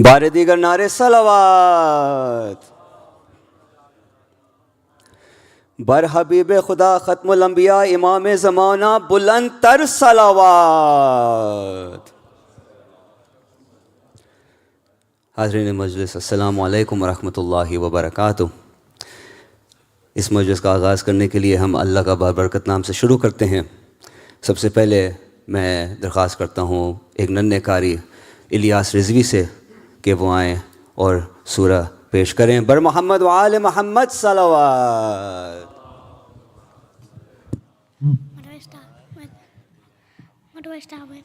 بار دیگر نعرے صلوات بر حبیب خدا ختم الانبیاء امام زمانہ بلند تر صلوات. حاضرین مجلس، السلام علیکم ورحمۃ اللہ وبرکاتہ. اس مجلس کا آغاز کرنے کے لیے ہم اللہ کا بابرکت نام سے شروع کرتے ہیں. سب سے پہلے میں درخواست کرتا ہوں ایک ننھے قاری الیاس رضوی سے کہ وہ آئیں اور سورہ پیش کریں. بر محمد وآل محمد صلوات. What do I start with?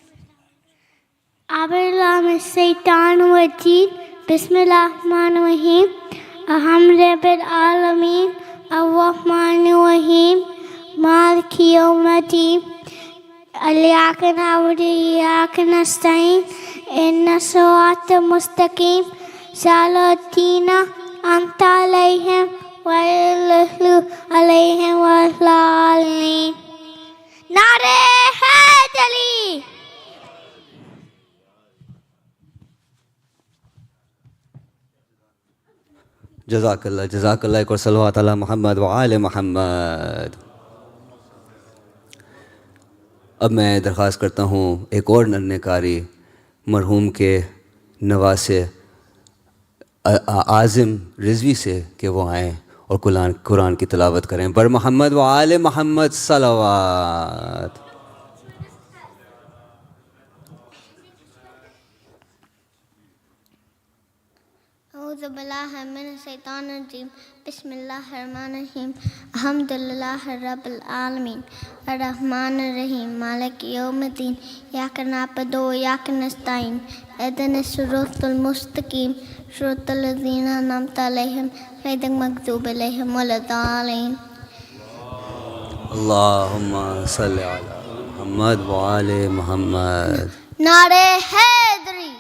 A'udhu min shaitanir rajeem. Bismillahir rahim. Alhamdulillahil alamin. Ar-Rahmanir Rahim. Maliki yawmiddin. Iyyaka na'budu wa iyyaka nasta'in. Ihdinas siratal mustaqim. Siratal an'amta 'alayhim ghayril maghdubi 'alayhim waladdallin. نعرے حیدری. جزاک اللہ جزاک اللہ. ایک اور صلوات علی محمد وآل محمد. اب میں درخواست کرتا ہوں ایک اور ننھے قاری مرحوم کے نواسے عازم رضوی سے کہ وہ آئیں اور قرآن کی تلاوت کریں. بر محمد وآل محمد صلوات. اعوذ باللہ من الشیطان الرجیم. بسم اللہ الرحمن الرحیم. الحمد للہ رب العالمین الرحمن الرحیم مالک یوم الدین. ایاک نعبد و ایاک نستعین. اہدنا الصراط المستقیم صراط الذین انعمت علیہم غیر المغضوب علیہم ولا الضالین. اللہم صلی علی محمد وآل محمد. نعرے حیدری.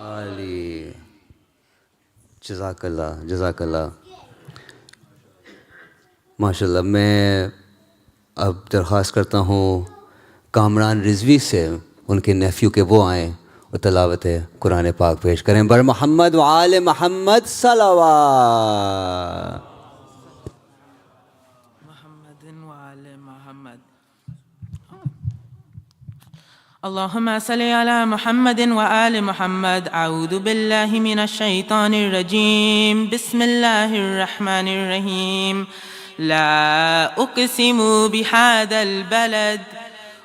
علی. جزاک اللہ جزاک اللہ. ماشاءاللہ. میں اب درخواست کرتا ہوں کامران رضوی سے ان کے نیفیو کے وہ آئیں اور تلاوت قرآن پاک پیش کریں. بر محمد وآل محمد صلوات. محمد وآل محمد. اللهم صل على محمد وآل محمد. أعوذ بالله من الشيطان الرجيم. بسم الله الرحمن الرحيم. لا أقسم بهذا البلد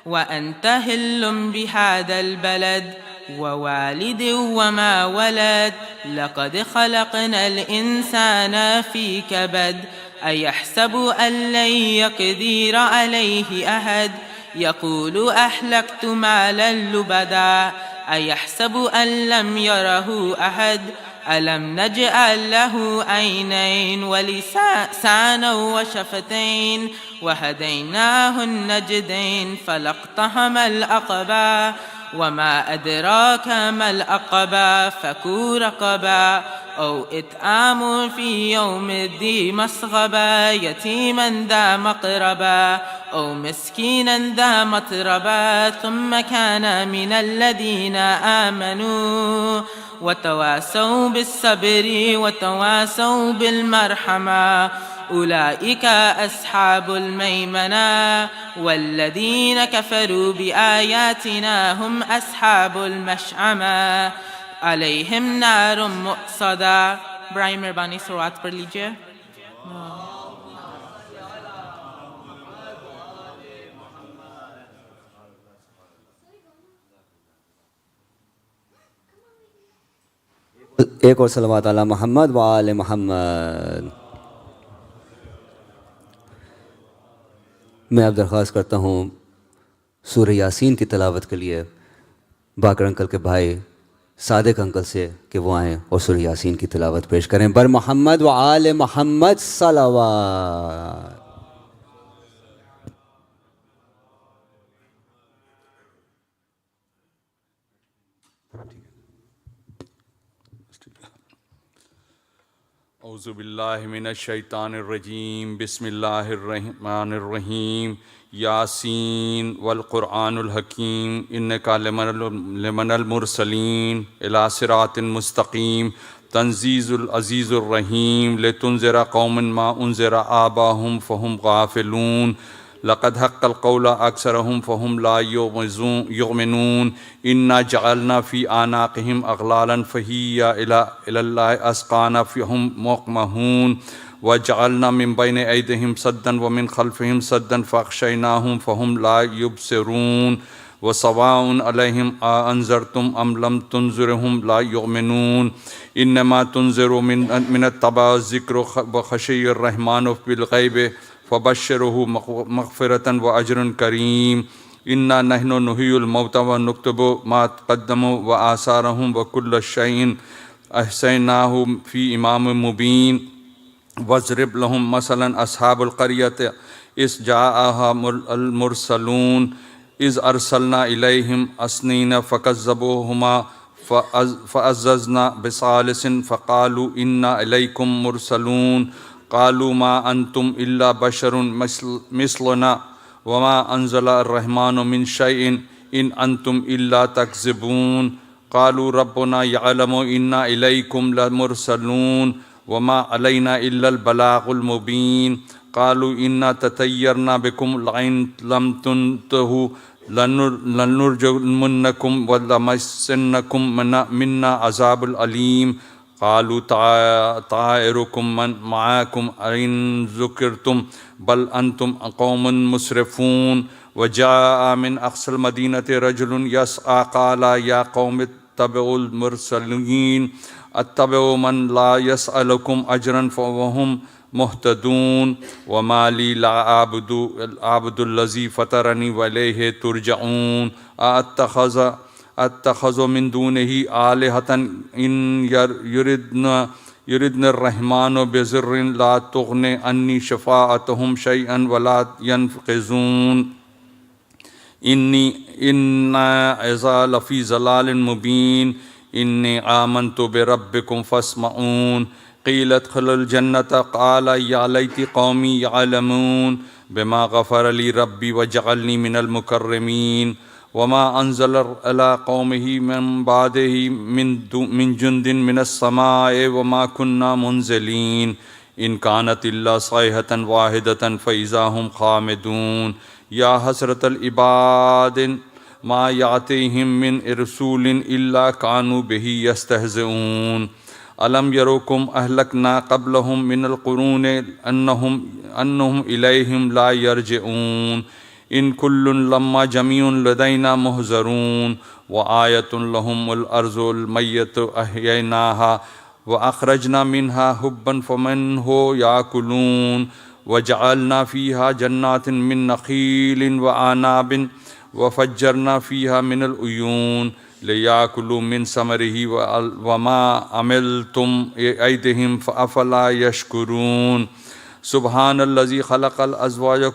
وأنت حل بهذا البلد ووالد وما ولد. لقد خلقنا الإنسان في كبد. أيحسب أن لن يقدر عليه أحد. يقول أهلكت مالا لبدا. أيحسب أن لم يره أحد. ألم نجعل له عينين ولسانا وشفتين وهديناه النجدين. فلاقتحم العقبة وما أدراك ما العقبة. فكو رقبة أو إطعام في يوم ذي مسغبة. يتيما ذا مقربة أو مسكينا ذا متربة. ثم كان من الذين آمنوا وتواصوا بالصبر وتواصوا بالمرحمة. أولئك أصحاب الميمنة. والذين كفروا بآياتنا هم أصحاب المشأمة عليهم نار مؤصدة. برائے مہربانی سروات پڑھ لیجئے. ایک اور صلوات علی محمد وآل محمد. میں اب درخواست کرتا ہوں سورہ یاسین کی تلاوت کے لیے باقر انکل کے بھائی صادق انکل سے کہ وہ آئیں اور سورہ یاسین کی تلاوت پیش کریں. بر محمد وآل محمد صلوات. اعوذ باللہ من الشیطان الرجیم بسم اللہ الرحمن الرحیم یاسین والقرآن الحکیم انک لمن المرسلین الی صراط مستقیم تنزیل العزیز الرحیم لتنذر قوما ما انذر آباؤہم فہم غافلون لقد حق القول اکثرهم فهم لا یؤمنون انا جعلنا فی اعناقهم اغلالا فہی الی اللہ اسقانا فہم مقمحون وجعلنا من بین ایدیہم سدا ومن خلفہم سدا فاغشیناہم فہم لا یبصرون وسواء علیہم انذرتم ام لم تنذرہم لا یؤمنون انما تنذر من اتبع الذکر وخشی الرحمن بالغیب فبشرہ مغفرۃ واجر کریم انا نحن نحیی الموتى ونکتب ما قدموا وآثارهم وکل شیء احصیناہ فی امام مبین واضرب لهم مثلا اصحاب القریۃ اذ جاءها المرسلون اذ ارسلنا الیہم اثنین فکذبوہما فعززنا بثالث فقالوا انا الیکم مرسلون قالوا ما انتم الا بشر مثلنا وما انزل الرحمن من شيء ان انتم الا تكذبون قالوا ربنا يعلم انا اليكم لمرسلون وما علينا الا البلاغ المبين قالوا انا تطيرنا بكم لئن لم تنتهوا لنرجمنكم وليمسنكم منا عذاب اليم قالوا طائركم معكم إن ذكرتم بل أنتم قوم مسرفون وجاء من أقصى المدينة رجل يسعى قال يا قوم اتبعوا المرسلين اتبعوا من لا يسألكم أجرا وهم مهتدون وما لي لا أعبد الذي فطرني وإليه ترجعون اتخذ من دونه آلهة إن يردن الرحمن بضر لا تغن عني شفاعتهم شيئا ولا ينقذون إنا إذا لفي ضلال مبين إني آمنت بربكم فاسمعون قيل ادخلوا الجنة قال يا ليت قومي يعلمون بما غفر لي ربي وجعلني من المكرمين وما انزل على قومه من بعده من جند من السماء وما كنا منزلين ان كانت الا صيحة واحدة فاذا هم خامدون يا حسرة العباد ما يأتيهم من رسول الا كانوا به يستهزئون الم يروكم اهلكنا قبلهم من القرون انهم اليهم لا يرجعون ان كل لما جميع لدينا محضرون وآية لهم الأرض الميتة أحييناها وأخرجنا منها حبا فمنه يأكلون وجعلنا فيها جنات من نخيل وأعناب وفجرنا فيها من العيون ليأكلوا من ثمره وما عملتم أيديهم فأفلا يشكرون سبحان الذي خلق الأزواج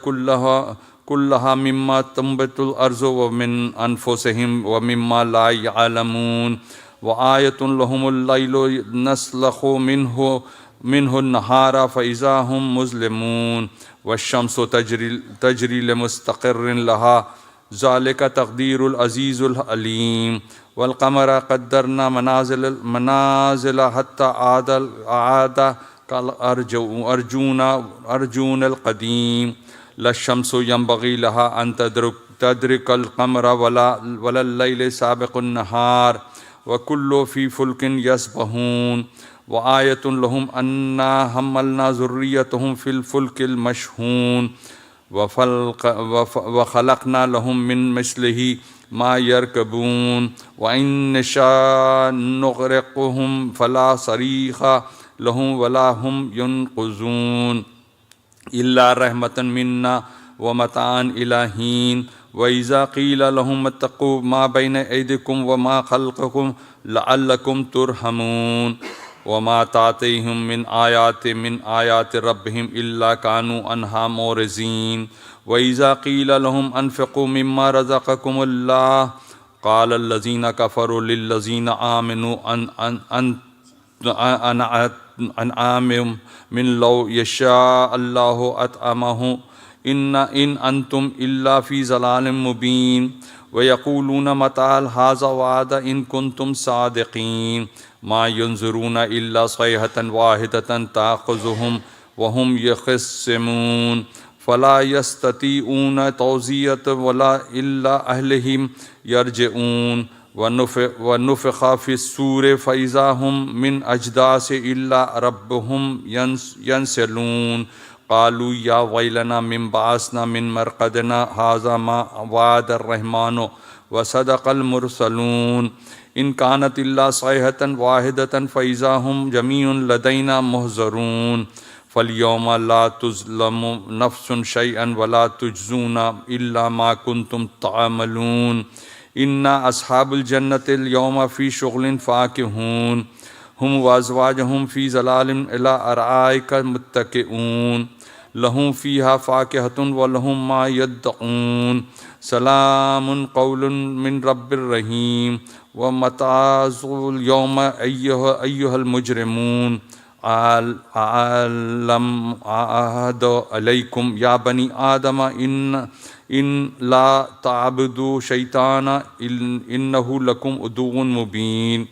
كلها مما تنبت الأرض ومن أنفسهم ومما لا يعلمون وآية لهم الليل نسلخ منه النهار فإذا هم مظلمون والشمس تجري لمستقر لها ذلك تقدير العزيز العليم والقمر قدرنا منازل حتى عاد كالأرجون القديم لا الشمس ينبغي لها أن تدرك القمر ولا الليل سابق النهار وكل في فلك يسبحون وآية لهم أنا حملنا ذريتهم في الفلك المشحون وخلقنا لهم من مثله ما يركبون وإن نشاء نغرقهم فلا صريخ لهم ولا هم ينقذون إلا رحمة منا ومتاعا إلى حين وإذا قيل لهم اتقوا ما بين أيديكم وما خلقكم لعلكم ترحمون وما تأتيهم من آيات ربهم إلا كانوا عنها معرضين وإذا قيل لهم أنفقوا مما رزقكم الله قال الذين كفروا للذين آمنوا انعام من لو یشاء اللہ اطعمہ ان انتم الا فی ضلال مبین ویقولون متى هذا وعد ان کنتم صادقین ما ينظرون الا صیحة واحدة تأخذهم وهم یخصمون فلا یستطیعون توصیۃ ولا الا اہلہم یرجعون ونفخ فی الصور فاذا هم من اجداث الا ربهم ینسلون قالوا یا ویلنا من بعثنا من مرقدنا هذا ما وعد الرحمن وصدق المرسلون ان كانت الا صیحة واحدة فاذا هم جميع لدینا محضرون فاليوم لا تظلم نفس شيئا ولا تجزون الا ما كنتم تعملون ان اصحاب الجنة اليوم في شغل فاكهون هم وازواجهم في ظلال الى ارائك متكئون لهم فيها فاكهة ولهم ما يدعون سلام قول من رب الرحيم ومتازوا اليوم أيها المجرمون عالم عهد عليكم يا بني آدم إن لا تعبدوا شيطانا إنه لكم عدو مبين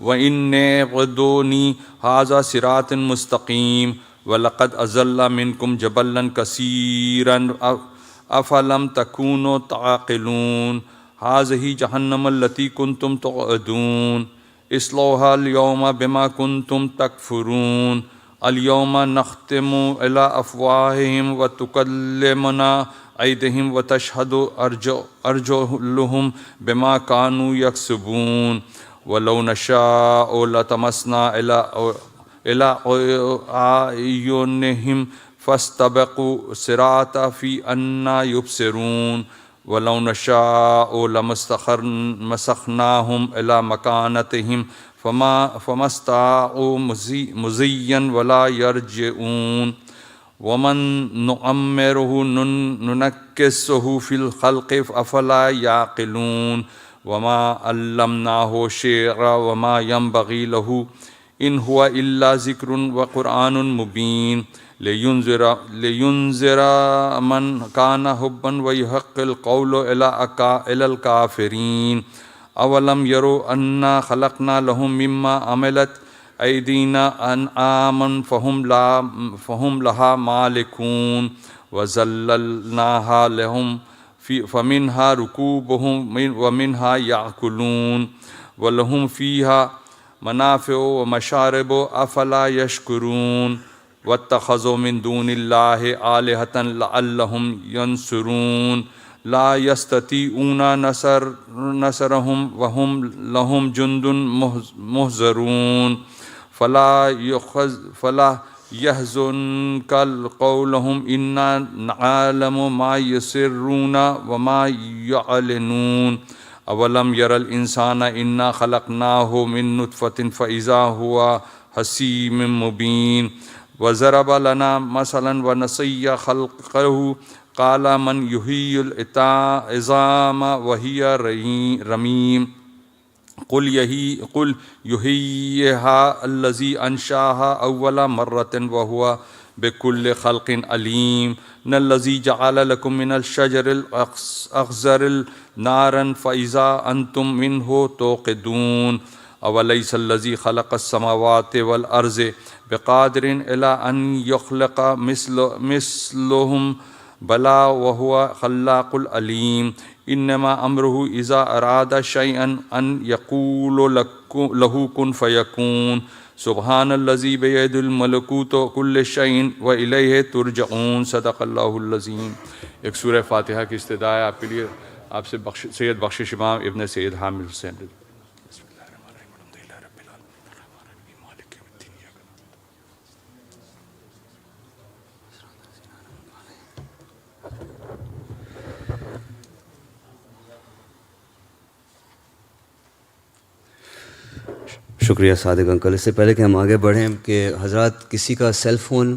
وإن عبدوني هذا صراط مستقيم وَلَقَدْ أَزَلَّ مِنْكُمْ جَبَلًا كَثِيرًا أَفَلَمْ تَكُونُوا تَعْقِلُونَ هَذِهِ جَهَنَّمُ الَّتِي كُنْتُمْ تُوعَدُونَ اصْلَوْهَا الْيَوْمَ بِمَا كُنْتُمْ تَكْفُرُونَ الْيَوْمَ نَخْتِمُ عَلَى أَفْوَاهِهِمْ وَتُكَلِّمُنَا أَيْدِيهِمْ وَتَشْهَدُ أَرْجُلُهُمْ بِمَا كَانُوا يَكْسِبُونَ وَلَوْ نَشَاءُ لَطَمَسْنَا إلى أعينهم فاستبقوا الصراط في أنى يبصرون ولو نشاء لمسخناهم إلى مكانتهم فما استطاعوا مزيا ولا يرجعون ومن نعمره ننكسه في الخلق أفلا يعقلون وما علمناه الشعر وما ينبغي له ان هو الا ذکر وقرآن مبین لینذر من کان حبا ویحق القول الی الکافرین اولم یروا انا خلقنا لهم مما عملت ایدینا انعاما فهم لها مالکون وذللناها لهم فمنها رکوبهم ومنها یأکلون ولهم فیها منافع و مشارب افلا یشکرون واتخذوا من دون اللہ آلہة لعلهم ینصرون لا یستطیعون نصرهم وهم لهم جند محضرون فلا يحزنك قولهم انا نعلم ما يسرون وما يعلنون اولم یر الانسان انا خلقناه من نطفة فاذا هو حسیم مبین وضرب لنا مثلا ونسی خلقه قال من یحیی العظام وهي رمیم قل یحییها الذی انشاها اول مرة وهو بكل خلق علیم ان الذی جعل لكم من الشجر الاخضر نارا فاذا انتم منه توقدون اولیس الذی خلق السماوات والارض بقادر الى ان يخلق مثلهم بلا وهو خلاق العلیم انما امره اذا اراد شيئا ان يقول له كن فيكون سبحان الذی بید الملکوت کل شیء و الیہ ترجعون صدق اللہ العظیم۔ ایک سورہ فاتحہ کی استدعا ہے آپ کے لیے، آپ سے سید بخشش امام ابن سید حامل حسین۔ بسم اللہ الرحمن الرحیم الحمد للہ رب العالمین الرحمن الرحیم مالک یوم الدین ایاک شکریہ صادق انکل۔ اس سے پہلے کہ ہم آگے بڑھیں کہ حضرات کسی کا cell phone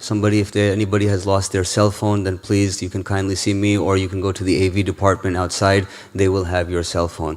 Somebody, if anybody has lost their cell phone, then please you can kindly see me, or you can go to the AV department outside. They will have your cell phone.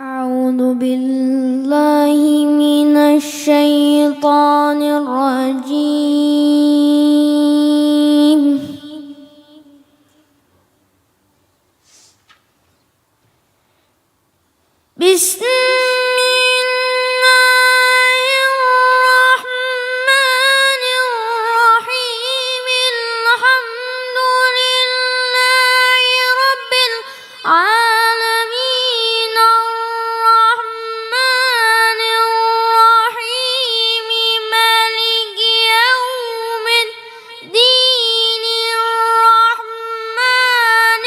أعوذ بالله من الشيطان الرجيم. بسم الله الرحمن الرحيم. الحمد لله رب العالمين الرحمن الرحيم مالك يوم الدين الرحمن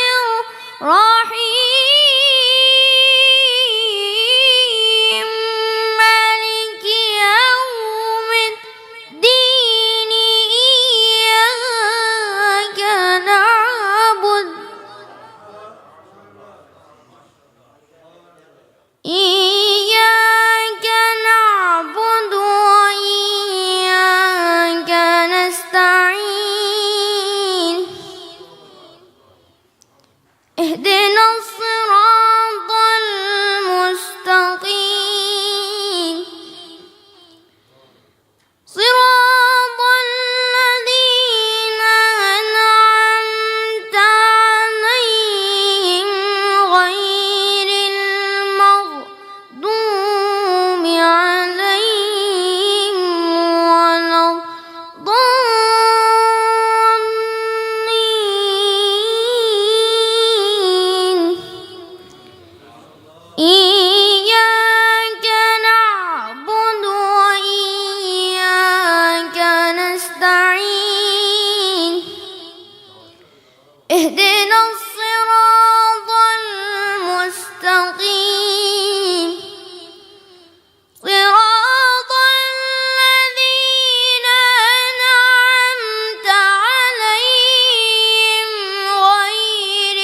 الرحيم مالك يوم الدين إياك نعبد وإياك نستعين. اهدنا الصراط المستقيم صراط الذين أنعمت عليهم غير المغضوب عليهم ولا الضالين. إياك نعبد وإياك نستعين. اهدنا الصراط المستقيم صراط الذين أنعمت عليهم غير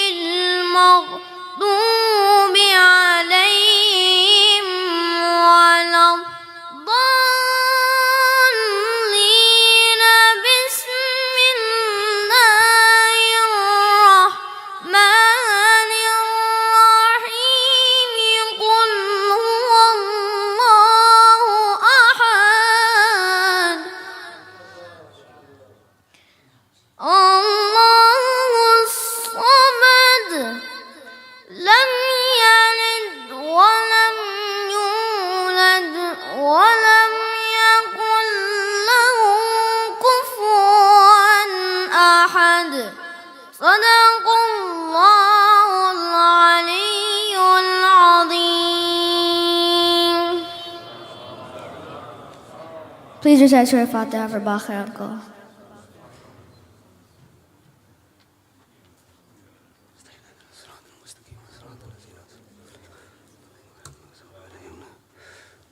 المغضوب عليهم ولا الضالين. بسم الله الرحمن الرحيم. قل هو الله أحد الله الصمد لم يلد ولم يولد ولم يكن له كفوا أحد. صدق الله العلي العظيم. Please recite Surah Fatiha for Baqar uncle.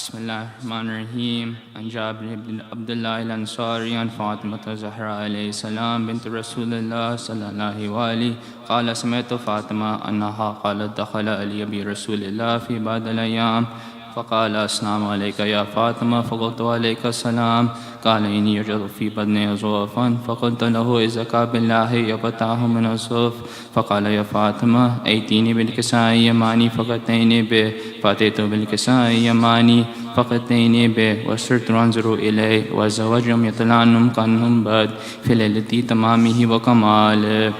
بسم الله الرحمن الرحيم. عن جابر بن عبد الله الأنصاري عن فاطمة الزهراء عليه السلام بنت رسول الله صلى الله عليه وآله قال سمعت فاطمة أنها قالت دخل علي برسول الله في بعض الأيام فقال السلام عليك يا فاطمة فقلت عليك السلام قال إني يجد في بدني ظعفا فقلت له إذا بالله يقطعه من الصوف فقال يا فاطمة أيتيني بالكساء يماني فقدتيني به فأتيت بالكساء يماني فقدتيني به وصرت أنظر إليه وزوجهم يطلعنهم كأنهم بد في ليلة تمامه وكماله.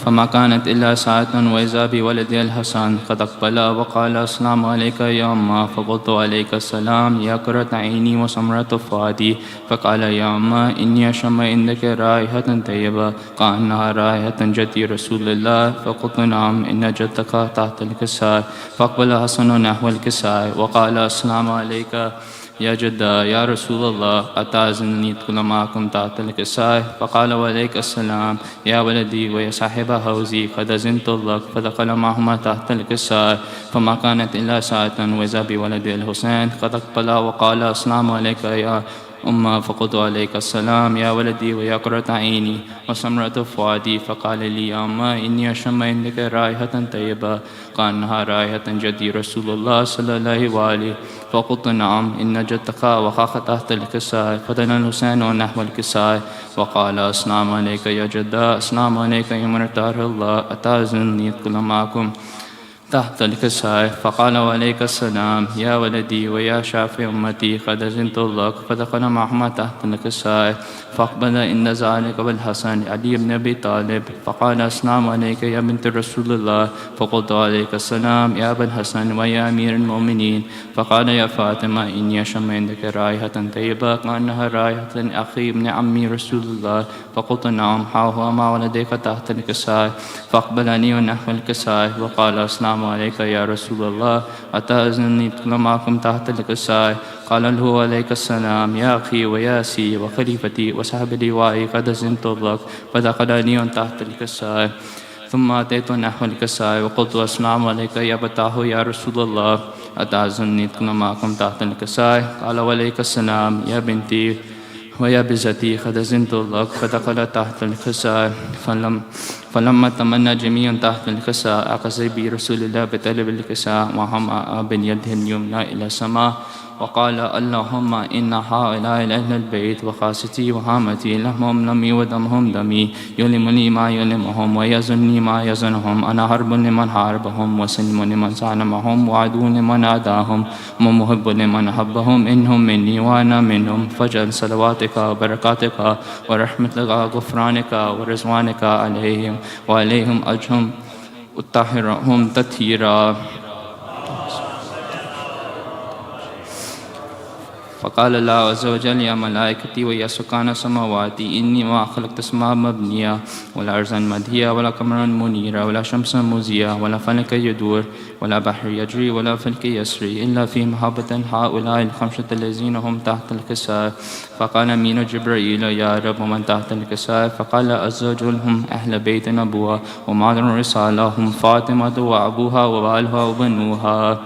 فما كانت إلا ساعة وإذا بولدي الحسن قد أقبل وقال السلام عليك يا أمه فقلت عليك السلام يا قرة عيني وسمرة فؤادي فقال يا أمه إني أشم عندك رائحة طيبة كأنها رائحة جدي رسول الله فقلت نعم إن جدك تحت الكساء فأقبل حسن نحو الكساء وقال السلام عليك يا جدة يا رسول الله أتأذنني أدخل معكم تحت الكساء فقال وعليك السلام يا ولدي ويا صاحب حوزي قد أذنت لك فدخل معهما تحت الكساء فما كانت إلا ساعة وإذا بولد الحسين قد أقبل وقال السلام عليك يا أمه فقلت عليك السلام يا ولدي ويا قرة عيني وسمرة فؤادي فقال لي يا أمه إني أشم عندك رائحة طيبة كأنها رائحة جدي رسول الله صلى الله عليه وآله فقلت نعم إن جدك وخاخ تحت الكساء فدنا الحسين نحو الكساء وقال السلام عليك يا جدة السلام عليك يا مرتاح الله أتأذنني أدخل معكم تحت الكساء فقال وعليك السلام يا ولدي ويا شافي أمتي قد أذنت لك فدخل معهما تحت الكساء فأقبل إن ذلك بالحسن علي بن أبي طالب فقال السلام عليك يا بنت رسول الله فقلت عليك السلام يا أبا الحسن ويا أمير المؤمنين فقال يا فاطمة إني أشم عندك رائحة طيبة كأنها رائحة أخي ابن عمي رسول الله فقلت نعم ها هو مع ولديك تحت الكساء فأقبلني نحو الكساء وقال السلام عليك يا رسول الله أتأذنني أدخل معكم تحت الكساء قال له عليك السلام يا أخي وياسي وخليفتي وصاحب لوائي قد أذنت لك فدخلني تحت الكساء ثم أتيت نحو الكساء وقلت السلام عليك يا بتاه يا رسول الله أتأذنني أدخل معكم تحت الكساء قال وعليك السلام يا بنتي ويا بزتي قد أذنت لك فدخل تحت الكساء فلما تمنى جميعا تحت الكساء أخذ برسول الله بطلب الكساء وهم باليد اليمنى إلى السماء وقال اللهم إن هؤلاء أهل البيت وخاصتي وهامتي لهم دمي ودمهم دمي يلمني ما يلمهم ويزني ما يزنهم أنا حرب لمن حاربهم وسلم لمن سالمهم وعدو لمن عاداهم ومحب لمن حبهم إنهم مني وأنا منهم فاجعل صلواتك وبركاتك ورحمتك وغفرانك ورضوانك عليهم وعليهم أجهم وطهرهم تطهيرا. فقال الله عز وجل يا ملائكتي ويا سكان السماوات إني ما خلقت السماء مبنية ولا أرضا مدهية ولا قمرا منيرا ولا شمسا مزية ولا فلك يدور ولا بحر يجري ولا فلك يسري إلا في محبة هؤلاء الخمسة الذين هم تحت الكساء. فقال أمين جبرائيل يا رب ومن تحت الكساء؟ فقال عز وجل هم أهل بيت نبوة ومعدن الرسالة هم فاطمة وأبوها وبالها وبنوها.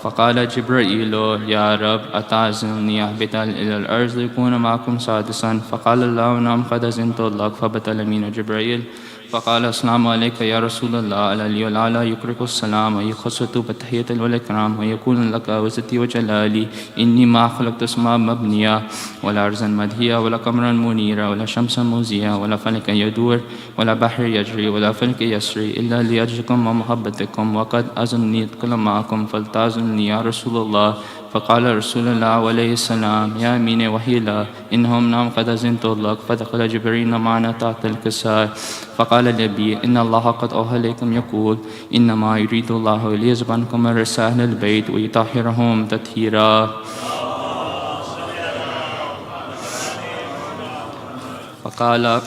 فقال جبرائيل يا رب أتعزني أهبط إلى الأرض ليكون معكم سادسا؟ فقال الله نعم قد أذنت لك. فبت الأمين جبرائيل فقال السلام عليك يا رسول الله على الأعلى يكرك السلام ويخصت بالتحية والإكرام ويكون لك عزتي وجلالي إني ما خلقت السماء مبنية ولا أرضا مدهية ولا قمرا منيرا ولا شمسا مزية ولا فلك يدور ولا بحر يجري ولا فلك يسري إلا لأجلكم ومحبتكم وقد أذنني أدخل معكم فلتأذنني يا رسول الله. فقال رسول الله عليه السلام يا أمين وحي الله إنهم نعم قد أذنت لك. فدخل جبريل معنا تحت الكساء فقال لي إن الله قد أوحى إليكم يقول إنما يريد الله ليذهب عنكم الرجس أهل البيت ويطهرهم تطهيرا. فقال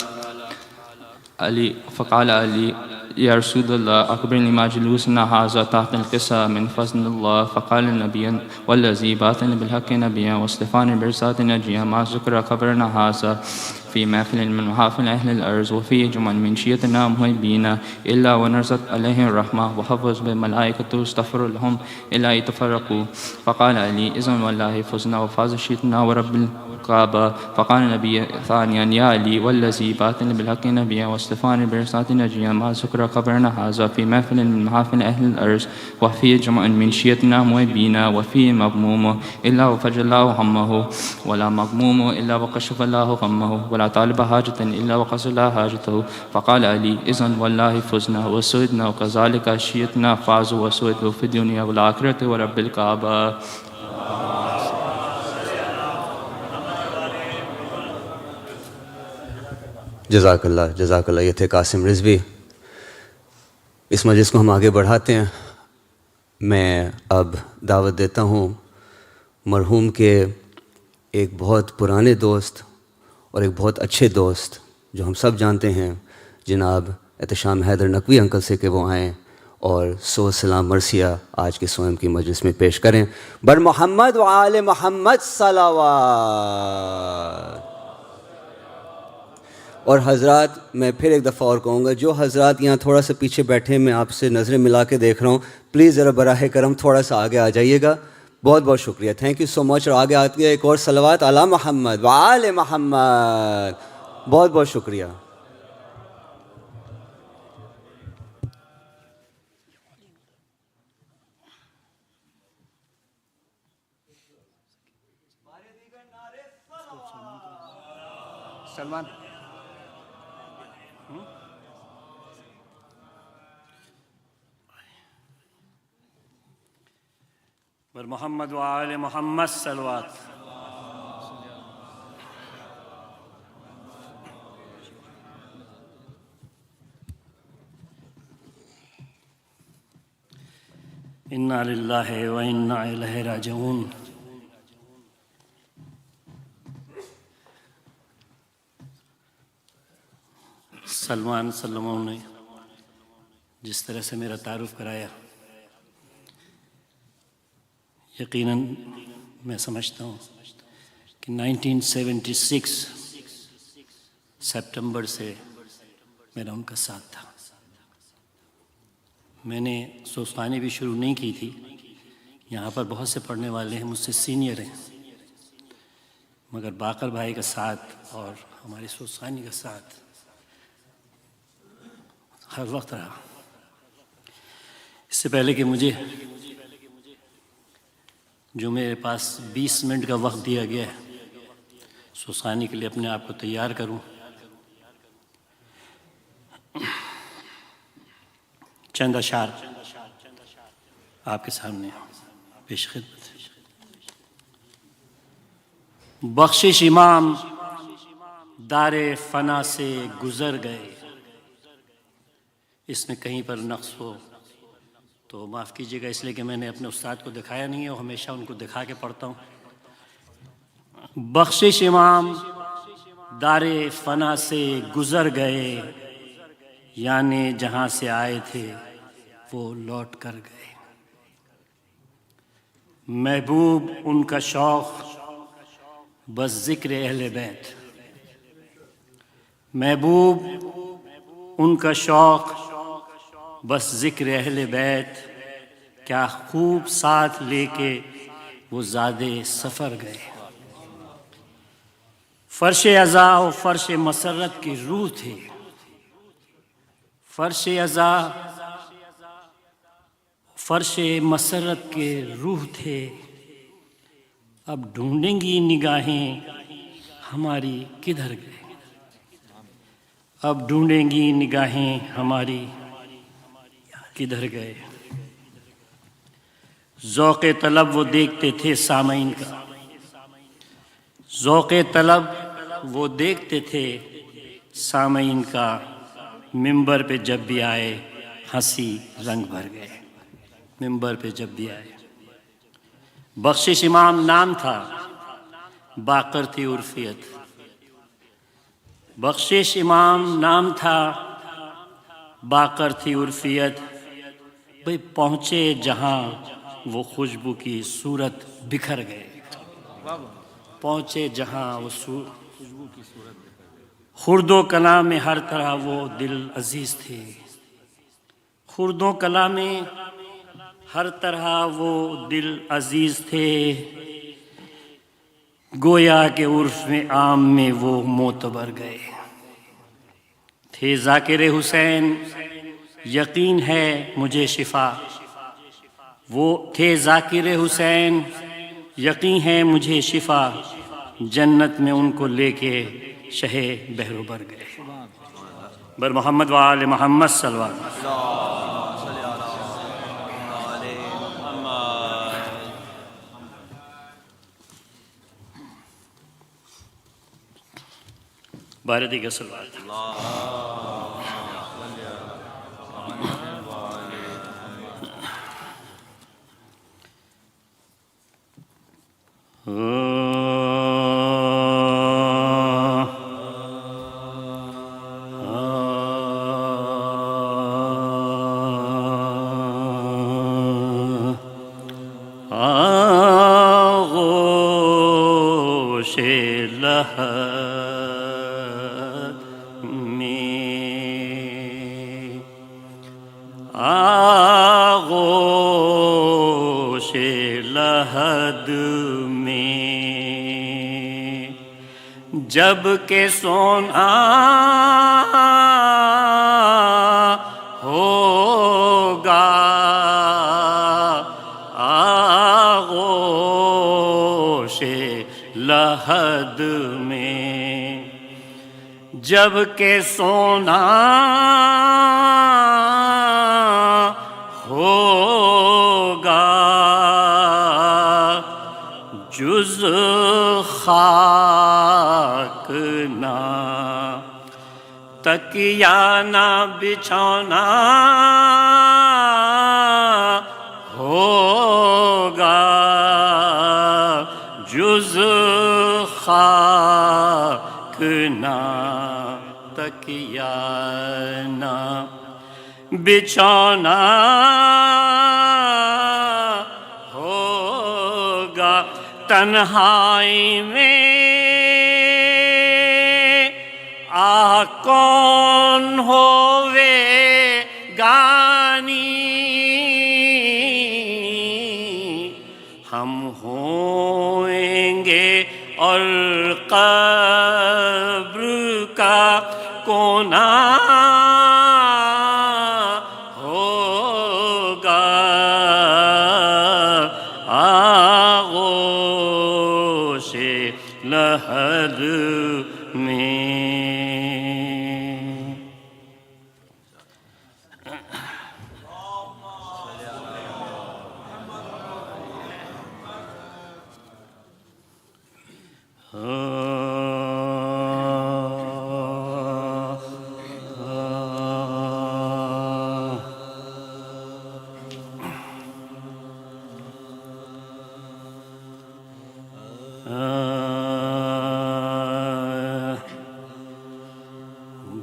علي يا رسول الله أخبرني ما جلوسنا هذا تحت الكساء من فضل الله. فقال النبي والذي بعثني بالحق نبيا واصطفاني برسالة نجيا ما ذكر خبرنا هذا في محفل من محافل أهل الأرض وفي جمع من شيتنا محبين إلا ونرزت عليه الرحمة وحفظ بالملائكة استغفر لهم إلا يتفرقوا. فقال علي إذن والله فزنا وفاز شيتنا ورب الكعبة. فقال النبي ثانيا يا علي والذي باطن بالحق نبيا واستفان برسالة نجيا ما ذكر قبرنا هذا في محفل من محافل أهل الأرض وفي جمع من شيتنا محبين وفي مغموم إلا وفجر الله همه ولا مغموم إلا وكشف الله غمه ولا طالب حاجة إلا وقصر الله حاجته. فقال علي إذن والله فزنا وسعدنا وكذلك شيتنا فازوا وسعدوا في الدنيا والآخرة ورب الكعبة. جزاک اللہ. یہ تھے قاسم رضوی. اس مجلس کو ہم آگے بڑھاتے ہیں. میں اب دعوت دیتا ہوں مرحوم کے ایک بہت پرانے دوست اور ایک بہت اچھے دوست جو ہم سب جانتے ہیں جناب احتشام حیدر نقوی انکل سے کہ وہ آئیں اور 100 سلام مرثیہ آج کے سوئم کی مجلس میں پیش کریں. بر محمد و آل محمد صلوات. اور حضرات میں پھر ایک دفعہ اور کہوں گا جو حضرات یہاں تھوڑا سا پیچھے بیٹھے میں آپ سے نظریں ملا کے دیکھ رہا ہوں پلیز ذرا براہ کرم تھوڑا سا آگے آ جائیے گا. بہت بہت شکریہ. تھینک یو سو مچ. اور آگے آتی ہے ایک اور صلوات علی محمد و آل محمد. بہت بہت شکریہ. سلمان بر محمد و آل محمد صلوات. انا للہ و انا الیہ راجعون. سلمان سلموں نے جس طرح سے میرا تعارف کرایا یقیناً میں سمجھتا ہوں کہ 1976 سپٹمبر سے میرا ان کا ساتھ تھا. میں نے سوسخانی بھی شروع نہیں کی تھی. یہاں پر بہت سے پڑھنے والے ہیں مجھ سے سینئر ہیں مگر باقر بھائی کا ساتھ اور ہماری سوسخانی کا ساتھ ہر وقت رہا. اس سے پہلے کہ مجھے جو میرے پاس 20 منٹ کا وقت دیا گیا ہے سوسخانی کے لیے اپنے آپ کو تیار کروں چند اشعار آپ کے سامنے پیش خدمت. بخشش امام دار فنا سے گزر گئے. اس میں کہیں پر نقص ہو تو معاف کیجیے گا اس لیے کہ میں نے اپنے استاد کو دکھایا نہیں ہے اور ہمیشہ ان کو دکھا کے پڑھتا ہوں. بخشش امام دار فنا سے گزر گئے یعنی جہاں سے آئے تھے وہ لوٹ کر گئے. محبوب ان کا شوق بس ذکر اہل بیت. محبوب ان کا شوق بس ذکر اہل بیت. کیا خوب ساتھ لے کے وہ زادے سفر گئے. فرش عزا و فرش مسرت کی روح تھے. فرش عزا فرش مسرت کے روح تھے. اب ڈھونڈیں گی نگاہیں ہماری کدھر گئے. اب ڈھونڈیں گی نگاہیں ہماری کدھر گئے. ذوق طلب وہ دیکھتے تھے سامعین کا. ذوق طلب وہ دیکھتے تھے سامعین کا. ممبر پہ جب بھی آئے ہنسی رنگ بھر گئے. ممبر پہ جب بھی آئے. بخشش امام نام تھا باقر تھی عرفیت. بخشش امام نام تھا باقر تھی عرفیت. بھئی پہنچے جہاں وہ خوشبو کی صورت بکھر گئے. پہنچے جہاں وہ خوشبو کی صورت بکھر گئے. خرد و کلام میں ہر طرح وہ دل عزیز تھے، خرد و کلام میں ہر طرح وہ دل عزیز تھے، گویا کہ عرف میں عام میں وہ معتبر گئے تھے۔ ذاکر حسین یقین ہے مجھے شفا، وہ تھے ذاکر حسین یقین ہے مجھے شفا، جنت میں ان کو لے کے شہ بحر و بر گئے۔ بر محمد وآل محمد صلی اللہ علیہ وسلم۔ بارے کا صلوات۔ آغوش لحد میں، آغوش لحد میں، جب کہ سونا ہوگا آغوش لحد میں، جب کہ سونا ہوگا جز خاک نہ تکیہ نہ بچھونا ہوگا جز خاک نہ تکیہ نہ بچھونا ہوگا، تنہائی میں کون ہووے گانی، ہم ہوئیں گے اور قبر کا کونا ہوگا آغوش لحد میں۔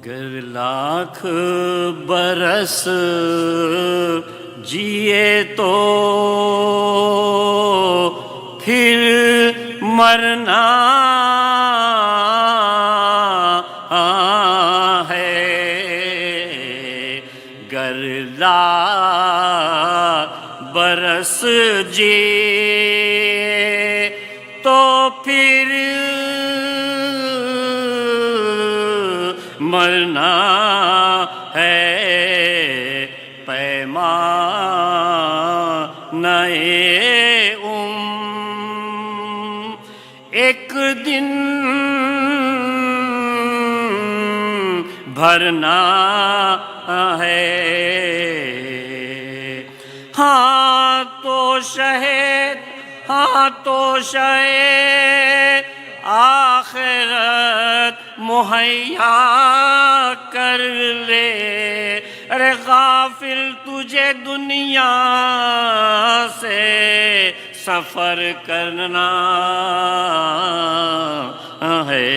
گر لاکھ برس جیے تو پھر مرنا ہے، گر لاکھ برس جیے تو پھر مرنا ہے، پیمانہ ایک دن بھرنا ہے، ہاں تو شہد ہاں تو شہد آخرت مہیا کر لے، ارے غافل تجھے دنیا سے سفر کرنا ہے،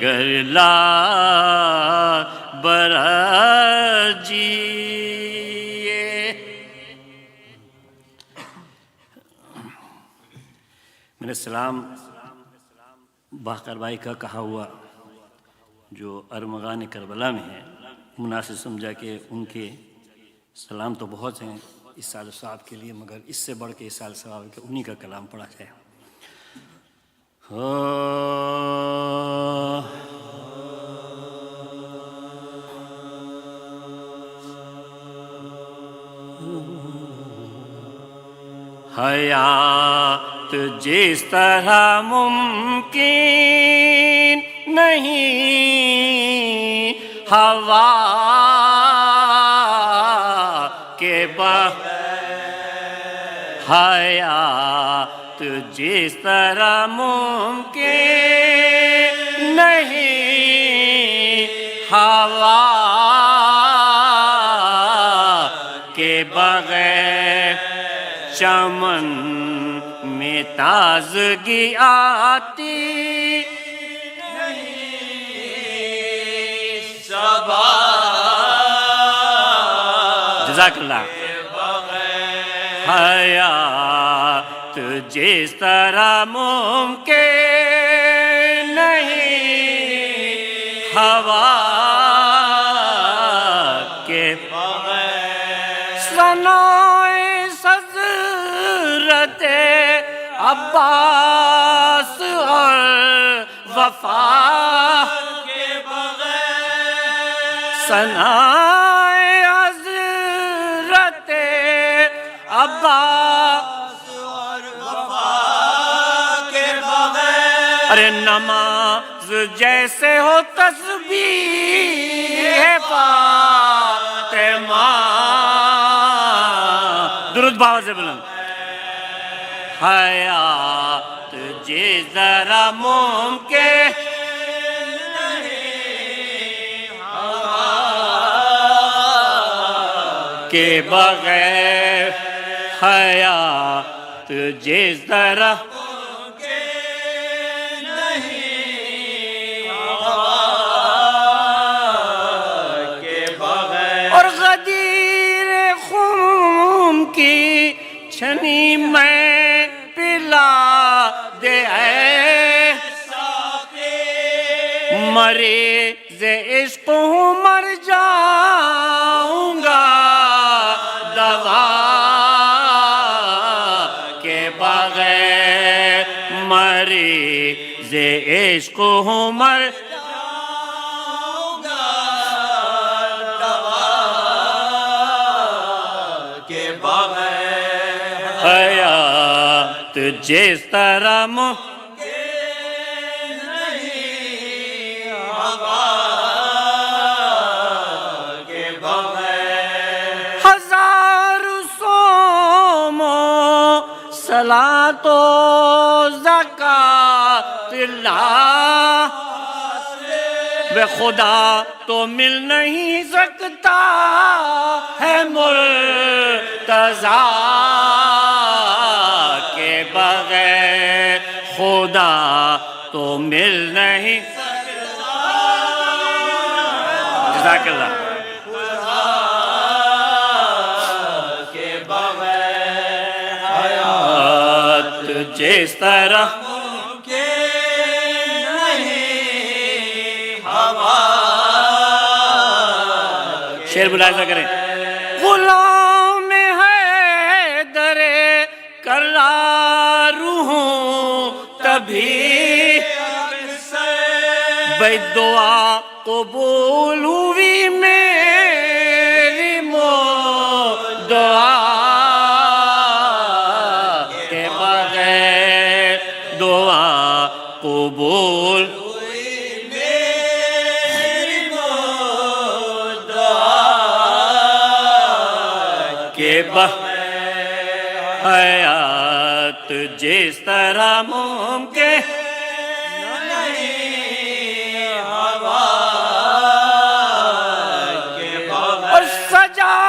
گر لاکھ برس جیے۔ میرے سلام باقر بھائی کا کہا ہوا جو ارمغان کربلا میں ہیں، مناسب سمجھا کہ ان کے سلام تو بہت ہیں اسال صاحب کے لیے، مگر اس سے بڑھ کے اسال صاحب کے انہی کا کلام پڑھا جائے۔ حیات جس طرح ممکن نہیں ہوا کے بغیر، حیات جس طرح ممکن نہیں ہوا کے بغیر، چمن میں تازگی آتی نہیں، صبا جزاک اللہ، حیات جس طرح ممکن نہیں ہوا کے بغیر، ثنائے حضرت عباس اور وفا کے بغیر، ثنائے حضرت عباس اور وفا کے بغیر، ارے نماز جیسے ہو تسبیح فاطمہ، درود باوا سے بلند، حیات جس ذرا ممکن نہیں ہوا کے بغیر، حیات جس ذرا ممکن نہیں ہوا کے بغیر، اور غدیر خون کی چھنی میں پلا دے اے ساقی، مریض عشق ہوں مر جاؤں گا دوا کے بغیر، مریض عشق ہوں مر جاؤں گا دوا کے بغیر، حیات جس طرح ممکن نہیں ہوا کے بغیر، ہزار صوم و صلاۃ و زکوٰۃ اللہ بے خدا تو مل نہیں سکتا ہے مرتضیٰ کے بغیر، خدا تو مل نہیں سکتا، جزاک اللہ، کے بغیر، حیات جس طرح ممکن نہیں ہوا، شعر ملاحظہ کریں، غلام حیدر کرار ہوں تبھی بھئی دعا قبول ہوئی میری دعا کے بغیر، دعا قبول ہوئی میری دعا کے بغیر، حیات جس طرح ممکن نہیں ہوا کے بغیر، اور سجا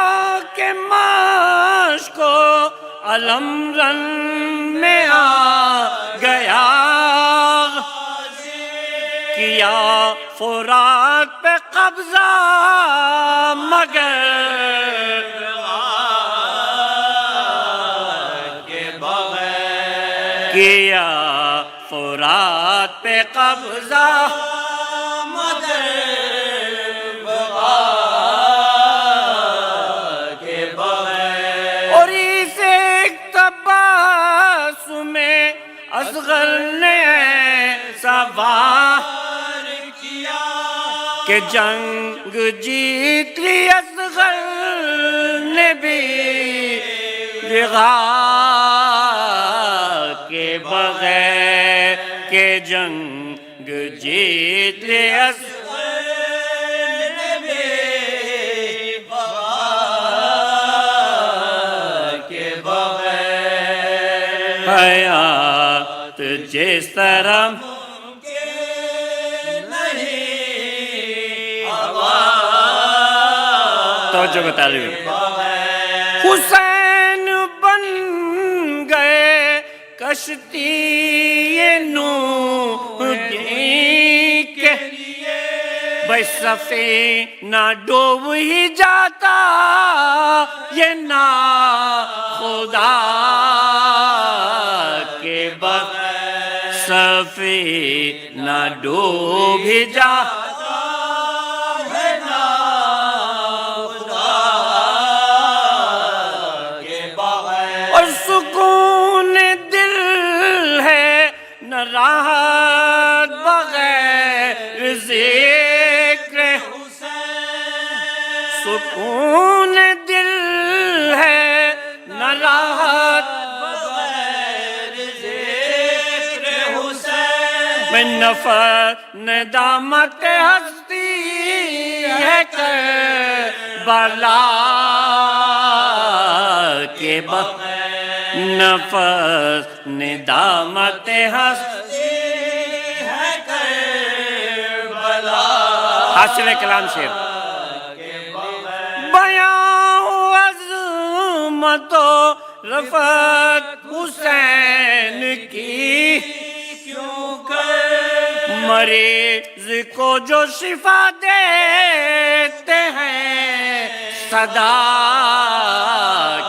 کے مشک و علم رن میں آ گیا، کیا فرات پہ قبضہ مگر کیا فرات پہ قبضہ مگر وار کیا کہ جنگ جیت لی اصغر نے بھی بغا کے بغیر کہ جنگ جیت لی اصغر نے بھی بغا کے بغیر حیات جس طرح توجہ کو طالب حسین بن گئے کشتی نوح کے لیے بھائی سفینہ ڈوب ہی جاتا یہ نا خدا کے بغیر سفینہ ڈوب ہی جاتا راحت بغیر ذکر حسین سکون دل ہے نہ راحت بغیر ذکر حسین میں نفر ندامت ہستی ہے کربلا کے بغیر نفس ندامت ہستی ہے کربلا حاصل کلام شعر بیان عظمت و رفعت حسین کی کیوں کر مریض کو جو شفا دیتے ہیں صدا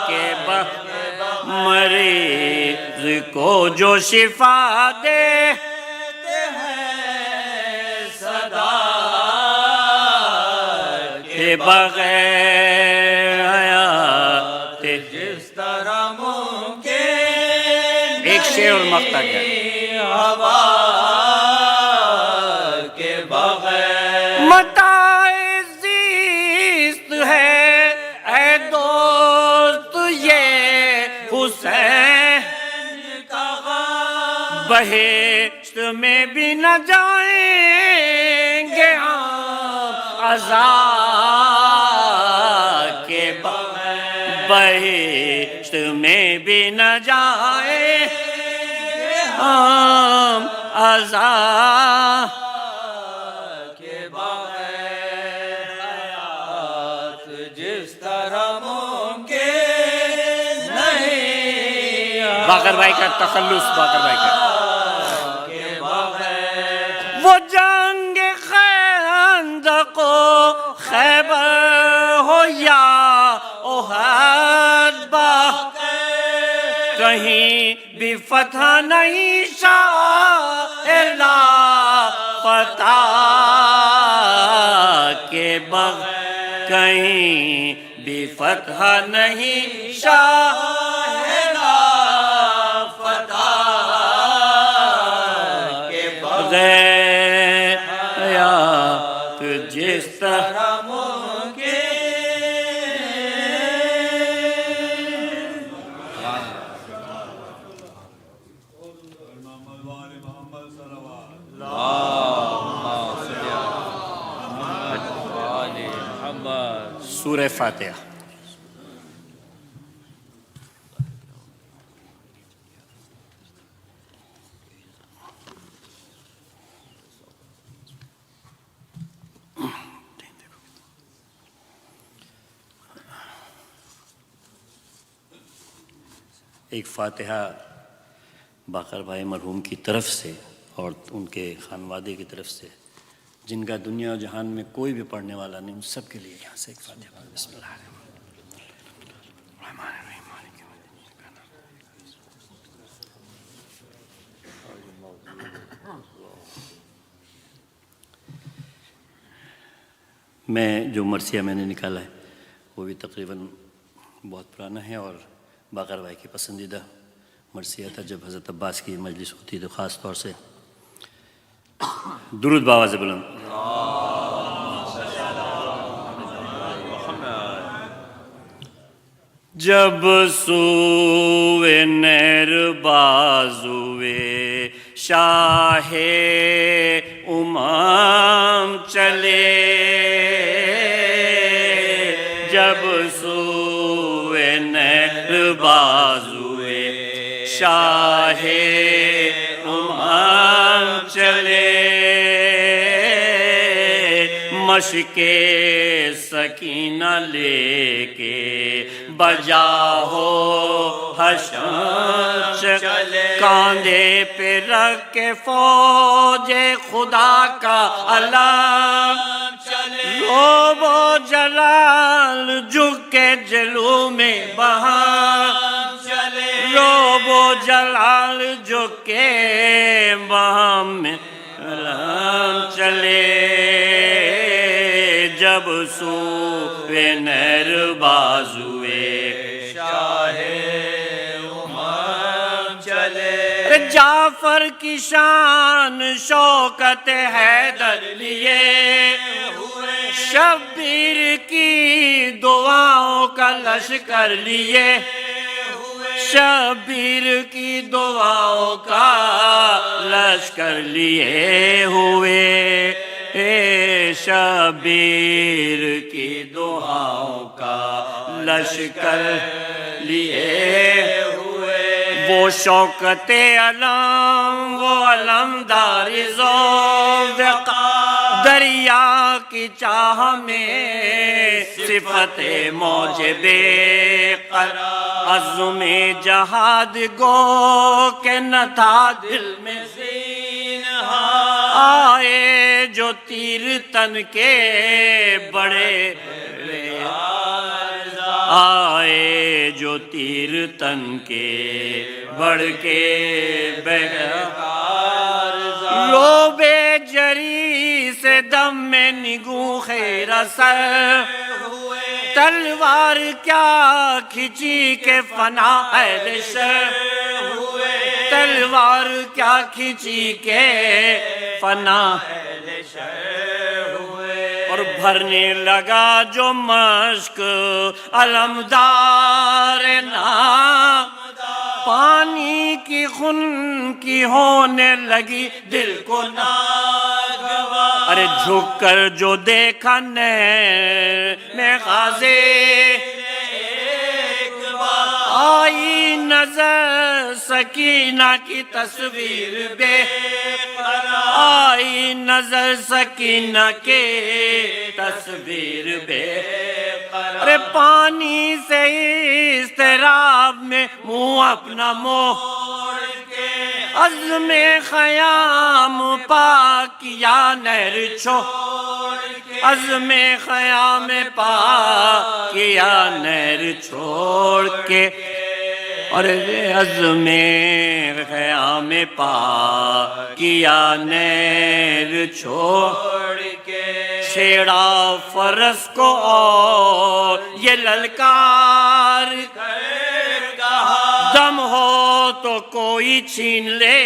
کے بغیر مریض کو جو شفا دیتے ہیں صدا کے بغیر حیات جس طرح ممکن ایک شعر اور مقطع کیا ہوا کے بغیر متاع زیست ہے اے دوست یہ حسین کا غم بہشت میں بھی نہ جائیں گے ہم عذاب کے بغیر بہشت میں بھی نہ جائیں گے ہم عذاب کے بغیر حیات جس طرح باقر بھائی کا تخلص باقر بھائی کا وہ جنگ خندق و خیبر ہو یا احد باقر کہیں بھی فتح نہیں شاہ لا فتح کے بغیر کہیں بھی فتح نہیں شاہ حیات جس طرح سورہ فاتحہ ایک فاتحہ باقر بھائی مرحوم کی طرف سے اور ان کے خانوادے کی طرف سے جن کا دنیا و جہان میں کوئی بھی پڑھنے والا نہیں، ان سب کے لیے یہاں سے ایک فاتحہ بسم اللہ الرحمن الرحیم۔ میں جو مرثیہ میں نے نکالا ہے وہ بھی تقریباً بہت پرانا ہے اور باقر بھائی کی پسندیدہ مرثیہ تھا۔ جب حضرت عباس کی مجلس ہوتی تو خاص طور سے درود باواز بلند. جب سوئے نہر بازوئے شاہ امام چلے، جب سوئے نہر بازوئے شاہ امام چلے، مشق سکینہ لے کے بجا ہو حشم چلے، کاندھے پہ رکھ کے فوج خدا کا علم چلے، روب و جلال جھک کے جلو میں بہام چلے، روب و جلال جھک کے بہام میں علم چلے، جب سوئے نہر بازوئے شاہ امام چلے، جعفر کی شان شوکت حیدر لیے ہوئے، شبیر کی دعاؤں کا لشکر لیے ہوئے، شبیر کی دعاؤں کا لشکر لیے ہوئے، شبیر کی دعاؤں کا لشکر لیے ہوئے، وہ شوکت علم، وہ علمدار ذوق دریا کی چاہ میں صفت موج بے قرار، عزم جہاد گو کہ نہ تھا دل میں آئے جو تیر تن کے بڑے، آئے جو تیر تن کے بڑھ کے بہار، لوبے جری سے دم میں نگو خیر اثر ہوئے، تلوار کیا کھچی کے فنا اہل شر ہوئے، تلوار کیا کھچی کے فنا اہل شر ہوئے، اور بھرنے لگا جو مشک علمدار نام، پانی کی خون کی ہونے لگی دل کو ناگوار، ارے جھک کر جو دیکھا نہر میں غازے آئی نظر سکینہ کی تصویر بے قرار، آئی نظر سکینہ کی تصویر بے قرار، ارے پانی سے اضطراب میں منہ اپنا موڑ کے عزم خیام پاک کیا نہر چھوڑ کے، عزم خیام پاک کیا نہر چھوڑ کے، اور عزم خیام پاک کیا نہر چھوڑ کے، چھیڑا فرس کو اور یہ للکار کر کہا، دم ہو تو کوئی چھین لے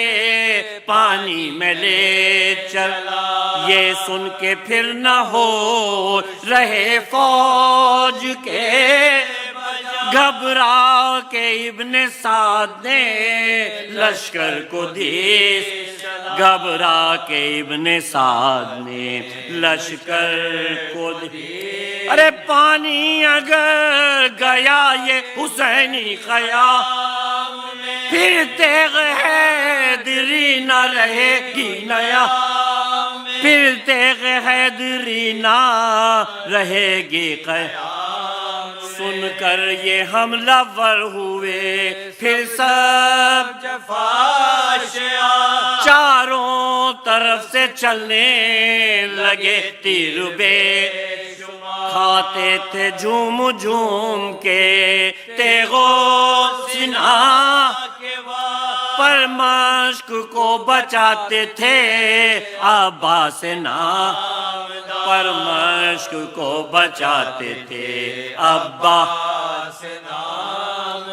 پانی میں لے چلا، یہ سن کے پھر نہ ہو رہے فوج کے، گھبرا کے ابن سعد نے لشکر کو دیس، گھبرا کے ابن سعد نے لشکر کو دیس، ارے پانی اگر گیا یہ حسینی خیام میں، پھر تیغ حیدری نہ رہے گی نیا، پھر تیغ حیدری نہ رہے گی قیام، سن کر یہ حملہ ور ہوئے پھر سب جفاشیاں، چاروں طرف سے چلنے لگے تیر بے شمار، کھاتے تھے جھوم جھوم کے تیغو سنا کے پر مشق کو بچاتے تھے عباس نام، پر مشق کو بچاتے تھے عباس نام،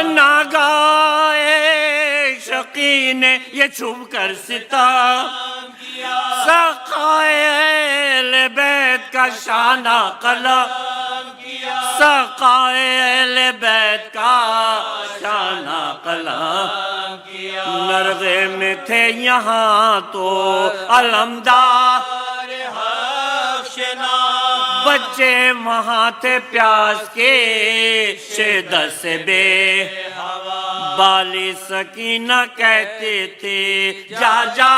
ناگہاں ایک شقی نے یہ چھپ کر ستم کیا، سقائے بیت کا شانہ قلم کیا، سقائے اہل بیت کا شانہ قلم کیا، نرغے میں تھے یہاں تو علمدار بچے وہاں تھے پیاس کے شدت سے بے بالی سکینہ کہتے تھے جا جا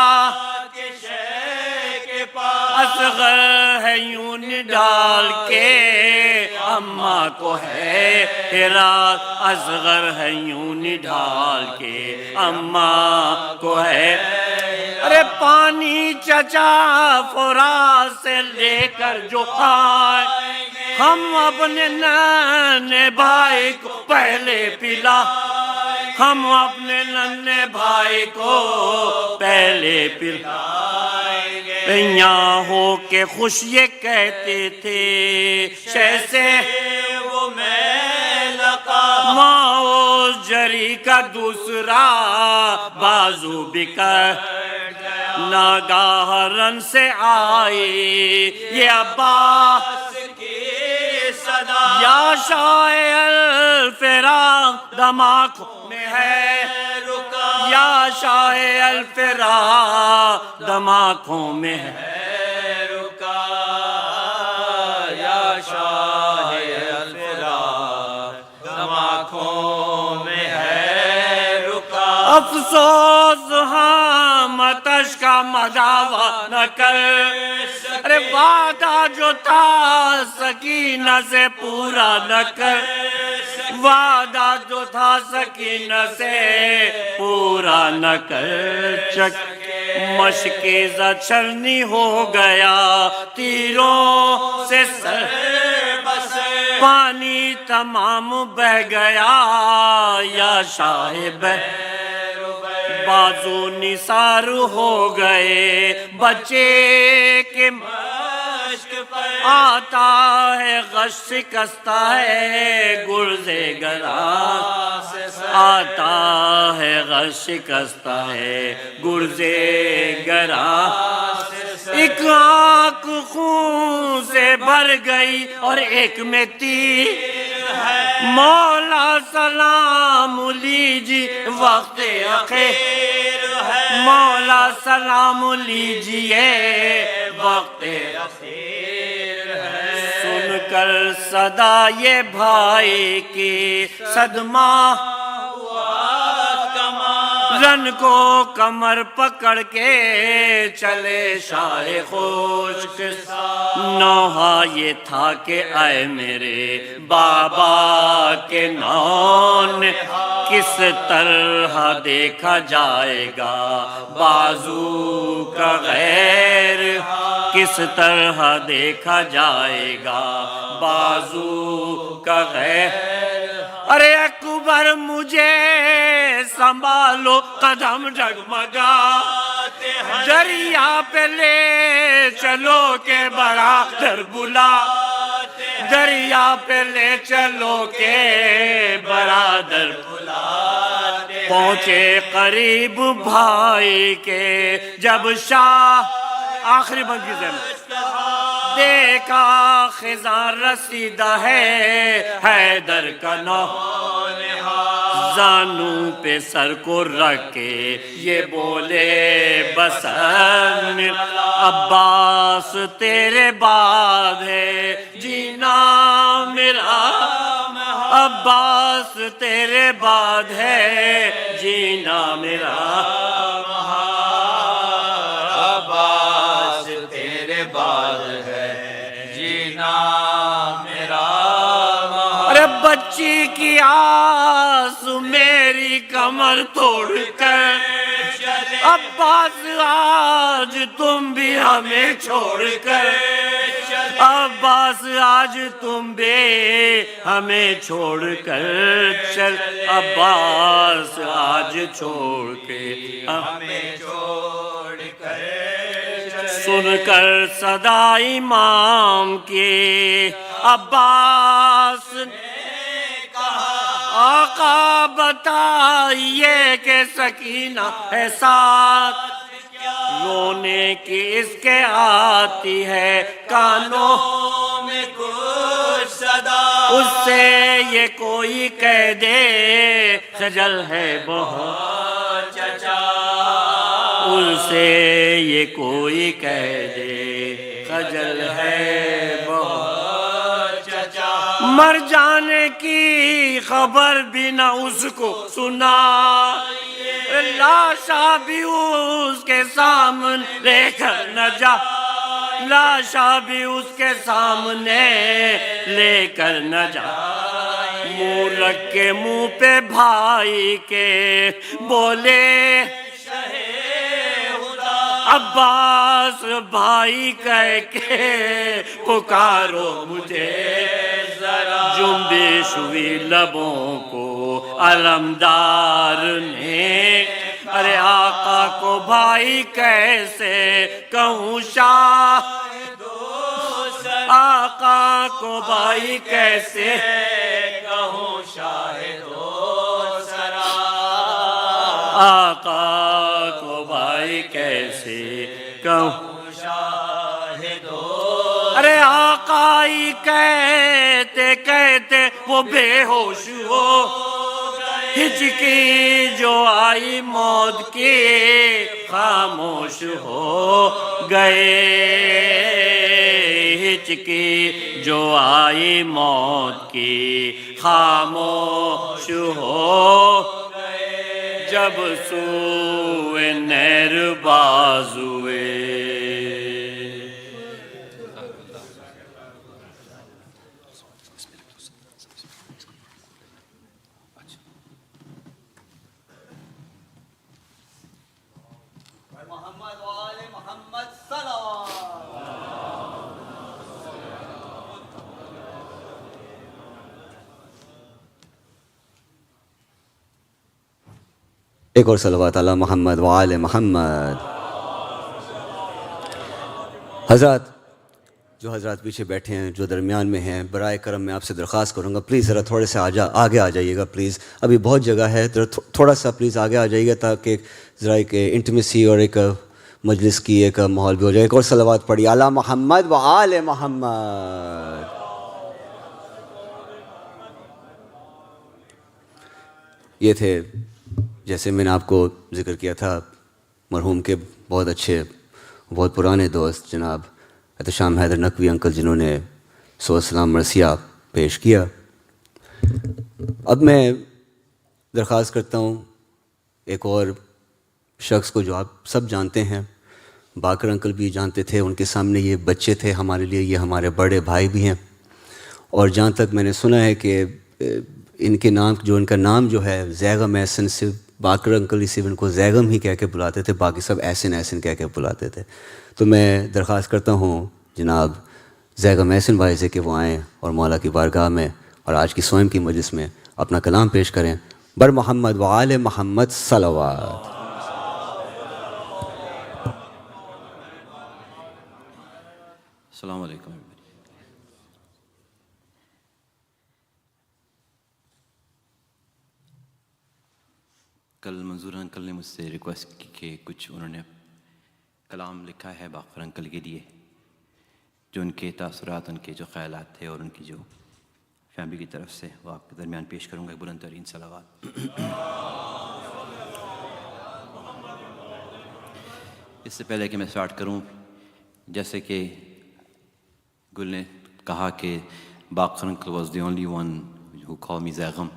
اصغر ہے یوں ڈال کے اماں کو ہے ہرات، اصغر ہے یوں ڈال کے اماں کو ہے، ارے پانی چچا فرات سے لے کر جو آئے ہم اپنے ننھے بھائی کو پہلے پلا، ہم اپنے ننھے بھائی کو پہلے پلائیں گے، یہاں ہو کے خوش یہ کہتے تھے جیسے وہ میں لقا ماؤ جری کا دوسرا بازو بکر ناگاہ رن سے آئی یہ عباس کی صدا، یا شاعر الفراق دماغ میں ہے رکا، یا شاعر الفراق دماغوں میں ہے رکا، یا شاعر الفراق دماغوں میں ہے رکا، افسوس ہم آتش کا مداوا نہ کر، ارے وعدہ جو تھا سکینہ سے پورا نہ کر، وعدہ جو تھا سکینہ سے پورا نہ کر چک، مشکیزہ چھلنی ہو گیا تیروں سے سر بسر، پانی تمام بہ گیا یا شاہب بازو نثار ہو گئے بچے کے مشک پر، آتا ہے غش شکستہ ہے گرزے گراں، آتا ہے غش شکستہ ہے گرزے گراں، ایک آنکھ خون سے بھر گئی اور ایک میں تیر ہے، مولا سلام لیجی وقت اخیر ہے، مولا سلام لیجیے وقت اخیر ہے، سن کر صدا یہ بھائی کی صدمہ رن کو کمر پکڑ کے چلے شاہ خشک، نوحہ یہ تھا کہ اے میرے بابا کے نون کس طرح دیکھا جائے گا بازو کا غیر، کس طرح دیکھا جائے گا بازو کا غیر، ارے اکبر مجھے سنبھالو قدم ڈگمگاتے ہیں، دریا پہ لے چلو کہ برادر بلاتے ہیں، دریا پہ لے چلو کہ برادر بلاتے ہیں، پہنچے قریب بھائی کے جب شاہ آخری بنگی زمین دیکھا خزاں رسیدہ ہے حیدر کا نو، زانو پہ سر کو رکھ کے یہ بولے بسن عباس تیرے بعد ہے جینا میرا، عباس تیرے بعد ہے جینا میرا، عباس تیرے بعد ہے جینا میرا، ارے بچی کی آس میری کمر توڑ کر عباس آج تم بھی ہمیں چھوڑ کر، عباس آج تم بھی ہمیں چھوڑ کر چل، عباس آج چھوڑ کے ہمیں چھوڑ کر، سن کر صدا امام کی عباس نے کہا آقا بتائیے کہ سکینہ ہے ساتھ، رونے کی اس کے آتی ہے کانوں میں کچھ صدا، اس سے یہ کوئی کہہ دے خجل ہے بہت چچا، اس سے یہ کوئی کہہ دے خجل ہے بہت چچا، مر جانے کی خبر بھی نہ اس کو سنا، لاشا بھی اس کے سامنے لے کر نہ جا، لاشا بھی اس کے سامنے لے کر نہ جا، منہ رکھ کے منہ پہ بھائی کے بولے عباس بھائی کہہ کے پکارو مجھے ذرا، جنبش ہوئی لبوں کو علمدار نے، ارے آقا کو بھائی کیسے کہوں شاہد آقا کو بھائی کیسے کہوں شاہد سرا، آقا کو بھائی کیسے کہوں شاہد، ارے آقا ہی کہتے کہتے وہ بے ہوش ہو، ہچکی جو آئی موت کی خاموش ہو گئے، ہچکی جو آئی موت کی خاموش ہو گئے، جب سوئے نہر باز ہوئے۔ ایک اور صلوات علی محمد وآل محمد۔ حضرات، جو حضرات پیچھے بیٹھے ہیں، جو درمیان میں ہیں، برائے کرم میں آپ سے درخواست کروں گا پلیز ذرا تھوڑے سے آگے آ جائیے گا پلیز، ابھی بہت جگہ ہے، تھوڑا سا پلیز آگے آ جائیے گا تاکہ ذرا ایک انٹیمیسی اور ایک مجلس کی ایک ماحول بھی ہو جائے۔ ایک اور صلوات پڑھی علی محمد وآل محمد۔ یہ تھے، جیسے میں نے آپ کو ذکر کیا تھا، مرحوم کے بہت اچھے بہت پرانے دوست جناب احتشام حیدر نقوی انکل، جنہوں نے سلام مرثیہ پیش کیا۔ اب میں درخواست کرتا ہوں ایک اور شخص کو جو آپ سب جانتے ہیں، باقر انکل بھی جانتے تھے، ان کے سامنے یہ بچے تھے ہمارے لیے، یہ ہمارے بڑے بھائی بھی ہیں، اور جہاں تک میں نے سنا ہے کہ ان کا نام جو ہے زیغم احسن، سے باقر انکل صرف ان کو زیغم ہی کہہ کے بلاتے تھے، باقی سب احسن احسن کہہ کے بلاتے تھے۔ تو میں درخواست کرتا ہوں جناب زیغم احسن بھائی سے کہ وہ آئیں اور مولا کی بارگاہ میں اور آج کی سوئم کی مجلس میں اپنا کلام پیش کریں۔ بر محمد وآل محمد صلوات۔ السلام علیکم۔ کل منظور انکل نے مجھ سے ریکویسٹ کی کہ کچھ انہوں نے کلام لکھا ہے باقر انکل کے لیے، جو ان کے تاثرات، ان کے جو خیالات تھے اور ان کی جو فیملی کی طرف سے، وہ آپ کے درمیان پیش کروں گا۔ بلند ترین صلوات۔ اس سے پہلے کہ میں سٹارٹ کروں، جیسے کہ گل نے کہا کہ Baqir uncle was the only one who call me Zaigham,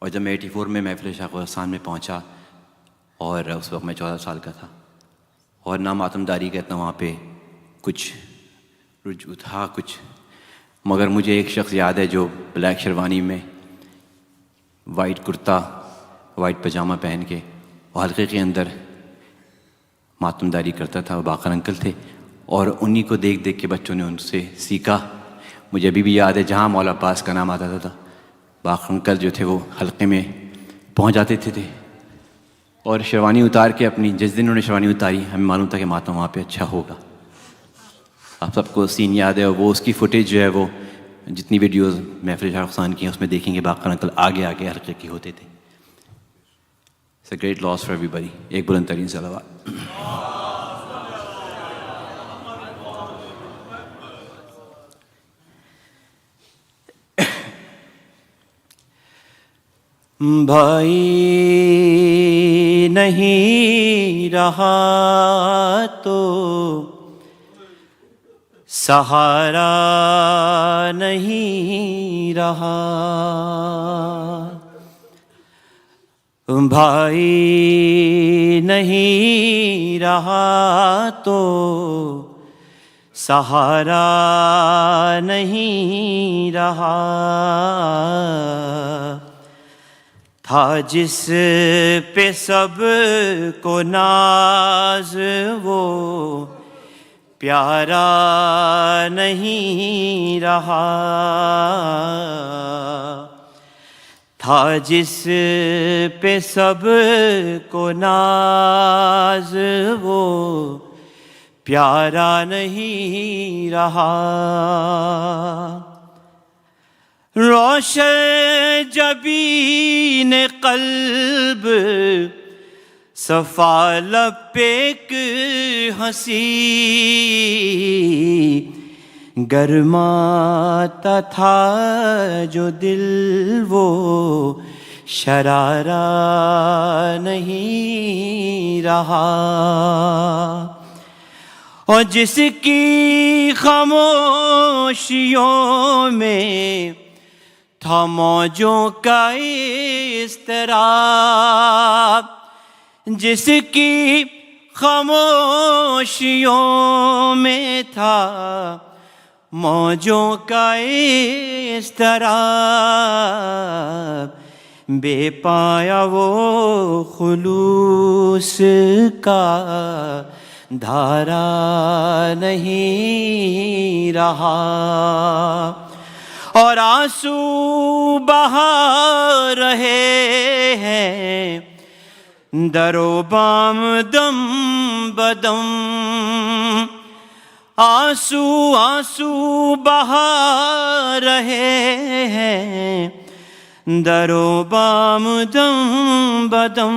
اور جب میں 84 میں محفل شاہ خراسان میں پہنچا، اور اس وقت میں 14 سال کا تھا، اور نہ ماتم داری کا اتنا وہاں پہ کچھ رجوع تھا کچھ، مگر مجھے ایک شخص یاد ہے جو بلیک شیروانی میں، وائٹ کرتا، وائٹ پجامہ پہن کے، اور حلقے کے اندر ماتم داری کرتا تھا، وہ باقر انکل تھے، اور انہی کو دیکھ دیکھ کے بچوں نے ان سے سیکھا۔ مجھے ابھی بھی یاد ہے جہاں مولا عباس کا نام آتا تھا، باقر انکل جو تھے وہ حلقے میں پہنچ جاتے تھے اور شیروانی اتار کے اپنی، جس دن انہوں نے شیروانی اتاری ہمیں معلوم تھا کہ ماتم وہاں پہ اچھا ہوگا۔ آپ سب کو سین یاد ہے، اور وہ اس کی فوٹیج جو ہے وہ جتنی ویڈیوز محفل شاہ خراسان کی ہیں اس میں دیکھیں گے باقر انکل آگے آگے حلقے کی ہوتے تھے۔ It's a great loss for everybody. ایک بلند ترین صلوات۔ بھائی نہیں رہا تو سہارا نہیں رہا، بھائی نہیں رہا تو سہارا نہیں رہا، تھا جس پہ سب کو ناز وہ پیارا نہیں رہا، تھا جس پہ سب کو ناز وہ پیارا نہیں رہا، روشن جبین قلب صفا لب ایک ہنسی، گرماتا تھا جو دل وہ شرارا نہیں رہا، اور جس کی خاموشیوں میں تھا موجوں کا اضطراب، جس کی خاموشیوں میں تھا موجوں کا اضطراب، بے پایا وہ خلوص کا دھارا نہیں رہا، اور آنسو بہا رہے ہیں در و بام دم بدم، آنسو آنسو بہا رہے ہیں در و بام دم بدم،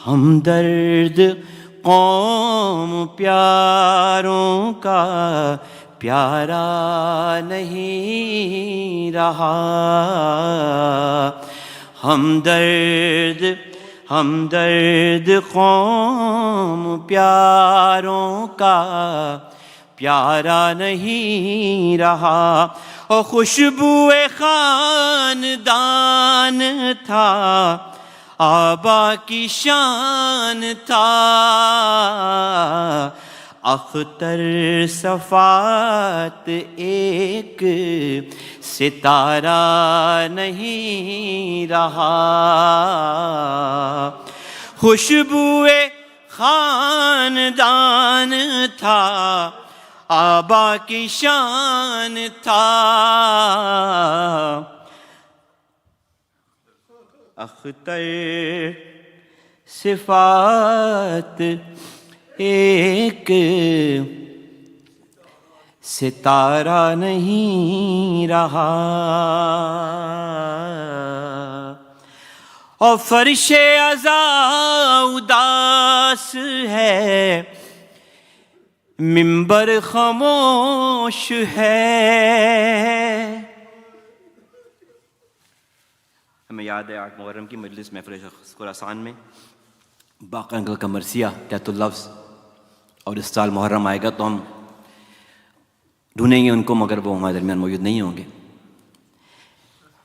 ہمدرد قوم پیاروں کا پیارا نہیں رہا، ہمدرد قوم پیاروں کا پیارا نہیں رہا، اور خوشبو خاندان تھا آبا کی شان تھا، اختر صفات ایک ستارہ نہیں رہا، خوشبو خاندان تھا آبا کی شان تھا، اختر صفات ایک ستارہ نہیں رہا، اور فرش عزا اداس ہے، منبر خاموش ہے، ہمیں یاد ہے 8 محرم کی مجلس محفل خراسان میں باقر انکل کا مرثیہ تحت اللفظ، اور اس سال محرم آئے گا تو ہم ڈھونڈیں گے ان کو، مگر وہ ہمارے درمیان موجود نہیں ہوں گے۔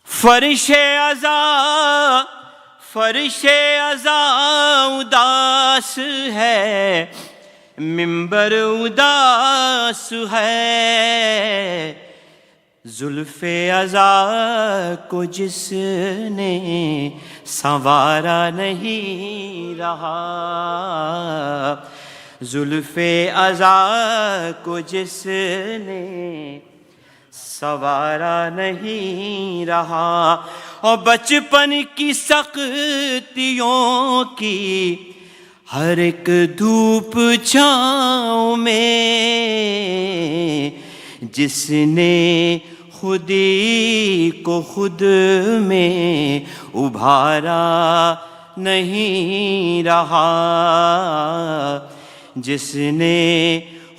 فرش عزا اداس ہے، منبر اداس ہے، زلف عزا کو جس نے سنوارا نہیں رہا، زلف عزا کو جس نے سنوارا نہیں رہا، اور بچپن کی سختیوں کی ہر ایک دھوپ چھاؤں میں جس نے خودی کو خود میں ابھارا نہیں رہا، جس نے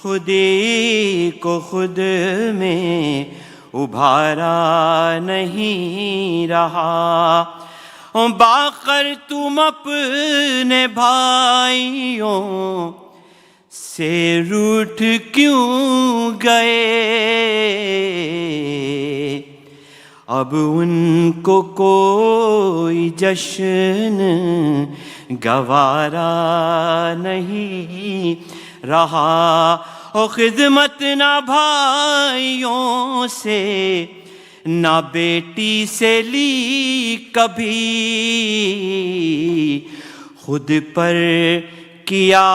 خودی کو خود میں ابھارا نہیں رہا. باقر تم اپنے بھائیوں سے روٹھ کیوں گئے؟ اب ان کو کوئی جشن گوارا نہیں رہا. او خدمت نہ بھائیوں سے نہ بیٹی سے لی کبھی، خود پر کیا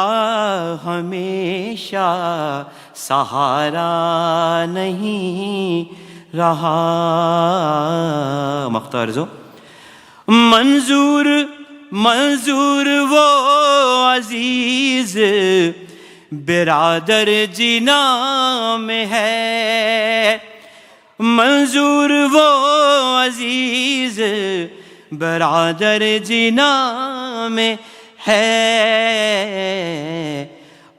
ہمیشہ سہارا نہیں رہا. مختار جو منظور وہ عزیز برادر جنا میں ہے. منظور وہ عزیز برادر جنا میں ہے.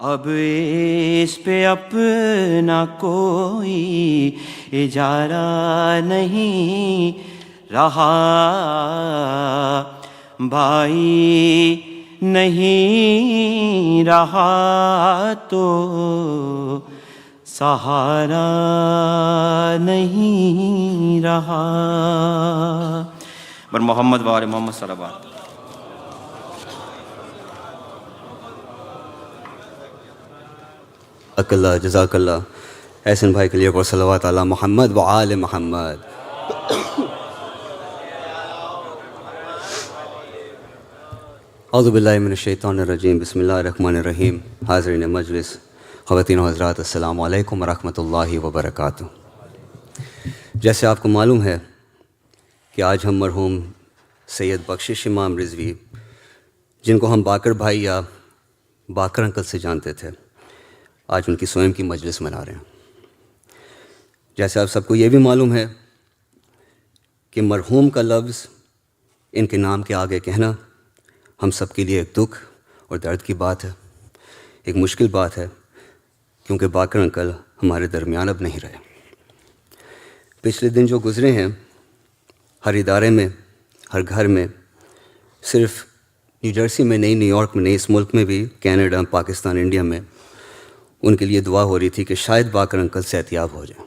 اب اس پہ اپنا کوئی اجارہ نہیں رہا. بھائی نہیں رہا تو سہارا نہیں رہا. بر محمد وآل محمد صلی اللہ علیہ وسلم. اللہ جزاک اللہ. احسن بھائی کے لیے اور صلوات علی محمد وآل محمد. اعوذ باللہ من الشیطان الرجیم. بسم اللہ الرحمن الرحیم. حاضرین مجلس، خواتین و حضرات، السلام علیکم ورحمۃ اللہ وبرکاتہ. جیسے آپ کو معلوم ہے کہ آج ہم مرحوم سید بخشش امام رضوی، جن کو ہم باقر بھائی یا باقر انکل سے جانتے تھے، آج ان کی سوئم کی مجلس منا رہے ہیں. جیسے آپ سب کو یہ بھی معلوم ہے کہ مرحوم کا لفظ ان کے نام کے آگے کہنا ہم سب کے لیے ایک دکھ اور درد کی بات ہے، ایک مشکل بات ہے، کیونکہ باقر انکل ہمارے درمیان اب نہیں رہے. پچھلے دن جو گزرے ہیں، ہر ادارے میں، ہر گھر میں، صرف نیو جرسی میں نہیں، نیو یارک میں نہیں، اس ملک میں بھی، کینیڈا، پاکستان، انڈیا میں ان کے لیے دعا ہو رہی تھی کہ شاید باقر انکل صحتیاب ہو جائیں.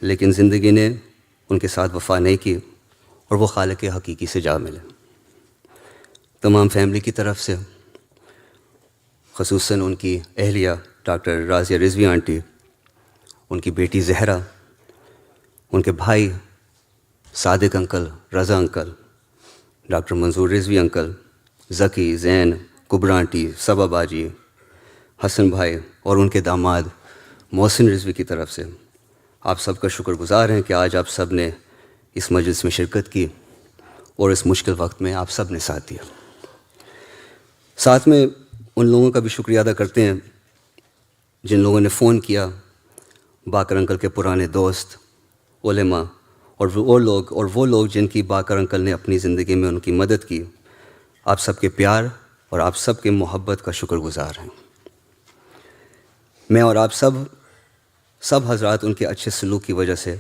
لیکن زندگی نے ان کے ساتھ وفا نہیں کی اور وہ خالق حقیقی سے جا ملے. تمام فیملی کی طرف سے، خصوصاً ان کی اہلیہ ڈاکٹر رازیہ رضوی آنٹی، ان کی بیٹی زہرا، ان کے بھائی صادق انکل، رضا انکل، ڈاکٹر منظور رضوی انکل، ذکی، زین، کبرا آنٹی، صبا باجی، حسن بھائی اور ان کے داماد محسن رضوی کی طرف سے آپ سب کا شکر گزار ہیں کہ آج آپ سب نے اس مجلس میں شرکت کی اور اس مشکل وقت میں آپ سب نے ساتھ دیا. ساتھ میں ان لوگوں کا بھی شکریہ ادا کرتے ہیں جن لوگوں نے فون کیا، باقر انکل کے پرانے دوست، علماء اور وہ لوگ جن کی باقر انکل نے اپنی زندگی میں ان کی مدد کی. آپ سب کے پیار اور آپ سب کے محبت کا شکر گزار ہیں. میں اور آپ سب حضرات ان کے اچھے سلوک کی وجہ سے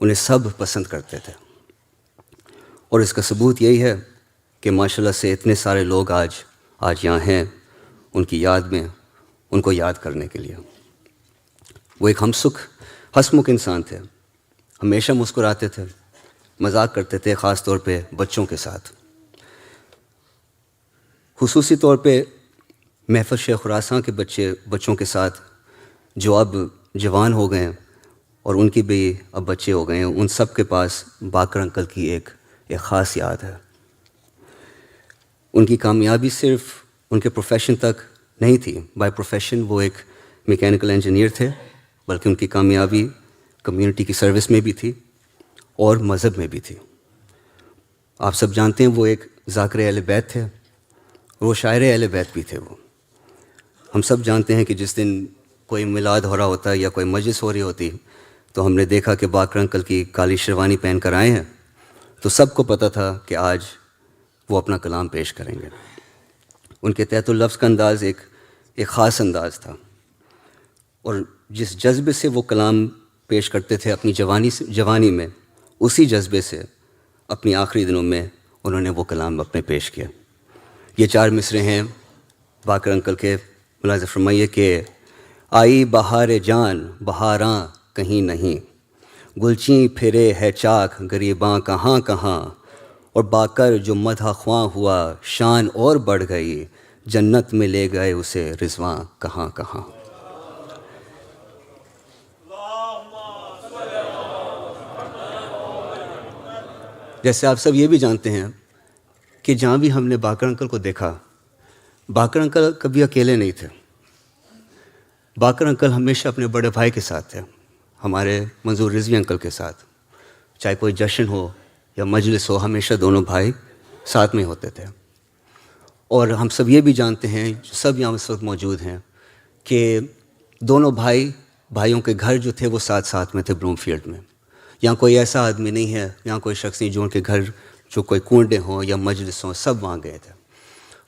انہیں سب پسند کرتے تھے، اور اس کا ثبوت یہی ہے کہ ماشاءاللہ سے اتنے سارے لوگ آج یہاں ہیں ان کی یاد میں، ان کو یاد کرنے کے لیے. وہ ایک ہنسمکھ انسان تھے، ہمیشہ مسکراتے تھے، مذاق کرتے تھے، خاص طور پہ بچوں کے ساتھ. خصوصی طور پہ محفل شیخ خراساں کے بچوں کے ساتھ جو اب جوان ہو گئے ہیں اور ان کی بھی اب بچے ہو گئے ہیں، ان سب کے پاس باقر انکل کی ایک خاص یاد ہے. ان کی کامیابی صرف ان کے پروفیشن تک نہیں تھی. بائی پروفیشن وہ ایک میکینیکل انجینئر تھے، بلکہ ان کی کامیابی کمیونٹی کی سروس میں بھی تھی اور مذہب میں بھی تھی. آپ سب جانتے ہیں وہ ایک ذاکر اہل بیت تھے، وہ شاعر اہل بیت بھی تھے. ہم سب جانتے ہیں کہ جس دن کوئی میلاد ہو رہا ہوتا یا کوئی مجلس ہو رہی ہوتی تو ہم نے دیکھا کہ باقر انکل کی کالی شیروانی پہن کر آئے ہیں، تو سب کو پتہ تھا کہ آج وہ اپنا کلام پیش کریں گے. ان کے تحت اللفظ کا انداز ایک خاص انداز تھا، اور جس جذبے سے وہ کلام پیش کرتے تھے اپنی جوانی میں، اسی جذبے سے اپنی آخری دنوں میں انہوں نے وہ کلام اپنے پیش کیا۔ یہ 4 مصرے ہیں باقر انکل کے۔ ملاحظہ فرمائیے کہ آئی بہار جان بہاراں کہیں نہیں، گلچیں پھرے ہے چاک گریباں کہاں کہاں، اور باقر جو مدح خواں ہوا شان اور بڑھ گئی، جنت میں لے گئے اسے رضواں کہاں کہاں۔ جیسے آپ سب یہ بھی جانتے ہیں کہ جہاں بھی ہم نے باقر انکل کو دیکھا، باقر انکل کبھی اکیلے نہیں تھے۔ باقر انکل ہمیشہ اپنے بڑے بھائی کے ساتھ تھے، ہمارے منظور رضوی انکل کے ساتھ۔ چاہے کوئی جشن ہو یا مجلس ہو، ہمیشہ دونوں بھائی ساتھ میں ہوتے تھے۔ اور ہم سب یہ بھی جانتے ہیں، جو سب یہاں اس وقت موجود ہیں، کہ دونوں بھائیوں کے گھر جو تھے وہ ساتھ ساتھ میں تھے بلوم فیلڈ میں۔ یہاں کوئی ایسا آدمی نہیں ہے، یہاں کوئی شخص نہیں جو ان کے گھر جو کوئی کنڈے ہوں یا مجلس ہوں، سب وہاں گئے تھے۔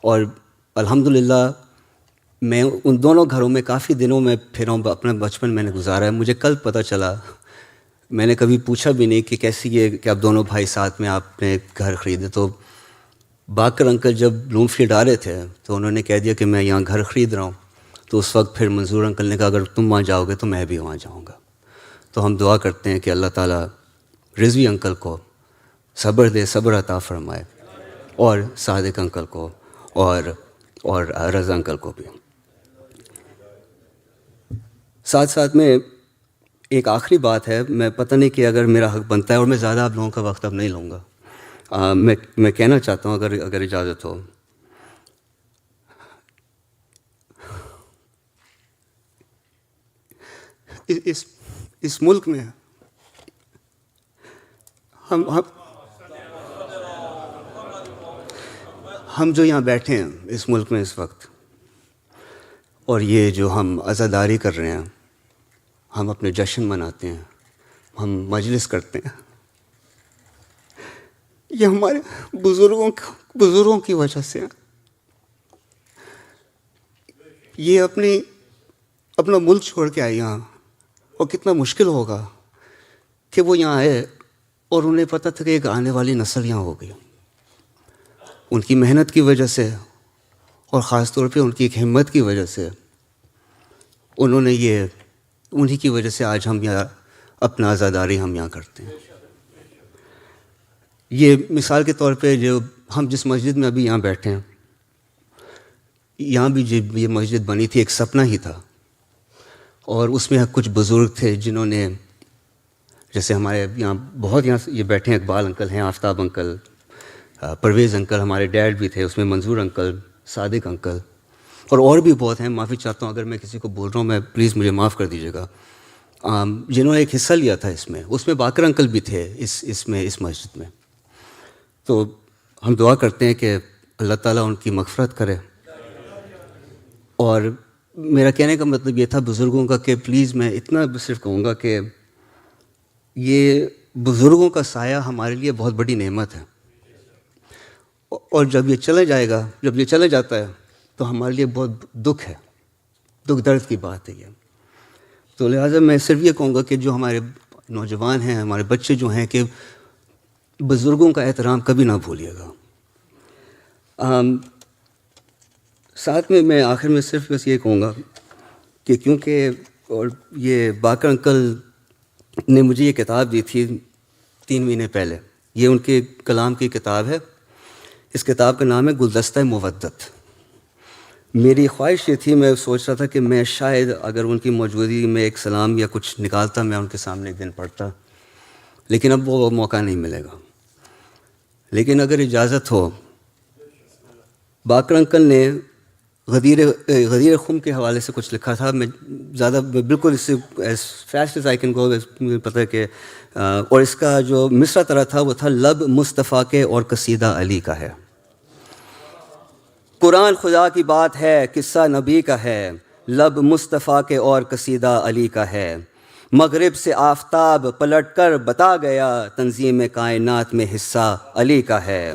اور الحمدللہ میں ان دونوں گھروں میں کافی دنوں میں پھرا ہوں، اپنا بچپن میں نے گزارا ہے۔ مجھے کل پتہ چلا، میں نے کبھی پوچھا بھی نہیں کہ کیسی یہ کہ اب دونوں بھائی ساتھ میں آپ نے گھر خریدے۔ تو باقر انکل جب بلوم فیلڈ آ رہے تھے تو انہوں نے کہہ دیا کہ میں یہاں گھر خرید رہا ہوں۔ تو اس وقت پھر منظور انکل نے کہا اگر تم وہاں جاؤ گے تو میں بھی وہاں جاؤں گا۔ تو ہم دعا کرتے ہیں کہ اللہ تعالیٰ رضوی انکل کو صبر دے، صبر عطا فرمائے، اور صادق انکل کو اور رضا انکل کو بھی۔ ساتھ ساتھ میں ایک آخری بات ہے، میں پتہ نہیں کہ اگر میرا حق بنتا ہے، اور میں زیادہ آپ لوگوں کا وقت اب نہیں لوں گا، میں کہنا چاہتا ہوں اگر اجازت ہو۔ اس ملک میں ہم جو یہاں بیٹھے ہیں اس ملک میں اس وقت، اور یہ جو ہم عزاداری کر رہے ہیں، ہم اپنے جشن مناتے ہیں، ہم مجلس کرتے ہیں، یہ ہمارے بزرگوں کی وجہ سے ہیں۔ یہ اپنا ملک چھوڑ کے آئے یہاں، اور کتنا مشکل ہوگا کہ وہ یہاں آئے اور انہیں پتہ تھا کہ ایک آنے والی نسل یہاں ہوگی۔ ان کی محنت کی وجہ سے، اور خاص طور پہ ان کی ایک ہمت کی وجہ سے، انہی کی وجہ سے آج ہم یہاں اپنا عزاداری ہم یہاں کرتے ہیں۔ یہ مثال کے طور پہ جو ہم جس مسجد میں ابھی یہاں بیٹھے ہیں، یہاں بھی جب یہ مسجد بنی تھی ایک سپنا ہی تھا، اور اس میں کچھ بزرگ تھے جنہوں نے، جیسے ہمارے یہاں یہ بیٹھے ہیں، اقبال انکل ہیں، آفتاب انکل، پرویز انکل، ہمارے ڈیڈ بھی تھے اس میں، منظور انکل، صادق انکل، اور بھی بہت ہیں۔ معافی چاہتا ہوں اگر میں کسی کو بول رہا ہوں، میں پلیز مجھے معاف کر دیجیے گا، جنہوں نے ایک حصہ لیا تھا اس میں باقر انکل بھی تھے اس مسجد میں۔ تو ہم دعا کرتے ہیں کہ اللہ تعالیٰ ان کی مغفرت کرے۔ اور میرا کہنے کا مطلب یہ تھا بزرگوں کا کہ پلیز میں اتنا صرف کہوں گا کہ یہ بزرگوں کا سایہ ہمارے لیے بہت بڑی نعمت ہے، اور جب یہ چلے جاتا ہے تو ہمارے لیے بہت دکھ درد کی بات ہے یہ۔ تو لہٰذا میں صرف یہ کہوں گا کہ جو ہمارے نوجوان ہیں، ہمارے بچے جو ہیں، کہ بزرگوں کا احترام کبھی نہ بھولیے گا۔ ساتھ میں آخر میں صرف بس یہ کہوں گا کہ کیونکہ اور یہ باقر انکل نے مجھے یہ کتاب دی تھی 3 مہینے پہلے، یہ ان کے کلام کی کتاب ہے۔ اس کتاب کا نام ہے گلدستہ مودت۔ میری خواہش یہ تھی، میں سوچ رہا تھا کہ میں شاید اگر ان کی موجودگی میں ایک سلام یا کچھ نکالتا، میں ان کے سامنے ایک دن پڑھتا، لیکن اب وہ موقع نہیں ملے گا۔ لیکن اگر اجازت ہو، باقر انکل نے غدیر خم کے حوالے سے کچھ لکھا تھا، میں بالکل اس سے as fast as I can go, مجھے پتہ ہے کہ اور اس کا جو مصرع طرح تھا وہ تھا لب مصطفیٰ کے اور قصیدہ علی کا ہے، قرآن خدا کی بات ہے، قصہ نبی کا ہے، لب مصطفیٰ کے اور قصیدہ علی کا ہے، مغرب سے آفتاب پلٹ کر بتا گیا، تنظیم کائنات میں حصہ علی کا ہے،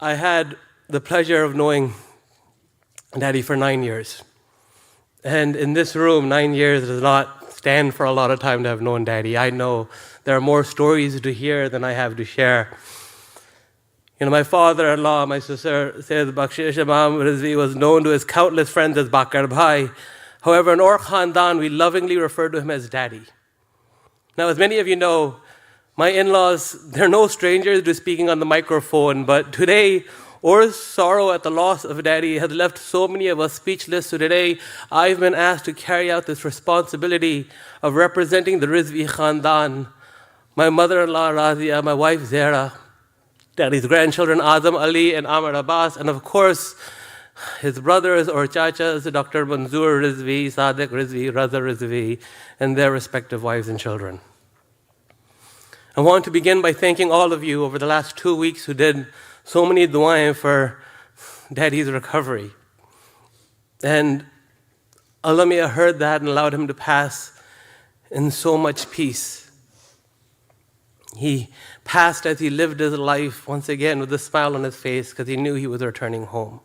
I had the pleasure of knowing Daddy for 9 years. And in this room, 9 years does not stand for a lot of time to have known Daddy. I know there are more stories to hear than I have to share. You know, my father-in-law, my sister, Syed Bakhshish, Imam, Rizvi, was known to his countless friends as Baqar Bhai. However, in our Khandan, we lovingly refer to him as Daddy. Now, as many of you know, my in-laws, they're no strangers to speaking on the microphone, but today, our sorrow at the loss of Daddy has left so many of us speechless. So today, I've been asked to carry out this responsibility of representing the Rizvi Khandan. My mother-in-law, Razia, my wife, Zara, Daddy's grandchildren, Azam Ali and Amar Abbas, and of course, his brothers or chachas, Dr. Manzoor Rizvi, Sadiq Rizvi, Raza Rizvi, and their respective wives and children. I want to begin by thanking all of you over the last 2 weeks who did so many du'aim for Daddy's recovery. And Allah Miya heard that and allowed him to pass in so much peace. He passed as he lived his life once again with a smile on his face because he knew he was returning home.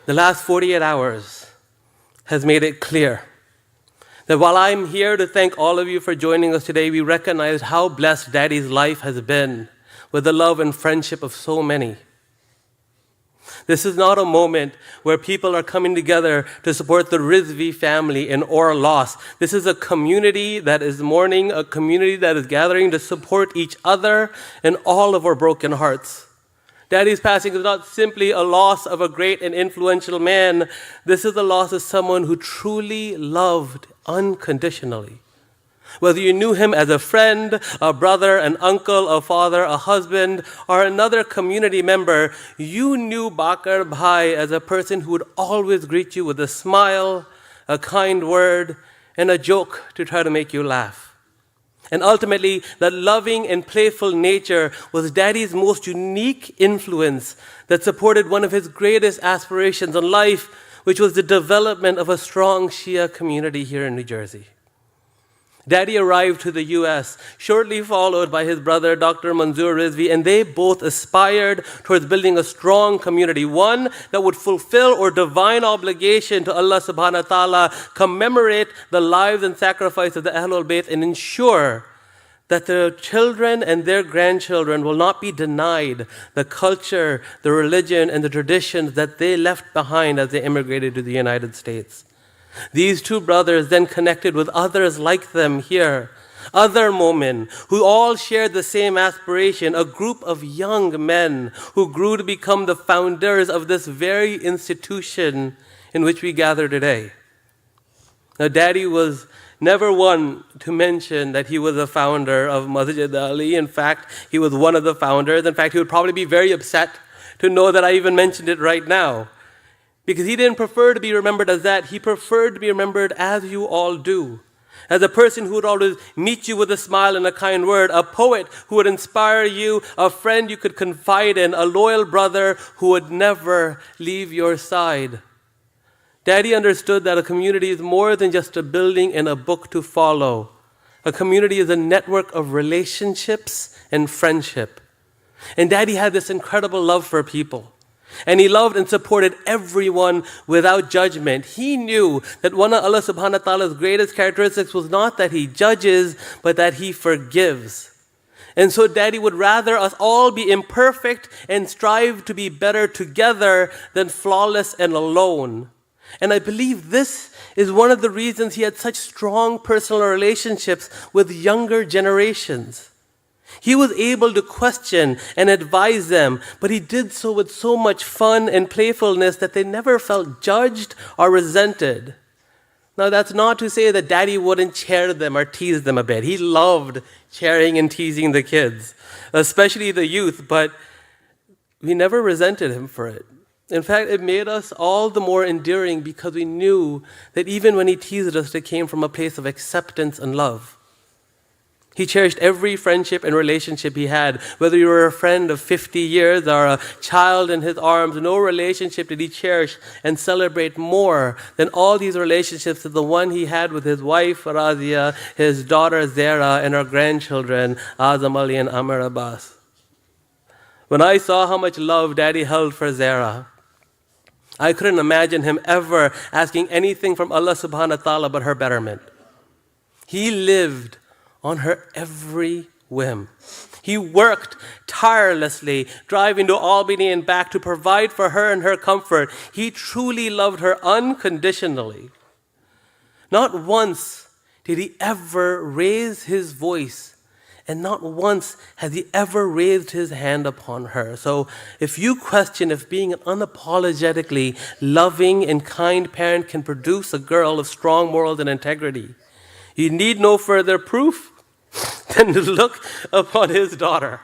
The last 48 hours has made it clear that while I'm here to thank all of you for joining us today, we recognize how blessed Daddy's life has been with the love and friendship of so many. This is not a moment where people are coming together to support the Rizvi family in our loss. This is a community that is mourning, a community that is gathering to support each other in all of our broken hearts. Daddy's passing is not simply a loss of a great and influential man. This is the loss of someone who truly loved unconditionally. Whether you knew him as a friend, a brother, an uncle, a father, a husband, or another community member, you knew Baqar Bhai as a person who would always greet you with a smile, a kind word, and a joke to try to make you laugh. And ultimately, that loving and playful nature was Daddy's most unique influence that supported one of his greatest aspirations in life, which was the development of a strong Shia community here in New Jersey. Daddy arrived to the US, shortly followed by his brother, Dr. Manzoor Rizvi, and they both aspired towards building a strong community, one that would fulfill our divine obligation to Allah subhanahu wa ta'ala, commemorate the lives and sacrifice of the Ahlul Bayt, and ensure that their children and their grandchildren will not be denied the culture, the religion, and the traditions that they left behind as they immigrated to the United States. These two brothers then connected with others like them here, other Momin, who all shared the same aspiration, a group of young men who grew to become the founders of this very institution in which we gather today. Now, Daddy was never one to mention that he was a founder of Masjid-e-Ali. In fact, he was one of the founders. In fact, he would probably be very upset to know that I even mentioned it right now, because he didn't prefer to be remembered as that. He preferred to be remembered as you all do, as a person who would always meet you with a smile and a kind word, a poet who would inspire you, a friend you could confide in, a loyal brother who would never leave your side. Daddy understood that a community is more than just a building and a book to follow. A community is a network of relationships and friendship. And Daddy had this incredible love for people. And he loved and supported everyone without judgment. He knew that one of Allah subhanahu wa ta'ala's greatest characteristics was not that he judges, but that he forgives. And so Daddy would rather us all be imperfect and strive to be better together than flawless and alone. And I believe this is one of the reasons he had such strong personal relationships with younger generations. He was able to question and advise them, but he did so with so much fun and playfulness that they never felt judged or resented. Now, that's not to say that Daddy wouldn't chair them or tease them a bit. He loved chairing and teasing the kids, especially the youth, but we never resented him for it. In fact, it made us all the more endearing because we knew that even when he teased us, it came from a place of acceptance and love. He cherished every friendship and relationship he had. Whether you were a friend of 50 years or a child in his arms, no relationship did he cherish and celebrate more than all these relationships to the one he had with his wife, Razia, his daughter, Zara, and our grandchildren, Azam Ali and Amr Abbas. When I saw how much love Daddy held for Zara, I couldn't imagine him ever asking anything from Allah subhanahu wa ta'ala but her betterment. He lived on her every whim. He worked tirelessly, driving to Albany and back to provide for her and her comfort. He truly loved her unconditionally. Not once did he ever raise his voice, and not once has he ever raised his hand upon her. So if you question if being an unapologetically loving and kind parent can produce a girl of strong morals and integrity, you need no further proof than to look upon his daughter.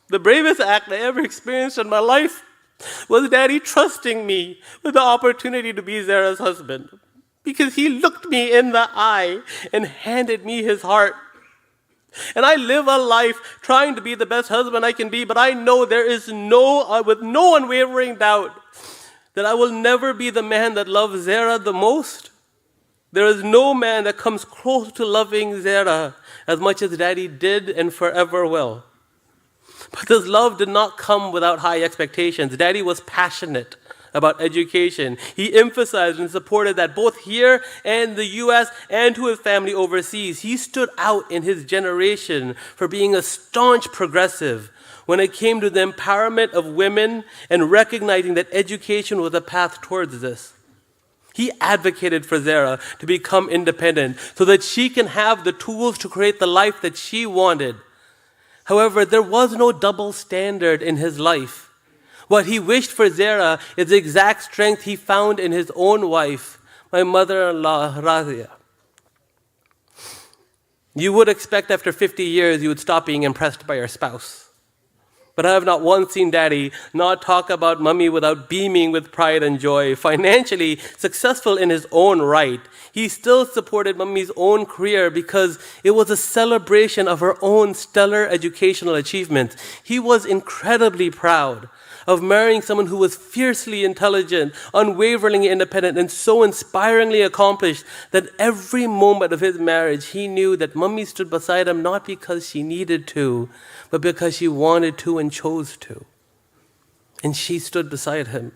The bravest act I ever experienced in my life was Daddy trusting me with the opportunity to be Zara's husband, because he looked me in the eye and handed me his heart. And I live a life trying to be the best husband I can be, but I know there is with no unwavering doubt that I will never be the man that loves Zara the most. There is no man that comes close to loving Zara as much as Daddy did and forever will. But this love did not come without high expectations. Daddy was passionate about education. He emphasized and supported that both here and the U.S. and to his family overseas. He stood out in his generation for being a staunch progressive when it came to the empowerment of women and recognizing that education was a path towards this. He advocated for Zara to become independent so that she can have the tools to create the life that she wanted. However, there was no double standard in his life. What he wished for Zara is the exact strength he found in his own wife, my mother-in-law, Razia. You would expect after 50 years you would stop being impressed by your spouse. But I have not once seen Daddy not talk about Mummy without beaming with pride and joy. Financially successful in his own right, he still supported Mummy's own career because it was a celebration of her own stellar educational achievements. He was incredibly proud of marrying someone who was fiercely intelligent, unwaveringly independent, and so inspiringly accomplished that every moment of his marriage he knew that Mummy stood beside him not because she needed to, but because she wanted to and chose to. And she stood beside him.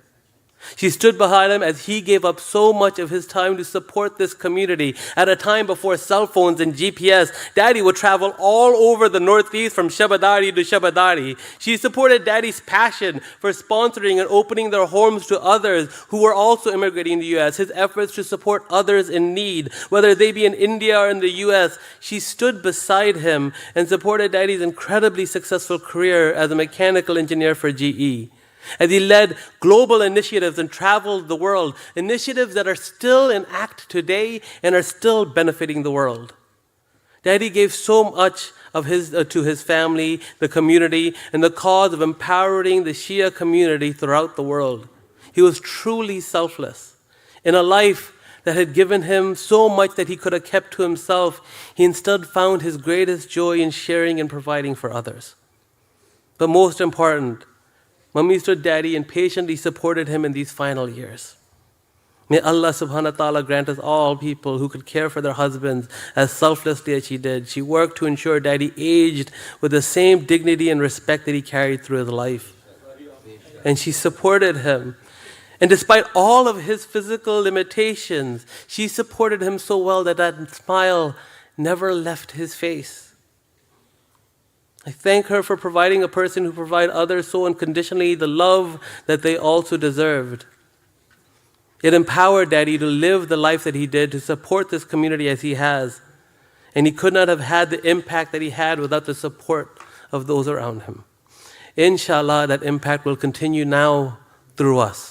She stood behind him as he gave up so much of his time to support this community. At a time before cell phones and GPS, Daddy would travel all over the Northeast from Shabadari to Shabadari. She supported Daddy's passion for sponsoring and opening their homes to others who were also immigrating in the U.S., his efforts to support others in need, whether they be in India or in the U.S. She stood beside him and supported Daddy's incredibly successful career as a mechanical engineer for GE. as he led global initiatives and traveled the world, initiatives that are still in act today and are still benefiting the world. Daddy gave so much of to his family, the community, and the cause of empowering the Shia community throughout the world. He was truly selfless. In a life that had given him so much that he could have kept to himself, he instead found his greatest joy in sharing and providing for others. But most important, Mummy stood Daddy and patiently supported him in these final years. May Allah subhanahu wa ta'ala grant us all people who could care for their husbands as selflessly as she did. She worked to ensure Daddy aged with the same dignity and respect that he carried through his life. And she supported him. And despite all of his physical limitations, she supported him so well that that smile never left his face. I thank her for providing a person who provided others so unconditionally the love that they also deserved. It empowered Daddy to live the life that he did, to support this community as he has. And he could not have had the impact that he had without the support of those around him. Inshallah, that impact will continue now through us.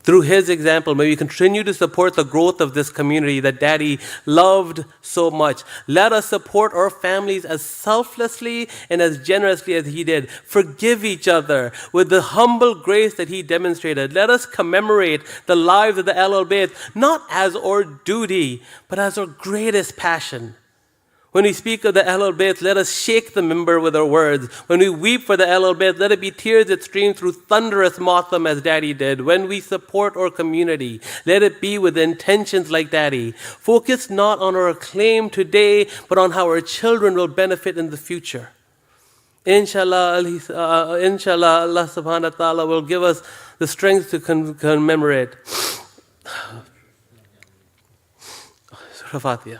Through his example, may we continue to support the growth of this community that Daddy loved so much. Let us support our families as selflessly and as generously as he did. Forgive each other with the humble grace that he demonstrated. Let us commemorate the lives of the Ahlul Bayt, not as our duty, but as our greatest passion. When we speak of the Ahlul Bayt, let us shake the mimbar with our words. When we weep for the Ahlul Bayt, let it be tears that stream through thunderous matam as Daddy did. When we support our community, let it be with intentions like Daddy. Focus not on our acclaim today, but on how our children will benefit in the future. Inshallah, Allah subhanahu wa ta'ala will give us the strength to commemorate. Surah Fatiha.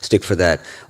stick for that.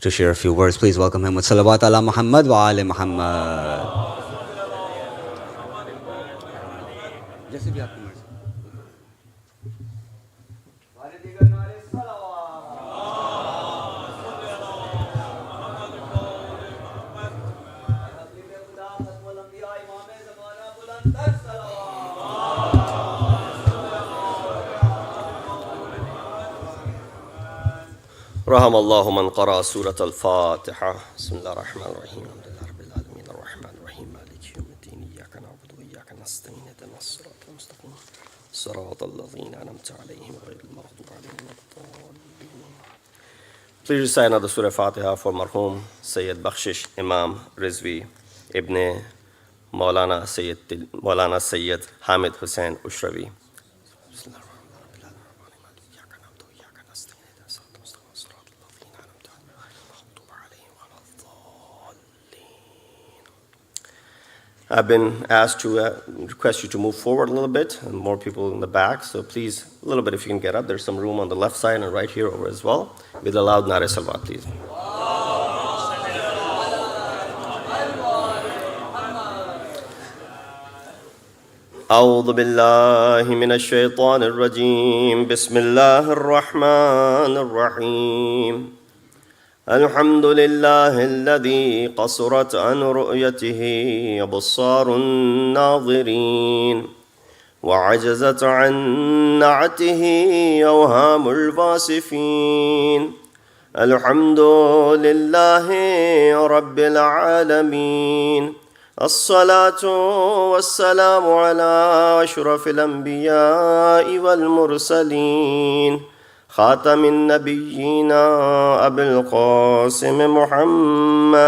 to share a few words. Please welcome him with salawat ala Muhammad wa ali Muhammad. رحم الله من قرأ سورة الفاتحة. بسم الله الرحمن الرحيم. الحمد لله رب العالمين الرحمن الرحيم مالك يوم الدين إياك نعبد وإياك نستعين اهدنا الصراط المستقيم صراط الذين أنعمت عليهم غير المغضوب عليهم ولا الضالين. Please recite another Surah Fatiha for Marhoom Syed Bakhshish Imam Rizvi Ibn Maulana Syed Hamid Hussain Ushravi. I've been asked to request you to move forward a little bit, and more people in the back, so please, a little bit if you can get up. There's some room on the left side and right here over as well. With a loud Nare Salawat, please. أعوذ بالله من الشيطان الرجيم بسم الله الرحمن الرحيم الحمد لله الذي قصرت عن رؤيته أبصار الناظرين وعجزت عن نعته أوهام الفاسفين الحمد لله رب العالمين الصلاة والسلام على أشرف الأنبياء والمرسلين خاتم النبيين أبي القاسم محمد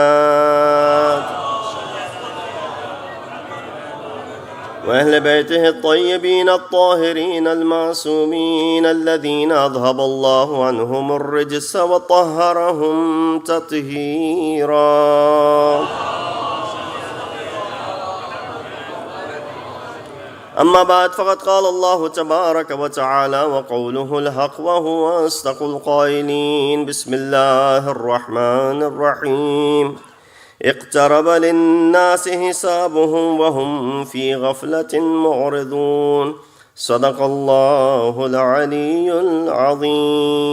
وأهل بيته الطيبين الطاهرين المعصومين الذين أذهب الله عنهم الرجس وطهرهم تطهيرا أما بعد فقد قال الله تبارك وتعالى وقوله الحق وهو أصدق القائلين بسم الله الرحمن الرحيم اقترب للناس حسابهم وهم في غفلة معرضون صدق الله العلي العظيم.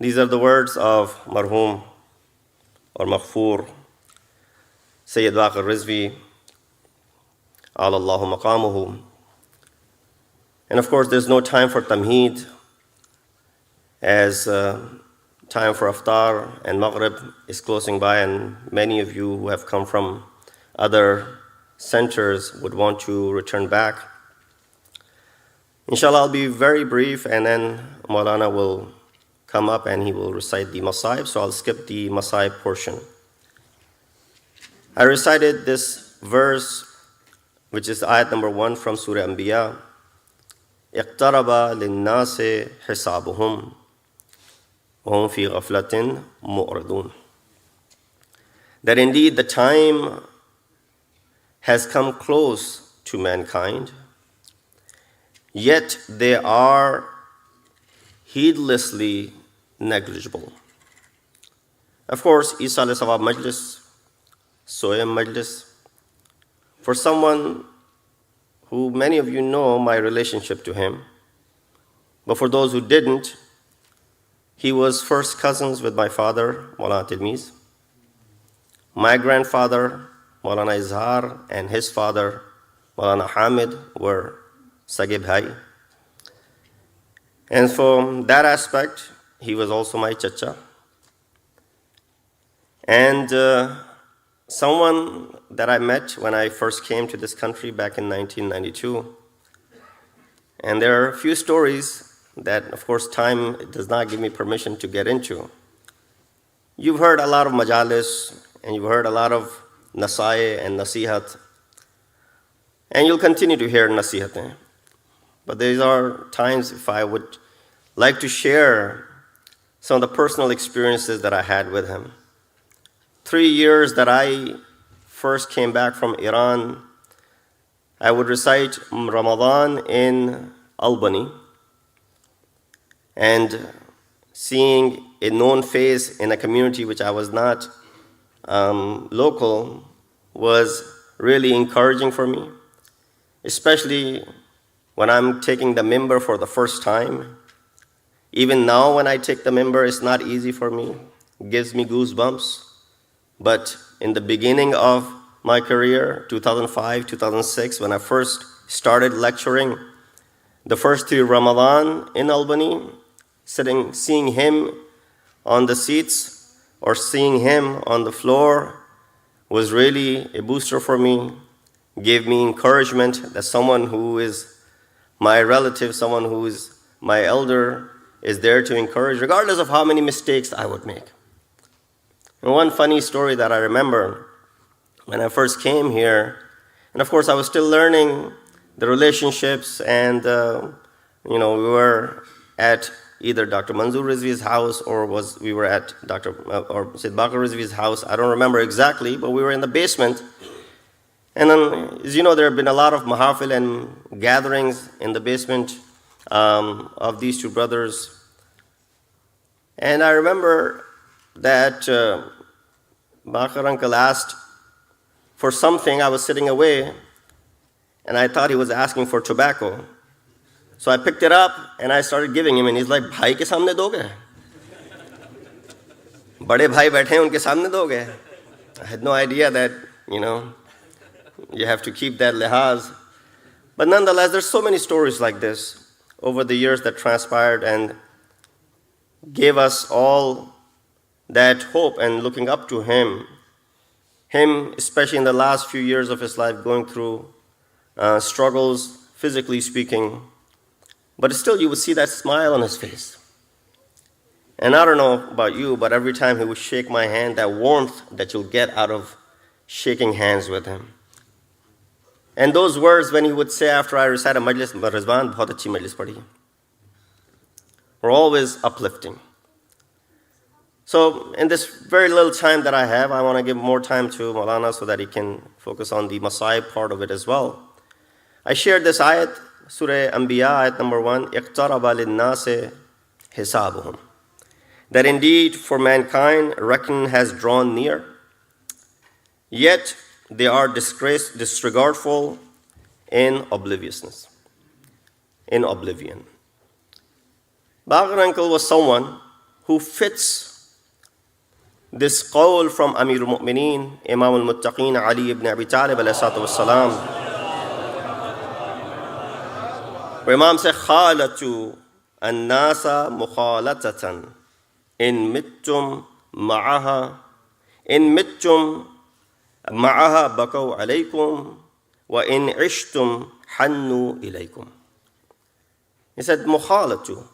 These are the words of Marhoom or Maghfoor Syed Baqar Rizvi Allahu maqamuhu. And of course there's no time for tamheed as time for Iftar and Maghrib is closing by, and many of you who have come from other centers would want to return back. Inshallah, I'll be very brief, and then Maulana will come up and he will recite the Masaib, so I'll skip the Masaib portion. I recited this verse, which is ayat number 1 from Surah Anbiya. اقترب للناس حسابهم وهم في غفلة معرضون. That indeed the time has come close to mankind, yet they are heedlessly negligible. Of course, Isa alayhi salam Majlis, Soyem Majlis, for someone who many of you know my relationship to him, but for those who didn't, he was first cousins with my father, Maulana Tilmiz. My grandfather, Maulana Izhar, and his father, Maulana Hamid, were Sage Bhai. And from that aspect, he was also my chacha. And someone that I met when I first came to this country back in 1992. And there are a few stories that, of course, time does not give me permission to get into. You've heard a lot of majalis, and you've heard a lot of nasai and nasihat. And you'll continue to hear nasihat. But these are times if I would like to share some of the personal experiences that I had with him. 3 years that I first came back from Iran, I would recite Ramadan in Albany, and seeing a known face in a community which I was not local was really encouraging for me, especially when I'm taking the mimbar for the first time. Even now when I take the mimbar, it's not easy for me. It gives me goosebumps. But in the beginning of my career, 2005, 2006, when I first started lecturing, the first 3 Ramadan in Albany, seeing him on the seats or seeing him on the floor was really a booster for me, gave me encouragement that someone who is my relative, someone who is my elder, is there to encourage, regardless of how many mistakes I would make. And one funny story that I remember, when I first came here, and of course I was still learning the relationships, and we were at either Dr. Manzoor Rizvi's house or we were at or Syed Baqar Rizvi's house. I don't remember exactly, but we were in the basement. And then, as you know, there have been a lot of mahafil and gatherings in the basement of these 2 brothers. And I remember that Baqar uncle asked for something. I was sitting away, and I thought he was asking for tobacco. So I picked it up, and I started giving him, and he's like, "Bhai ke samne doge? Bade bhai baithe hain, unke samne doge?" I had no idea that, you have to keep that lihaz. But nonetheless, there's so many stories like this over the years that transpired and gave us all that hope and looking up to him, especially in the last few years of his life, going through struggles, physically speaking, but still you would see that smile on his face. And I don't know about you, but every time he would shake my hand, that warmth that you'll get out of shaking hands with him. And those words when he would say after I recite a Majlis, Rizwan, bahut achhi Majlis padhi, were always uplifting. So in this very little time that I have, I want to give more time to Maulana so that he can focus on the Masaib part of it as well. I shared this ayat, Surah Anbiya, ayat number 1, اقترب للناس حسابهم. That indeed for mankind reckoning has drawn near, yet they are disregardful in obliviousness, in oblivion. Baqar uncle was someone who fits this qawl from Amir al-Mu'mineen, Imam al-Muttaqeen, Ali ibn Abi Talib alayhi salatu wassalam, where Imam said, خَالَةُ النَّاسَ مُخَالَةً إن متم معها بقوا عليكم وإن عشتم حنوا إليكم. He said, مخالة,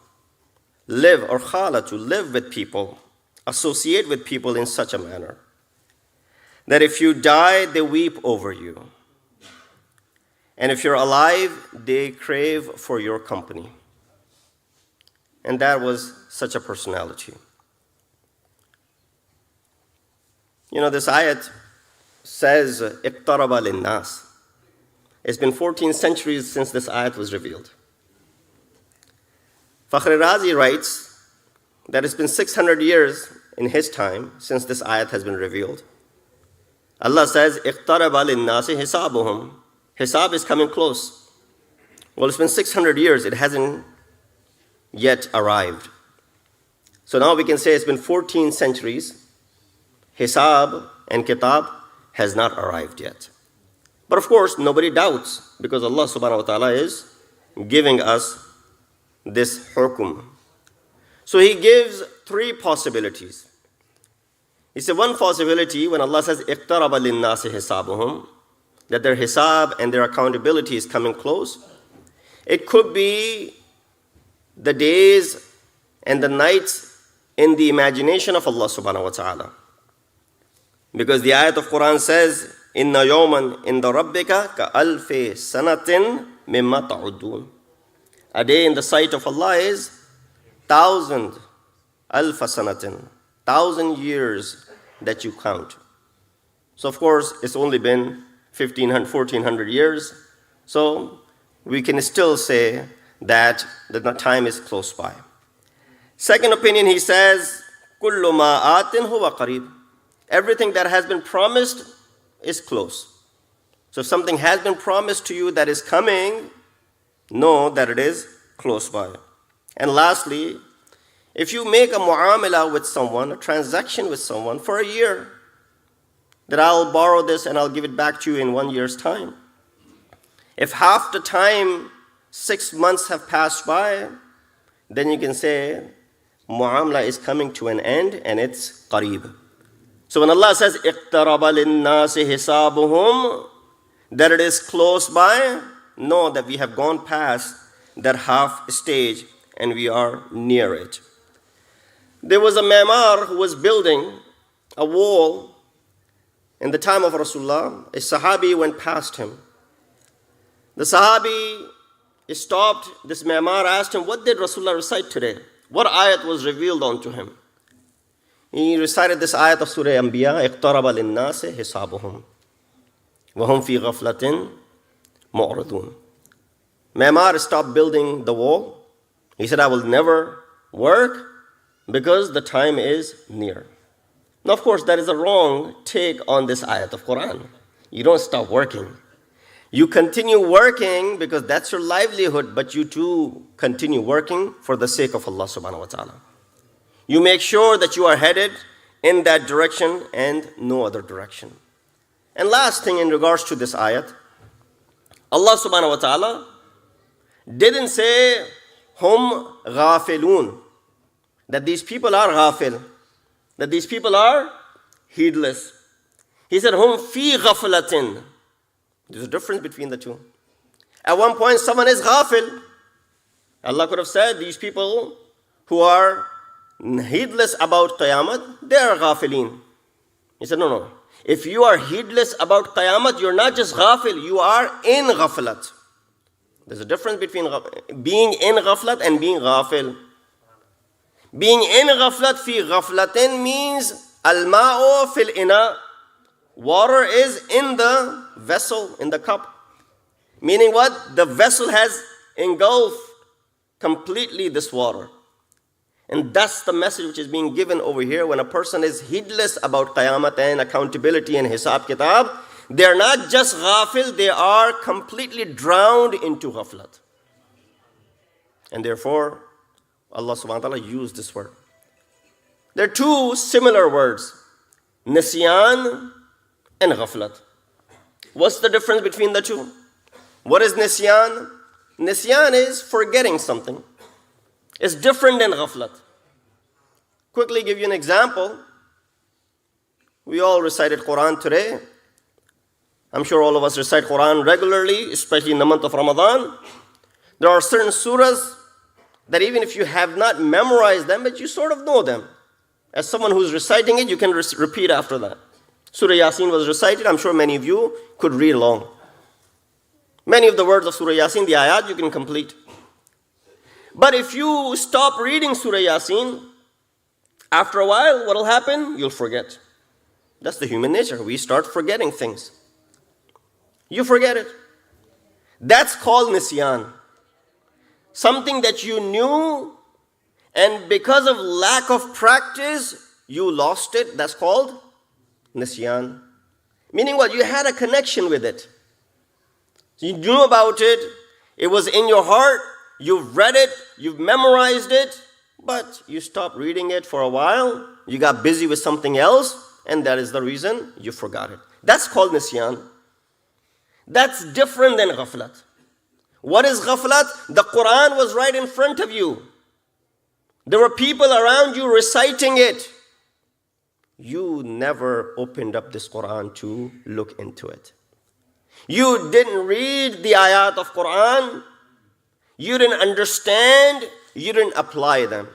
live, or khala, to live with people, associate with people in such a manner that if you die, they weep over you. And if you're alive, they crave for your company. And that was such a personality. You know, this ayat says, اقترب للناس. It's been 14 centuries since this ayat was revealed. Fakhr Razi writes that it's been 600 years in his time since this ayat has been revealed. Allah says, اقترب للناس حسابهم. Hisab is coming close. Well, it's been 600 years. It hasn't yet arrived. So now we can say it's been 14 centuries. Hisab and Kitab has not arrived yet. But of course, nobody doubts, because Allah subhanahu wa ta'ala is giving us this hukum. So He gives 3 possibilities. He said one possibility, when Allah says, اِقْتَرَبَ لِلنَّاسِ حِسَابُهُمْ, that their hisab and their accountability is coming close. It could be the days and the nights in the imagination of Allah subhanahu wa ta'ala. Because the ayat of Quran says, Inna yawman inda rabbika ka alfi sanatin mimma ta'udun. A day in the sight of Allah is 1,000 alfa sanatin, 1,000 years that you count. So of course, it's only been 1,500, 1,400 years. So we can still say that the time is close by. Second opinion, he says, kullu ma atin huwa qarib. Everything that has been promised is close. So if something has been promised to you that is coming, know that it is close by. And lastly, if you make a mu'amala with someone, a transaction with someone for a year, that I'll borrow this and I'll give it back to you in 1 year's time. If half the time, 6 months have passed by, then you can say, mu'amala is coming to an end and it's qareeb. So when Allah says, اِقْتَرَبَ لِلنَّاسِ حِسَابُهُمْ, that it is close by, know that we have gone past that half stage and we are near it. There was a Ma'mar who was building a wall in the time of Rasulullah. A Sahabi went past him. The Sahabi stopped this Ma'mar, asked him, what did Rasulullah recite today? What ayat was revealed unto him? He recited this ayat of Surah Anbiya, اِقْتَرَبَ لِلنَّاسِ حِسَابُهُمْ وَهُمْ فِي غَفْلَةٍ مُعْرِضُونَ. Ma'mar stopped building the wall. He said, I will never work because the time is near. Now, of course, that is a wrong take on this ayat of Quran. You don't stop working. You continue working because that's your livelihood, but you too continue working for the sake of Allah subhanahu wa ta'ala. You make sure that you are headed in that direction and no other direction. And last thing in regards to this ayat, Allah subhanahu wa ta'ala didn't say, hum ghafilun, that these people are ghafil. that these people are heedless. He said, hum fi ghaflatin. There's a difference between the two. At one point, someone is ghafil. Allah could have said, these people who are heedless about Qiyamah, they are ghafileen. He said, no. If you are heedless about Qiyamah, you're not just ghafil, you are in ghaflat. There's a difference between being in ghaflat and being ghafil. Being in ghaflat fi ghaflatin means al-ma'u fil ina. Water is in the vessel, in the cup. Meaning what? The vessel has engulfed completely this water. And that's the message which is being given over here. When a person is heedless about Qiyamah and accountability and hisab kitab, they are not just ghafil, they are completely drowned into ghaflat. And therefore, Allah subhanahu wa ta'ala used this word. There are two similar words, nisyan and ghaflat. What's the difference between the two? What is nisyan? Nisyan is forgetting something. It's different than ghaflat. Quickly give you an example. We all recited Quran today. I'm sure all of us recite Quran regularly, especially in the month of Ramadan. There are certain surahs that even if you have not memorized them, but you sort of know them. As someone who's reciting it, you can repeat after that. Surah Yasin was recited. I'm sure many of you could read along. Many of the words of Surah Yasin, the ayat, you can complete. But if you stop reading Surah Yasin, after a while, what will happen? You'll forget. That's the human nature. We start forgetting things. You forget it. That's called nisyan. Something that you knew, and because of lack of practice, you lost it. That's called nisyan. Meaning what? You had a connection with it. You knew about it. It was in your heart. You've read it. You've memorized it. But you stopped reading it for a while. You got busy with something else. And that is the reason you forgot it. That's called nisyan. That's different than ghaflat. What is ghaflat? The Quran was right in front of you. There were people around you reciting it. You never opened up this Quran to look into it. You didn't read the ayat of Quran. You didn't understand. You didn't apply them.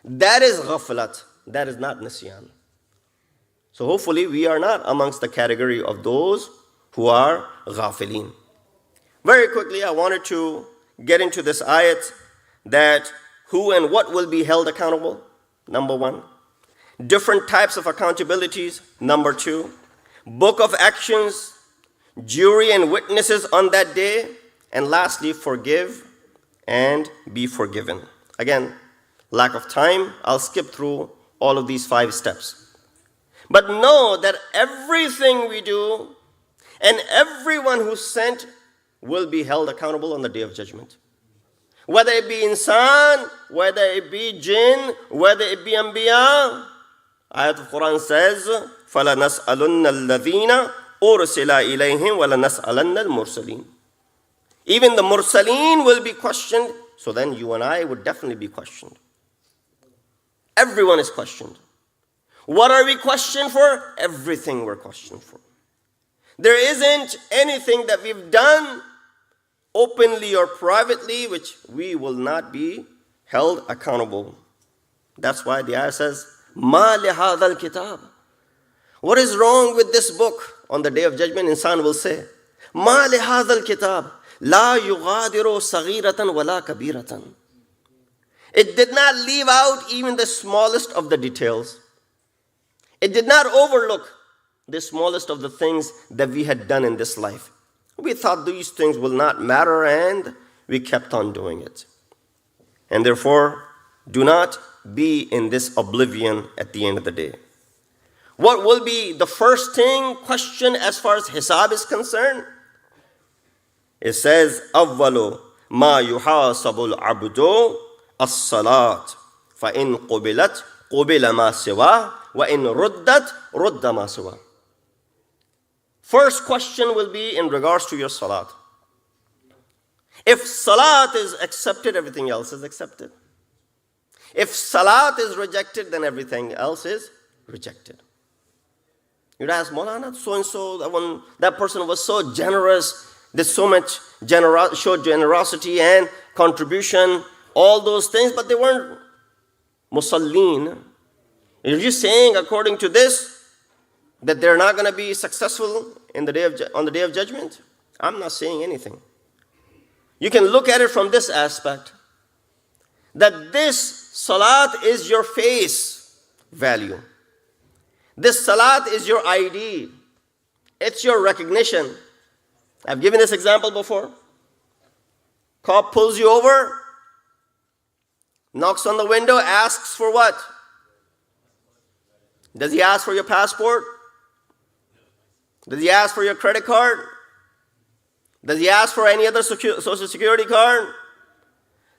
That is ghaflat. That is not nisyan. So hopefully we are not amongst the category of those who are ghafilin. Very quickly, I wanted to get into this ayat that who and what will be held accountable, number one. Different types of accountabilities, number two. Book of actions, jury and witnesses on that day. And lastly, forgive and be forgiven. Again, lack of time, I'll skip through all of these 5 steps. But know that everything we do and everyone who's sent will be held accountable on the Day of Judgment. Whether it be insan, whether it be jinn, whether it be anbiya. Ayat of Quran says, فَلَنَسْأَلُنَّ الَّذِينَ أُرْسِلَ إِلَيْهِمْ وَلَنَسْأَلَنَّ الْمُرْسَلِينَ. Even the mursaleen will be questioned, so then you and I would definitely be questioned. Everyone is questioned. What are we questioned for? Everything we're questioned for. There isn't anything that we've done openly or privately which we will not be held accountable. That's why the ayah says, مَا لِهَذَا الْكِتَابِ. What is wrong with this book? On the Day of Judgment, insan will say, مَا لِهَذَا الْكِتَابِ لَا يُغَادِرُ صَغِيرَةً وَلَا كَبِيرَةً. It did not leave out even the smallest of the details. It did not overlook the smallest of the things that we had done in this life. We thought these things will not matter, and we kept on doing it. And therefore, do not be in this oblivion at the end of the day. What will be the first thing questioned as far as hisab is concerned? It says, أَوَّلُ مَا يُحَاسَبُ الْعَبْدُ الصَّلَاةِ فَإِنْ قُبِلَتْ قُبِلَ مَا سِوَاهُ وَإِنْ رُدَّتْ رُدَّ مَا سِوَاهُ. First question will be in regards to your salat. If salat is accepted, everything else is accepted. If salat is rejected, then everything else is rejected. You'd ask, Maulana, so-and-so, that person was so generous, did so much showed generosity and contribution, all those things, but they weren't musallin. Are you saying, according to this, that they're not going to be successful on the day of judgment? I'm not saying anything. You can look at it from this aspect, that this salat is your face value. This salat is your ID. It's your recognition. I've given this example before. Cop pulls you over, knocks on the window, asks for what? Does he ask for your passport? Does he ask for your credit card? Does he ask for any other social security card?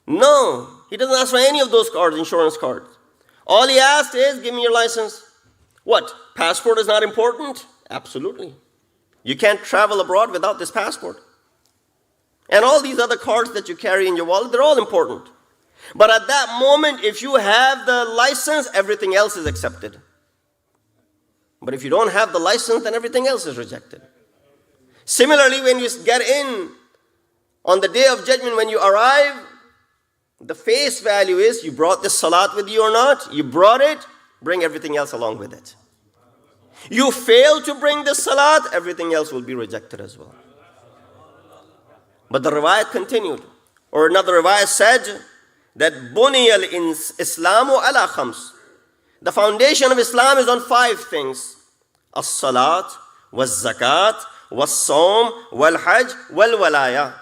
No, he doesn't ask for any of those cards, insurance cards. All he asks is, give me your license. What? Passport is not important? Absolutely. You can't travel abroad without this passport. And all these other cards that you carry in your wallet, they're all important. But at that moment, if you have the license, everything else is accepted. But if you don't have the license, then everything else is rejected. Similarly, when you get in on the day of judgment, when you arrive, the face value is, you brought this salat with you or not? You brought it, bring everything else along with it. You fail to bring this salat, everything else will be rejected as well. But the riwayat continued, or another riwayat said that Buniya al-Islamu ala khams. The foundation of Islam is on 5 things: as-salat, was-zakat, was-sawm, wal-hajj, wal-walaya.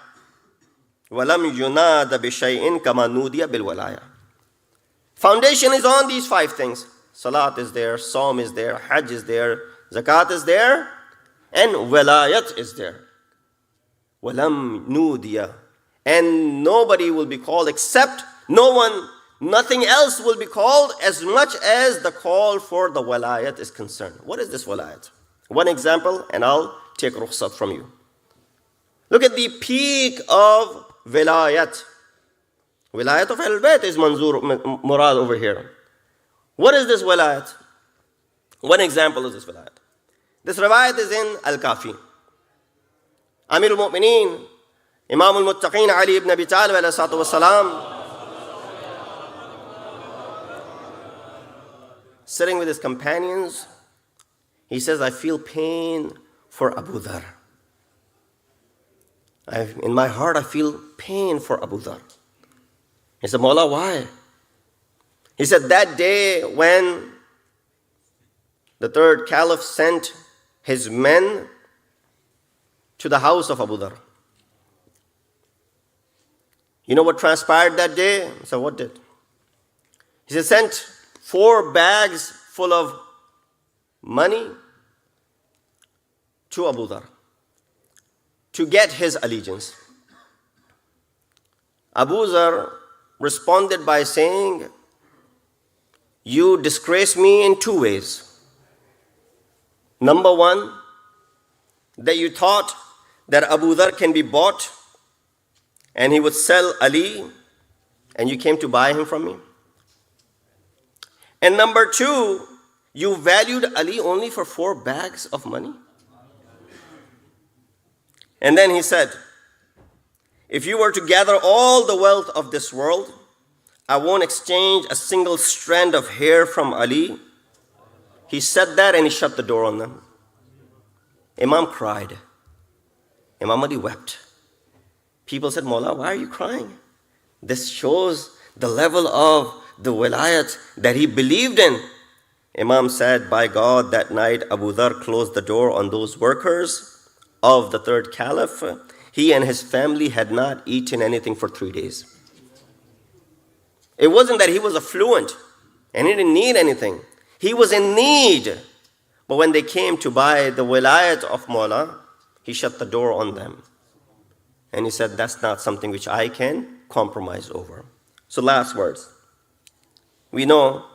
وَلَمْ يُنَادَ بِشَيْءٍ كَمَا نُودِيَ بِالْوَلَايَةِ. Foundation is on these 5 things. Salat is there, Sawm is there, Hajj is there, Zakat is there, and Walayat is there. وَلَمْ نُودِيَ. And nobody will be called except nothing else will be called as much as the call for the Walayat is concerned. What is this Walayat? One example, and I'll take rukhsat from you. Look at the peak of Wilayat. Wilayat of Ahlul-Bayt is Murad over here. What is this Wilayat? One example is this Wilayat. This riwayat is in Al-Kafi. Amir al-Mu'mineen, Imam al-Muttaqeen Ali ibn Abi Talib alayhi salatu wasalam, sitting with his companions, he says, I feel pain for Abu Dhar. In my heart, I feel pain for Abu Dhar. He said, Mawla, why? He said, that day when the third caliph sent his men to the house of Abu Dhar. You know what transpired that day? So what did? He said, sent 4 bags full of money to Abu Dhar to get his allegiance. Abu Dhar responded by saying, you disgrace me in 2 ways. Number 1, that you thought that Abu Dhar can be bought and he would sell Ali and you came to buy him from me. And number 2, you valued Ali only for 4 bags of money. And then he said, if you were to gather all the wealth of this world, I won't exchange a single strand of hair from Ali. He said that and he shut the door on them. Imam cried. Imam Ali wept. People said, Mawla, why are you crying? This shows the level of the wilayat that he believed in. Imam said, by God, that night Abu Dhar closed the door on those workers of the third caliph. He and his family had not eaten anything for 3 days. It wasn't that he was affluent and he didn't need anything. He was in need. But when they came to buy the wilayat of Mawla, he shut the door on them. And he said, that's not something which I can compromise over. So last words. We know,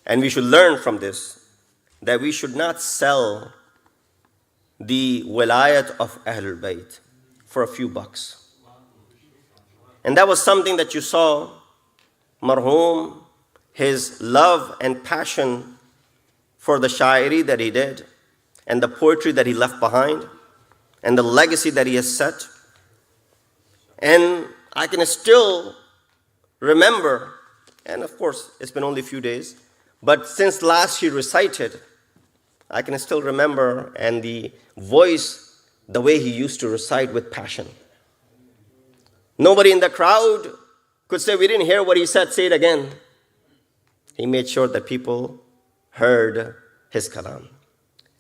and we should learn from this, that we should not sell the wilayat of Ahlul Bayt for a few bucks. And that was something that you saw Marhoom, his love and passion for the shairi that he did and the poetry that he left behind and the legacy that he has set. And I can still remember, and of course it's been only a few days, but since last he recited, I can still remember, and the voice, the way he used to recite with passion. Nobody in the crowd could say, we didn't hear what he said, say it again. He made sure that people heard his kalam.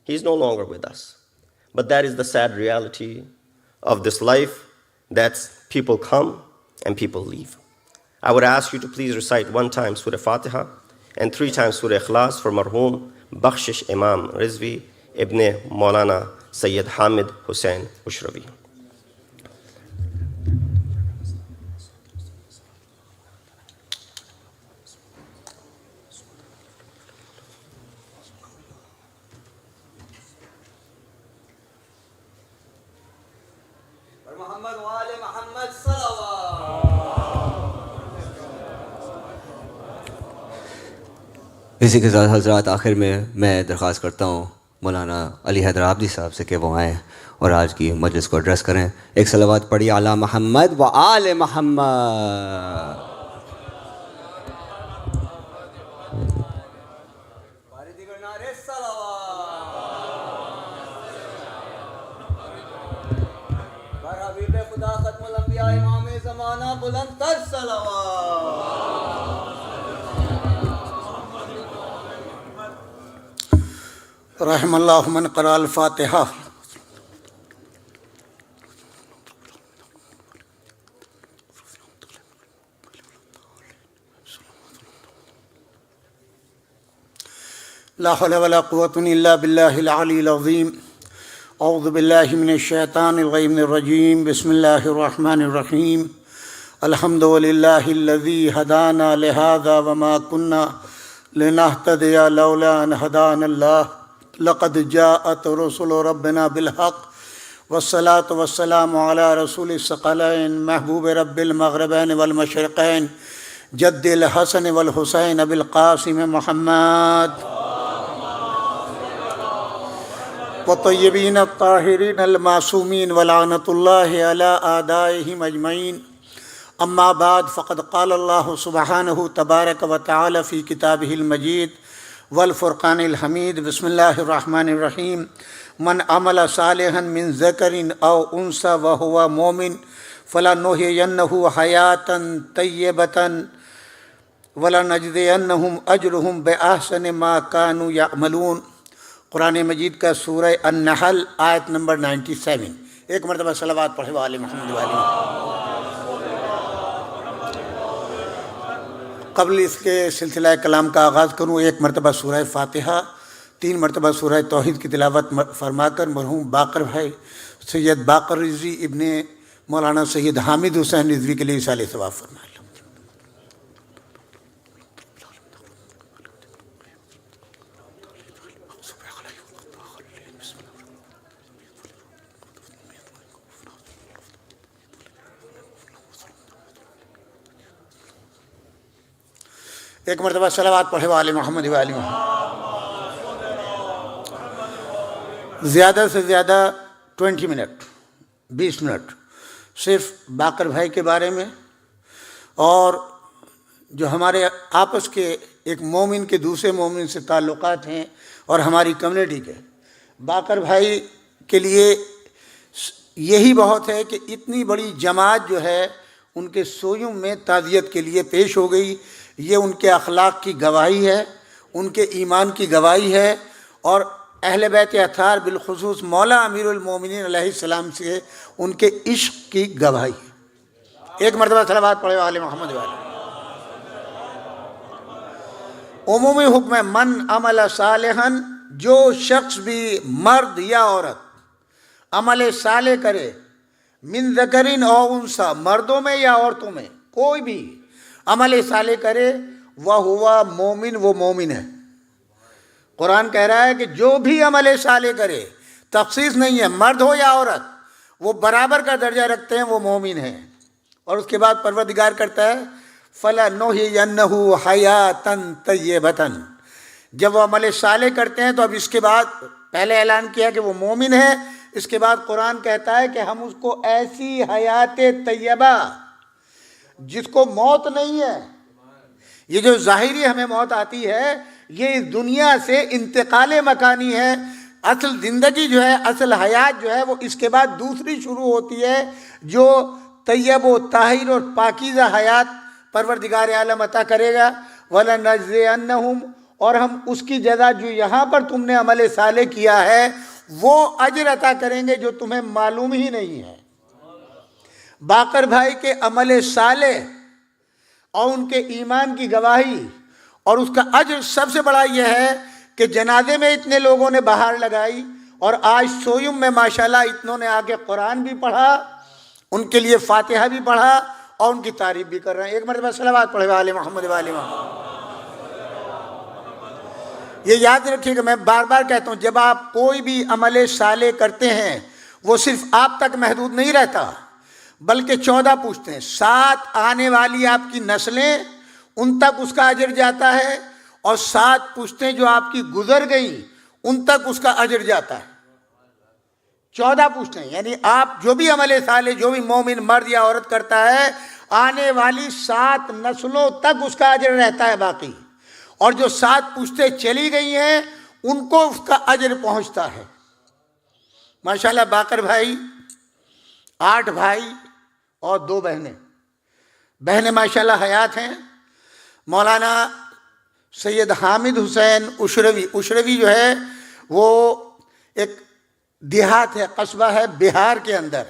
He's no longer with us. But that is the sad reality of this life, that people come and people leave. I would ask you to please recite 1 time Surah Fatiha and 3 times Surah Ikhlas for Marhoom, Bakhshish Imam Rizvi, Ibn Maulana Syed Hamid Hussain Ushravi. اسی کے ساتھ حضرات آخر میں درخواست کرتا ہوں مولانا علی حیدر عابدی صاحب سے کہ وہ آئیں اور آج کی مجلس کو ایڈریس کریں. ایک صلوات پڑھی علی محمد و آل محمد. امام زمانہ بلند تر رحم اللہ من قرأ الفاتحہ. لا حول ولا قوة إلا بالله العلي العظيم. اعوذ باللہ من الشیطان الرجیم. بسم اللہ الرحمن الرحیم. الحمد للہ الذی ہدانا لہذا وما کنا لنہتدی لولا ان ہدانا اللہ. لقد جاءت رسل ربنا بالحق والصلاة والسلام علی رسول الثقلین محبوب رب المغربین والمشرقین جد الحسن والحسین ابی القاسم محمد والطیبین الطاہرین المعصومین ولعنۃ اللہ علی اعدائہم اجمعین. اما بعد فقد قال اللہ سبحانہ تبارک و تعالی فی کتابہ المجید والفرقان الحمید. بسم اللہ الرحمن الرحیم. من عمل صالحا من ذکر او انثی وهو مؤمن فلنحیینہ حیاۃ طیبۃ ولنجزینہم اجرہم بأحسن ما كانوا یعملون. قرآن مجید کا سورہ النحل آیت نمبر 97. ایک مرتبہ صلوات پڑھے وآل محمد وآل محمد. قبل اس کے سلسلہ کلام کا آغاز کروں، ایک مرتبہ سورہ فاتحہ، 3 مرتبہ سورہ توحید کی تلاوت فرما کر مرحوم باقر بھائی سید باقر رضوی ابن مولانا سید حامد حسین رضوی کے لیے اصالہ ثواب فرمائیں. ایک مرتبہ صلوات پڑھے وآل محمد وآل محمد. زیادہ سے زیادہ 20 منٹ 20 منٹ صرف باقر بھائی کے بارے میں اور جو ہمارے آپس کے ایک مومن کے دوسرے مومن سے تعلقات ہیں اور ہماری کمیونٹی کے. باقر بھائی کے لیے یہی بہت ہے کہ اتنی بڑی جماعت جو ہے ان کے سویم میں تعزیت کے لیے پیش ہو گئی. یہ ان کے اخلاق کی گواہی ہے، ان کے ایمان کی گواہی ہے، اور اہل بیت اطہار بالخصوص مولا امیر المومنین علیہ السلام سے ان کے عشق کی گواہی ہے. ایک مرتبہ صلوات پڑھے آل محمد والے. عمومی حکم ہے من عمل صالحا، جو شخص بھی مرد یا عورت عمل صالح کرے، من ذکرین او انثی، مردوں میں یا عورتوں میں کوئی بھی عمل صالح کرے، وہو مومن، وہ مومن ہے. قرآن کہہ رہا ہے کہ جو بھی عمل صالح کرے، تخصیص نہیں ہے مرد ہو یا عورت، وہ برابر کا درجہ رکھتے ہیں، وہ مومن ہیں. اور اس کے بعد پروردگار کرتا ہے فَلَنُحْيِيَنَّهُ حَيَاةً طَيِّبَةً، جب وہ عمل صالح کرتے ہیں تو اب اس کے بعد پہلے اعلان کیا کہ وہ مومن ہے، اس کے بعد قرآن کہتا ہے کہ ہم اس کو ایسی حیات طیبہ جس کو موت نہیں ہے، یہ جو ظاہری ہمیں موت آتی ہے یہ اس دنیا سے انتقال مکانی ہے، اصل زندگی جو ہے، اصل حیات جو ہے وہ اس کے بعد دوسری شروع ہوتی ہے، جو طیب و طاہر اور پاکیزہ حیات پروردگار عالم عطا کرے گا۔ وَلَنَجْزِيَنَّهُمْ، اور ہم اس کی جزا جو یہاں پر تم نے عمل صالح کیا ہے وہ اجر عطا کریں گے جو تمہیں معلوم ہی نہیں ہے۔ باقر بھائی کے عمل صالح اور ان کے ایمان کی گواہی اور اس کا اجر سب سے بڑا یہ ہے کہ جنازے میں اتنے لوگوں نے بہار لگائی، اور آج سویم میں ماشاءاللہ اتنوں نے آ کے قرآن بھی پڑھا، ان کے لیے فاتحہ بھی پڑھا اور ان کی تعریف بھی کر رہے ہیں۔ ایک مرتبہ صلوات پڑھے آل محمد و آل محمد۔ یہ یاد رکھیے کہ میں بار بار کہتا ہوں، جب آپ کوئی بھی عمل صالح کرتے ہیں وہ صرف آپ تک محدود نہیں رہتا، بلکہ 14 پوچھتے ہیں، 7 آنے والی آپ کی نسلیں ان تک اس کا اجر جاتا ہے، اور 7 پوچھتے جو آپ کی گزر گئیں ان تک اس کا اجر جاتا ہے۔ 14 پوچھتے ہیں، یعنی آپ جو بھی عمل صالح، جو بھی مومن مرد یا عورت کرتا ہے، آنے والی 7 نسلوں تک اس کا اجر رہتا ہے باقی، اور جو 7 پوچھتے چلی گئی ہیں ان کو اس کا اجر پہنچتا ہے۔ ماشاءاللہ باقر بھائی 8 بھائی اور 2 بہنیں، بہنیں ماشاءاللہ حیات ہیں۔ مولانا سید حامد حسین اشروی جو ہے وہ ایک دیہات ہے، قصبہ ہے بہار کے اندر،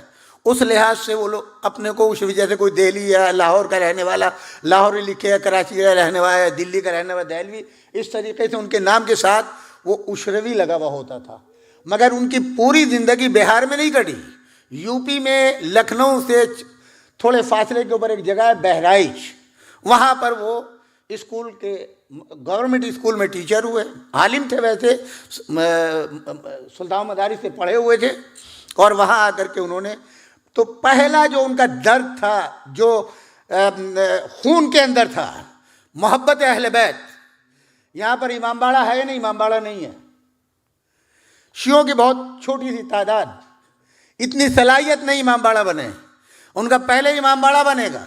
اس لحاظ سے وہ لوگ اپنے کو اشروی، جیسے کوئی دہلی یا لاہور کا رہنے والا لاہور لکھے ہے، کراچی کا رہنے والا ہے، دلی کا رہنے والا دہلوی، اس طریقے سے ان کے نام کے ساتھ وہ اشروی لگا ہوا ہوتا تھا، مگر ان کی پوری زندگی بہار میں نہیں کٹی۔ یو پی میں لکھنؤ سے تھوڑے فاصلے کے اوپر ایک جگہ ہے بہرائچ، وہاں پر وہ اسکول کے گورنمنٹ اسکول میں ٹیچر ہوئے، عالم تھے، ویسے سلطان مدارس سے پڑھے ہوئے تھے، اور وہاں آ کر کے انہوں نے تو پہلا جو ان کا درد تھا، جو خون کے اندر تھا، محبت اہل بیت۔ یہاں پر امام باڑہ ہے نہیں، امام باڑہ نہیں ہے، شیعوں کی بہت چھوٹی سی تعداد، اتنی صلاحیت نہیں امام باڑہ بنے، ان کا پہلے امام باڑہ بنے گا۔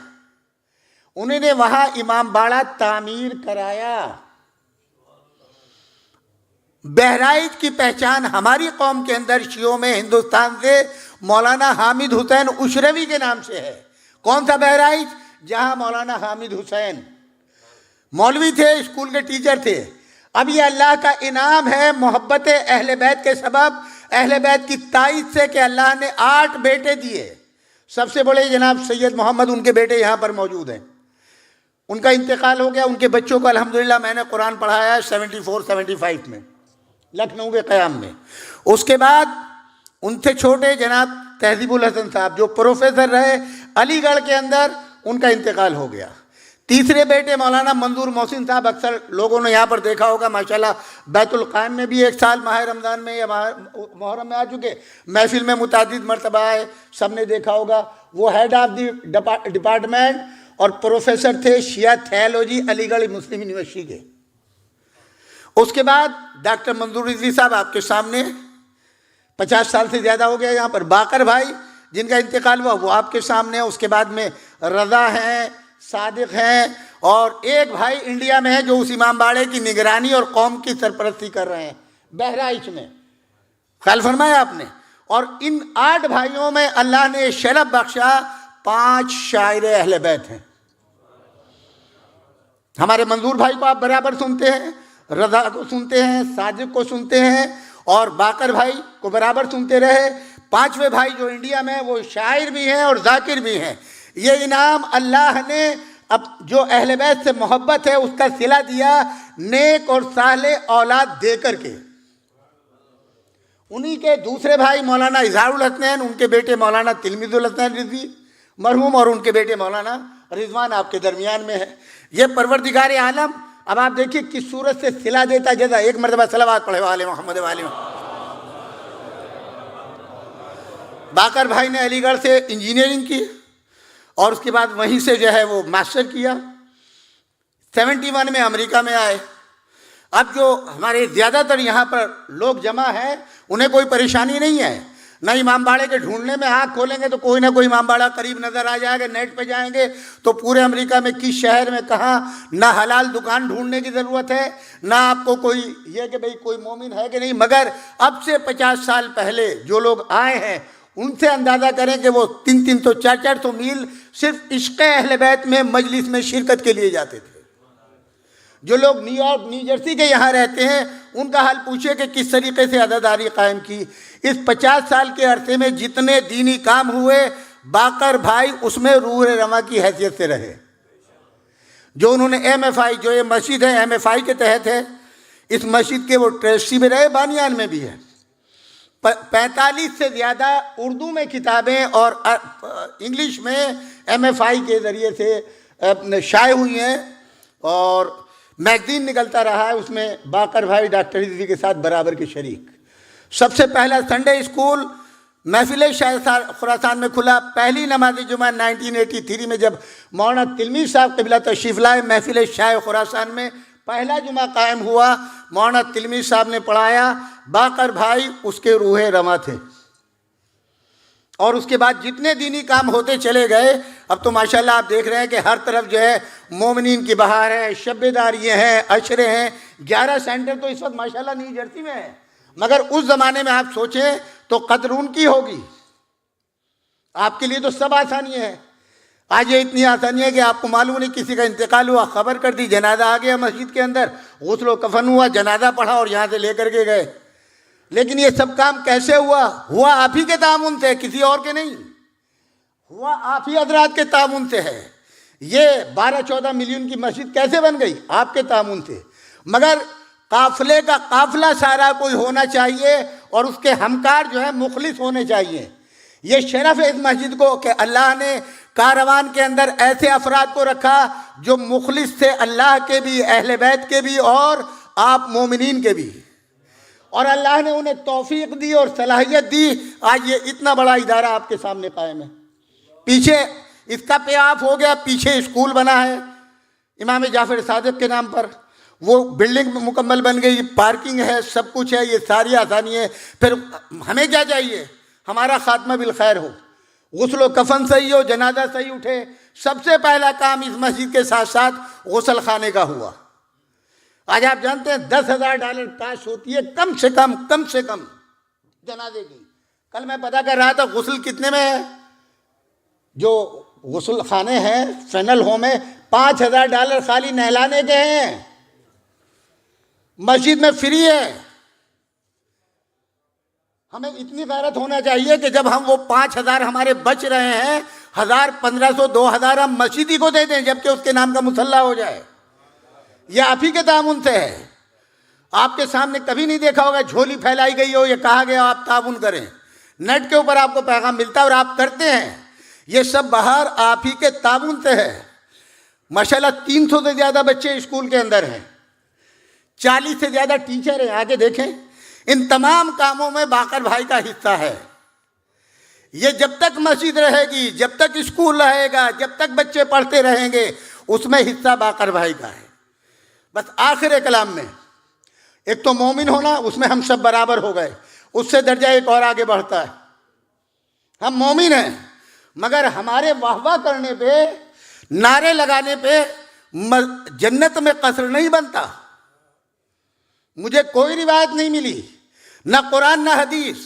انہوں نے وہاں امام باڑہ تعمیر کرایا۔ بہرائچ کی پہچان ہماری قوم کے اندر شیعوں میں ہندوستان سے مولانا حامد حسین اشروی کے نام سے ہے۔ کون سا بہرائچ؟ جہاں مولانا حامد حسین مولوی تھے، اسکول کے ٹیچر تھے۔ اب یہ اللہ کا انعام ہے محبت اہل بیت کے سبب، اہل بیت کی تائید سے، کہ اللہ نے 8 بیٹے دیے۔ سب سے بڑے جناب سید محمد، ان کے بیٹے یہاں پر موجود ہیں، ان کا انتقال ہو گیا، ان کے بچوں کو الحمدللہ میں نے قرآن پڑھایا ہے 74-75 میں لکھنؤ کے قیام میں۔ اس کے بعد ان سے چھوٹے جناب تہذیب الحسن صاحب جو پروفیسر رہے علی گڑھ کے اندر، ان کا انتقال ہو گیا۔ تیسرے بیٹے مولانا منظور محسن صاحب، اکثر لوگوں نے یہاں پر دیکھا ہوگا ماشاءاللہ بیت القائم میں بھی ایک سال ماہ رمضان میں یا محرم میں آ چکے، محفل میں متعدد مرتبہ آئے، سب نے دیکھا ہوگا۔ وہ ہیڈ آف دی ڈپارٹمنٹ اور پروفیسر تھے شیعہ تھیولوجی علی گڑھ مسلم یونیورسٹی کے۔ اس کے بعد ڈاکٹر منظور رضوی صاحب آپ کے سامنے، 50 سال سے زیادہ ہو گیا یہاں پر۔ باقر بھائی جن کا انتقال ہوا وہ آپ کے سامنے ہے۔ اس کے بعد میں رضا ہیں، صادق ہیں، اور ایک بھائی انڈیا میں ہے جو اس امام باڑے کی نگرانی اور قوم کی سرپرستی کر رہے ہیں بہرائچ میں، خیال فرمایا آپ نے۔ اور ان 8 بھائیوں میں اللہ نے شرف بخشا 5 شاعر اہل بیت ہیں۔ ہمارے منظور بھائی کو آپ برابر سنتے ہیں، رضا کو سنتے ہیں، صادق کو سنتے ہیں، اور باقر بھائی کو برابر سنتے رہے۔ 5ویں بھائی جو انڈیا میں وہ شاعر بھی ہیں اور ذاکر بھی ہیں۔ یہ انعام اللہ نے اب جو اہل بیت سے محبت ہے اس کا صلہ دیا نیک اور صالح اولاد دے کر کے۔ انہی کے دوسرے بھائی مولانا اظہار الحسنین، ان کے بیٹے مولانا تلمیذ الحسنین رضوی مرحوم، اور ان کے بیٹے مولانا رضوان آپ کے درمیان میں ہے۔ یہ پروردگار عالم اب آپ دیکھیے کس صورت سے صلہ دیتا جزا۔ ایک مرتبہ صلوات پڑھے آل محمد و آل محمد۔ باقر بھائی نے علی گڑھ سے انجینئرنگ کی، اور اس کے بعد وہیں سے جو ہے وہ ماسٹر کیا۔ 71 میں امریکہ میں آئے۔ اب جو ہمارے زیادہ تر یہاں پر لوگ جمع ہیں انہیں کوئی پریشانی نہیں ہے، نہ امام باڑے کے ڈھونڈنے میں آنکھ کھولیں گے تو کوئی نہ کوئی امام باڑہ قریب نظر آ جائے گا، نیٹ پہ جائیں گے تو پورے امریکہ میں کس شہر میں کہاں نہ حلال دکان ڈھونڈنے کی ضرورت ہے، نہ آپ کو کوئی یہ کہ بھئی کوئی مومن ہے کہ نہیں۔ مگر اب سے 50 سال پہلے جو لوگ آئے ہیں ان سے اندازہ کریں کہ وہ 300 400 میل صرف عشق اہل بیت میں مجلس میں شرکت کے لیے جاتے تھے۔ جو لوگ نیو یارک نیو جرسی کے یہاں رہتے ہیں ان کا حال پوچھے کہ کس طریقے سے عزاداری قائم کی۔ اس 50 سال کے عرصے میں جتنے دینی کام ہوئے باقر بھائی اس میں روح رواں کی حیثیت سے رہے۔ جو انہوں نے ایم ایف آئی، جو یہ مسجد ہے ایم ایف آئی کے تحت ہے، اس مسجد کے وہ ٹرسٹی میں رہے، بانیان میں بھی ہے۔ 45 سے زیادہ اردو میں کتابیں اور انگلش میں ایم ایف آئی کے ذریعے سے شائع ہوئی ہیں، اور میگزین نکلتا رہا ہے، اس میں باقر بھائی ڈاکٹر رضوی کے ساتھ برابر کے شریک۔ سب سے پہلا سنڈے اسکول محفل شاہ خراسان میں کھلا۔ پہلی نماز جمعہ 1983 میں جب مولانا تلمی صاحب قبلہ تشریف لائے، محفل شاہ خراسان میں پہلا جمعہ قائم ہوا، مولانا تلمی صاحب نے پڑھایا، باقر بھائی اس کے روح رواں تھے۔ اور اس کے بعد جتنے دینی کام ہوتے چلے گئے، اب تو ماشاءاللہ آپ دیکھ رہے ہیں کہ ہر طرف جو ہے مومنین کی بہار ہے، شب داریے ہیں، عشرے ہیں، 11 سینٹر تو اس وقت ماشاءاللہ نیو جرسی میں ہے۔ مگر اس زمانے میں آپ سوچیں تو قدر ان کی ہوگی۔ آپ کے لیے تو سب آسانی ہے، آج یہ اتنی آسانی ہے کہ آپ کو معلوم نہیں کسی کا انتقال ہوا، خبر کر دی، جنازہ آ گیا مسجد کے اندر، غسل و کفن ہوا، جنازہ پڑھا اور یہاں سے لے کر کے گئے۔ لیکن یہ سب کام کیسے ہوا آپ ہی کے تعاون سے، کسی اور کے نہیں، ہوا آپ ہی حضرات کے تعاون سے ہے۔ یہ 12-14 ملین کی مسجد کیسے بن گئی؟ آپ کے تعاون سے۔ مگر قافلے کا قافلہ سارا کوئی ہونا چاہیے، اور اس کے ہمکار جو ہے مخلص ہونے چاہیے۔ یہ شرف ہے اس مسجد کو کہ اللہ نے کاروان کے اندر ایسے افراد کو رکھا جو مخلص تھے، اللہ کے بھی، اہل بیت کے بھی، اور آپ مومنین کے بھی، اور اللہ نے انہیں توفیق دی اور صلاحیت دی۔ آج یہ اتنا بڑا ادارہ آپ کے سامنے قائم ہے۔ پیچھے اس کا پے آف ہو گیا، پیچھے اسکول بنا ہے امام جعفر صادق کے نام پر، وہ بلڈنگ مکمل بن گئی، پارکنگ ہے، سب کچھ ہے، یہ ساری آسانی ہے۔ پھر ہمیں کیا چاہیے؟ ہمارا خاتمہ بالخیر ہو، غسل و کفن صحیح ہو، جنازہ صحیح اٹھے۔ سب سے پہلا کام اس مسجد کے ساتھ ساتھ غسل خانے کا ہوا۔ آج آپ جانتے ہیں $10,000 کاش ہوتی ہے کم سے کم جنازے کی۔ کل میں پتہ کر رہا تھا غسل کتنے میں ہے، جو غسل خانے ہیں فینل ہوم میں $5,000 خالی نہلانے کے ہیں، مسجد میں فری ہے۔ ہمیں اتنی غیرت ہونا چاہیے کہ جب ہم وہ 5,000 ہمارے بچ رہے ہیں، 1,000 1,500 2,000 ہم مسجد کو دے دیں جبکہ اس کے نام کا مصلی ہو جائے۔ یہ آپ ہی کے تعاون سے ہے۔ آپ کے سامنے کبھی نہیں دیکھا ہوگا جھولی پھیلائی گئی ہو، یہ کہا گیا آپ تعاون کریں، نیٹ کے اوپر آپ کو پیغام ملتا ہے اور آپ کرتے ہیں۔ یہ سب بہار آپ ہی کے تعاون سے ہے۔ ماشاءاللہ 300 سے زیادہ بچے اسکول کے اندر ہیں، 40 سے زیادہ ٹیچر ہیں، آگے دیکھیں۔ ان تمام کاموں میں باقر بھائی کا حصہ ہے۔ یہ جب تک مسجد رہے گی، جب تک اسکول رہے گا، جب تک بچے پڑھتے رہیں گے، اس میں حصہ باقر بھائی کا ہے۔ بس آخر کلام میں ایک تو مومن ہونا، اس میں ہم سب برابر ہو گئے، اس سے درجہ ایک اور آگے بڑھتا ہے۔ ہم مومن ہیں، مگر ہمارے واہ واہ کرنے پہ، نعرے لگانے پہ جنت میں قصر نہیں بنتا۔ مجھے کوئی روایت نہیں ملی، نہ قرآن نہ حدیث،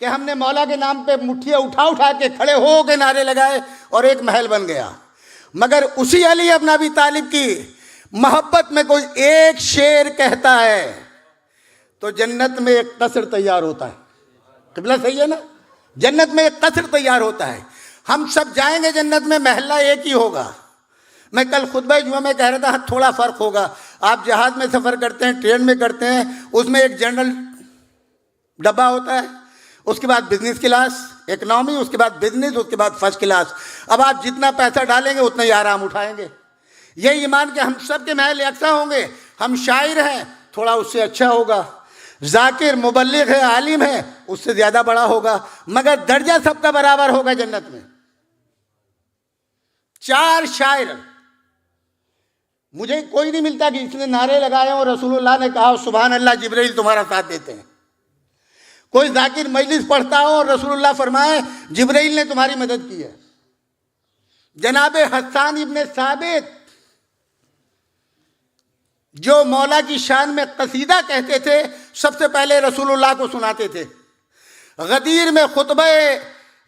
کہ ہم نے مولا کے نام پہ مٹھیاں اٹھا کے کھڑے ہو کے نعرے لگائے اور ایک محل بن گیا۔ مگر اسی علی ابن ابی طالب کی محبت میں کوئی ایک شعر کہتا ہے تو جنت میں ایک قصر تیار ہوتا ہے۔ قبلہ صحیح ہے نا؟ جنت میں ایک قصر تیار ہوتا ہے۔ ہم سب جائیں گے جنت میں، محلہ ایک ہی ہوگا۔ میں کل خطبہ جمعہ میں کہہ رہا تھا تھوڑا فرق ہوگا۔ آپ جہاز میں سفر کرتے ہیں، ٹرین میں کرتے ہیں، اس میں ایک جنرل ڈبہ ہوتا ہے، اس کے بعد بزنس کلاس، اکنامی، اس کے بعد بزنس، اس کے بعد فرسٹ کلاس۔ اب آپ جتنا پیسہ ڈالیں گے اتنا ہی آرام اٹھائیں گے۔ یہ ایمان کہ ہم سب کے محل یکساں ہوں گے۔ ہم شاعر ہیں، تھوڑا اس سے اچھا ہوگا، ذاکر، مبلغ ہے، عالم ہے، اس سے زیادہ بڑا ہوگا، مگر درجہ سب کا برابر ہوگا جنت میں۔ 4 شاعر مجھے کوئی نہیں ملتا کہ اس نے نعرے لگائے اور رسول اللہ نے کہا سبحان اللہ جبرائیل تمہارا ساتھ دیتے ہیں. کوئی ذاکر مجلس پڑھتا ہو اور رسول اللہ فرمائے جبرائیل نے تمہاری مدد کی ہے. جناب حسان ابن ثابت جو مولا کی شان میں قصیدہ کہتے تھے سب سے پہلے رسول اللہ کو سناتے تھے. غدیر میں خطبہ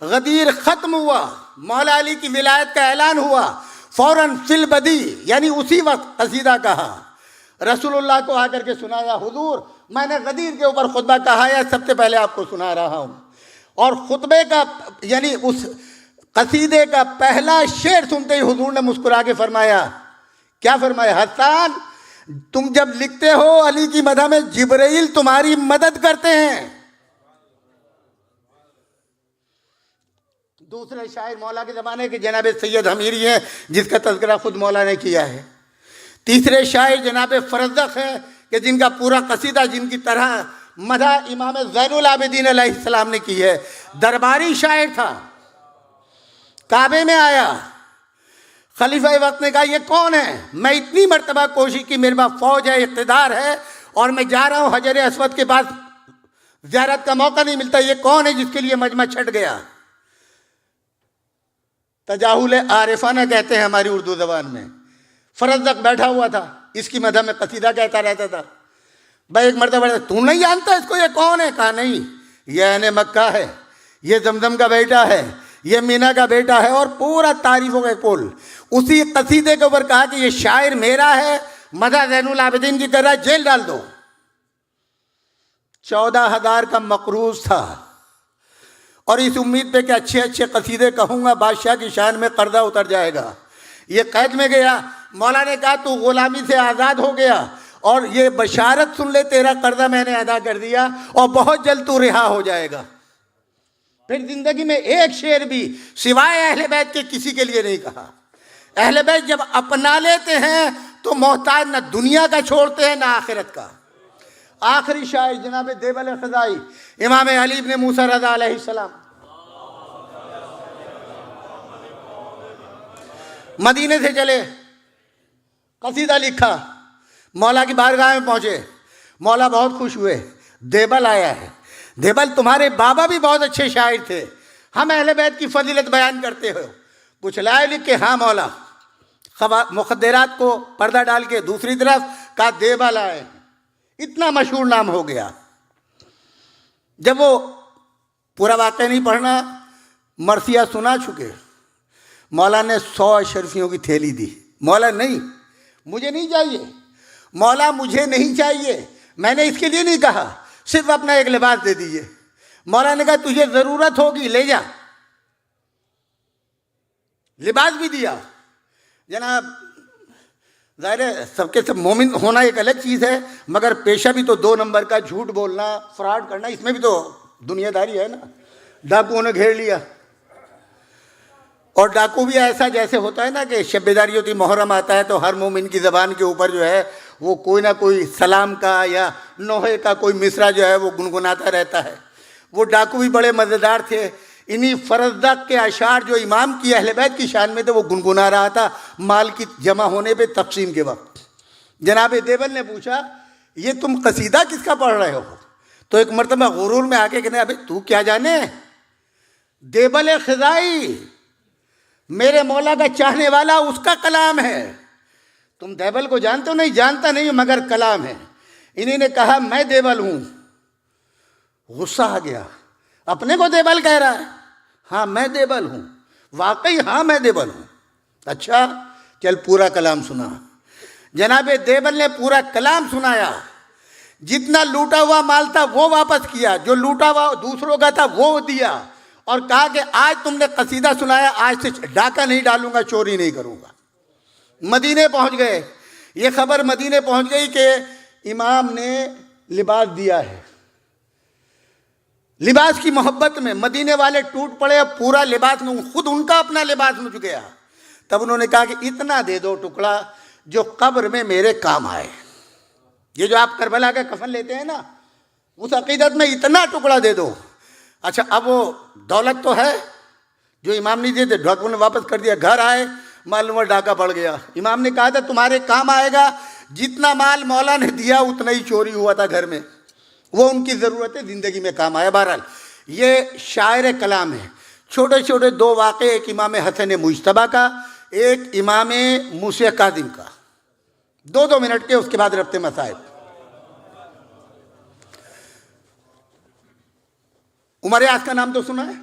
غدیر ختم ہوا, مولا علی کی ولایت کا اعلان ہوا, فوراً فی البدی یعنی اسی وقت قصیدہ کہا. رسول اللہ کو آ کر کے سنایا حضور میں نے غدیر کے اوپر خطبہ کہا ہے, سب سے پہلے آپ کو سنا رہا ہوں. اور خطبے کا یعنی اس قصیدے کا پہلا شعر سنتے ہی حضور نے مسکرا کے فرمایا, کیا فرمایا؟ حسان تم جب لکھتے ہو علی کی مدح میں جبرائیل تمہاری مدد کرتے ہیں. دوسرے شاعر مولا کے زمانے کے جناب سید حمیری ہیں جس کا تذکرہ خود مولا نے کیا ہے. تیسرے شاعر جناب فرزدق ہیں کہ جن کا پورا قصیدہ جن کی طرح مدح امام زین العابدین علیہ السلام نے کی ہے. درباری شاعر تھا, کعبے میں آیا, خلیفہ وقت نے کہا یہ کون ہے؟ میں اتنی مرتبہ کوشش کی, میرے پاس فوج ہے, اقتدار ہے, اور میں جا رہا ہوں حجر اسود کے پاس, زیارت کا موقع نہیں ملتا, یہ کون ہے جس کے لیے مجمع چھٹ گیا؟ تجاہل عارفانہ کہتے ہیں ہماری اردو زبان میں. فرزدق بیٹھا ہوا تھا, اس کی مدح میں قصیدہ کہتا رہتا تھا. بھائی ایک مرتبہ تو نہیں جانتا اس کو, یہ کون ہے؟ کہا نہیں, یہ اہل مکہ ہے, یہ زمزم کا بیٹا ہے, یہ مینا کا بیٹا ہے, اور پورا تعریفوں کا پول. اسی قصیدے کے اوپر کہا کہ یہ شاعر میرا ہے, مدح زین العابدین کی کر رہا ہے, جیل ڈال دو. 14,000 کا مقروض تھا, اور اس امید پہ کہ اچھے اچھے قصیدے کہوں گا بادشاہ کی شان میں قرضہ اتر جائے گا. یہ قید میں گیا, مولا نے کہا تو غلامی سے آزاد ہو گیا, اور یہ بشارت سن لے تیرا قرضہ میں نے ادا کر دیا, اور بہت جلد تو رہا ہو جائے گا. پھر زندگی میں ایک شعر بھی سوائے اہل بیت کے کسی کے لیے نہیں کہا. اہل بیت جب اپنا لیتے ہیں تو محتاج نہ دنیا کا چھوڑتے ہیں نہ آخرت کا. آخری شاعر جناب دیبل خزائی امام علی ابن موسیٰ رضا علیہ السلام, مدینے سے چلے, قصیدہ لکھا, مولا کی بارگاہ میں پہنچے, مولا بہت خوش ہوئے, دیبل آیا ہے, دیبل تمہارے بابا بھی بہت اچھے شاعر تھے, ہم اہل بیت کی فضیلت بیان کرتے ہو, کچھ لائے لکھ کے؟ ہاں مولا. مخدرات کو پردہ ڈال کے دوسری طرف کہا دیبل آئے, اتنا مشہور نام ہو گیا. جب وہ پورا واقعہ نہیں پڑھنا, مرثیہ سنا چکے, مولا نے 100 اشرفیوں کی تھیلی دی. مولا نہیں, مجھے نہیں چاہیے, مولا مجھے نہیں چاہیے, میں نے اس کے لیے نہیں کہا, صرف اپنا ایک لباس دے دیجئے. مولا نے کہا تجھے ضرورت ہوگی لے جا, لباس بھی دیا. جناب ظاہر ہے سب کے سب مومن ہونا ایک الگ چیز ہے, مگر پیشہ بھی تو 2 نمبر کا, جھوٹ بولنا, فراڈ کرنا, اس میں بھی تو دنیا داری ہے نا. ڈاکوؤں نے گھیر لیا, اور ڈاکو بھی ایسا جیسے ہوتا ہے نا کہ شب بیداری ہوتی, محرم آتا ہے تو ہر مومن کی زبان کے اوپر جو ہے وہ کوئی نہ کوئی سلام کا یا نوحے کا کوئی مصرع جو ہے وہ گنگناتا رہتا ہے. وہ ڈاکو بھی بڑے مزیدار تھے. انہی فرزدق کے اشعار جو امام کی اہل بیت کی شان میں تھے وہ گنگنا رہا تھا مال کی جمع ہونے پہ تقسیم کے وقت. جناب دیبل نے پوچھا یہ تم قصیدہ کس کا پڑھ رہے ہو؟ تو ایک مرتبہ غرور میں آ کے کہنے ابے تو کیا جانے, دیبل خزائی میرے مولا کا چاہنے والا, اس کا کلام ہے. تم دیبل کو جانتے ہو؟ نہیں جانتا نہیں مگر کلام ہے. انہی نے کہا میں دیبل ہوں. غصہ آ گیا, اپنے کو دیبل کہہ رہا ہے. ہاں میں دیبل ہوں, واقعی ہاں میں دیبل ہوں. اچھا چل پورا کلام سنا. جناب دیبل نے پورا کلام سنایا. جتنا لوٹا ہوا مال تھا وہ واپس کیا, جو لوٹا ہوا دوسروں کا تھا وہ دیا, اور کہا کہ آج تم نے قصیدہ سنایا, آج سے ڈاکہ نہیں ڈالوں گا, چوری نہیں کروں گا. مدینے پہنچ گئے. یہ خبر مدینے پہنچ گئی کہ امام نے لباس دیا ہے. لباس کی محبت میں مدینے والے ٹوٹ پڑے, پورا لباس میں خود ان کا اپنا لباس مجھ گیا. تب انہوں نے کہا کہ اتنا دے دو ٹکڑا جو قبر میں میرے کام آئے. یہ جو آپ کربلا کا کفن لیتے ہیں نا, اس عقیدت میں اتنا ٹکڑا دے دو. اچھا اب وہ دولت تو ہے جو امام نے دیے تھے, ڈاکو نے واپس کر دیا. گھر آئے, معلوم ڈاکہ پڑ گیا. امام نے کہا تھا تمہارے کام آئے گا, جتنا مال مولا نے دیا اتنا ہی چوری ہوا تھا گھر میں, وہ ان کی ضرورت ہے زندگی میں کام آیا. بہرحال یہ شاعر کلام ہے. چھوٹے چھوٹے دو واقعے, ایک امام حسن مجتبیٰ کا, ایک امام موسیٰ کاظم کا, 2 منٹ کے, اس کے بعد ربط مصائب. عمر یاس کا نام تو سنا ہے,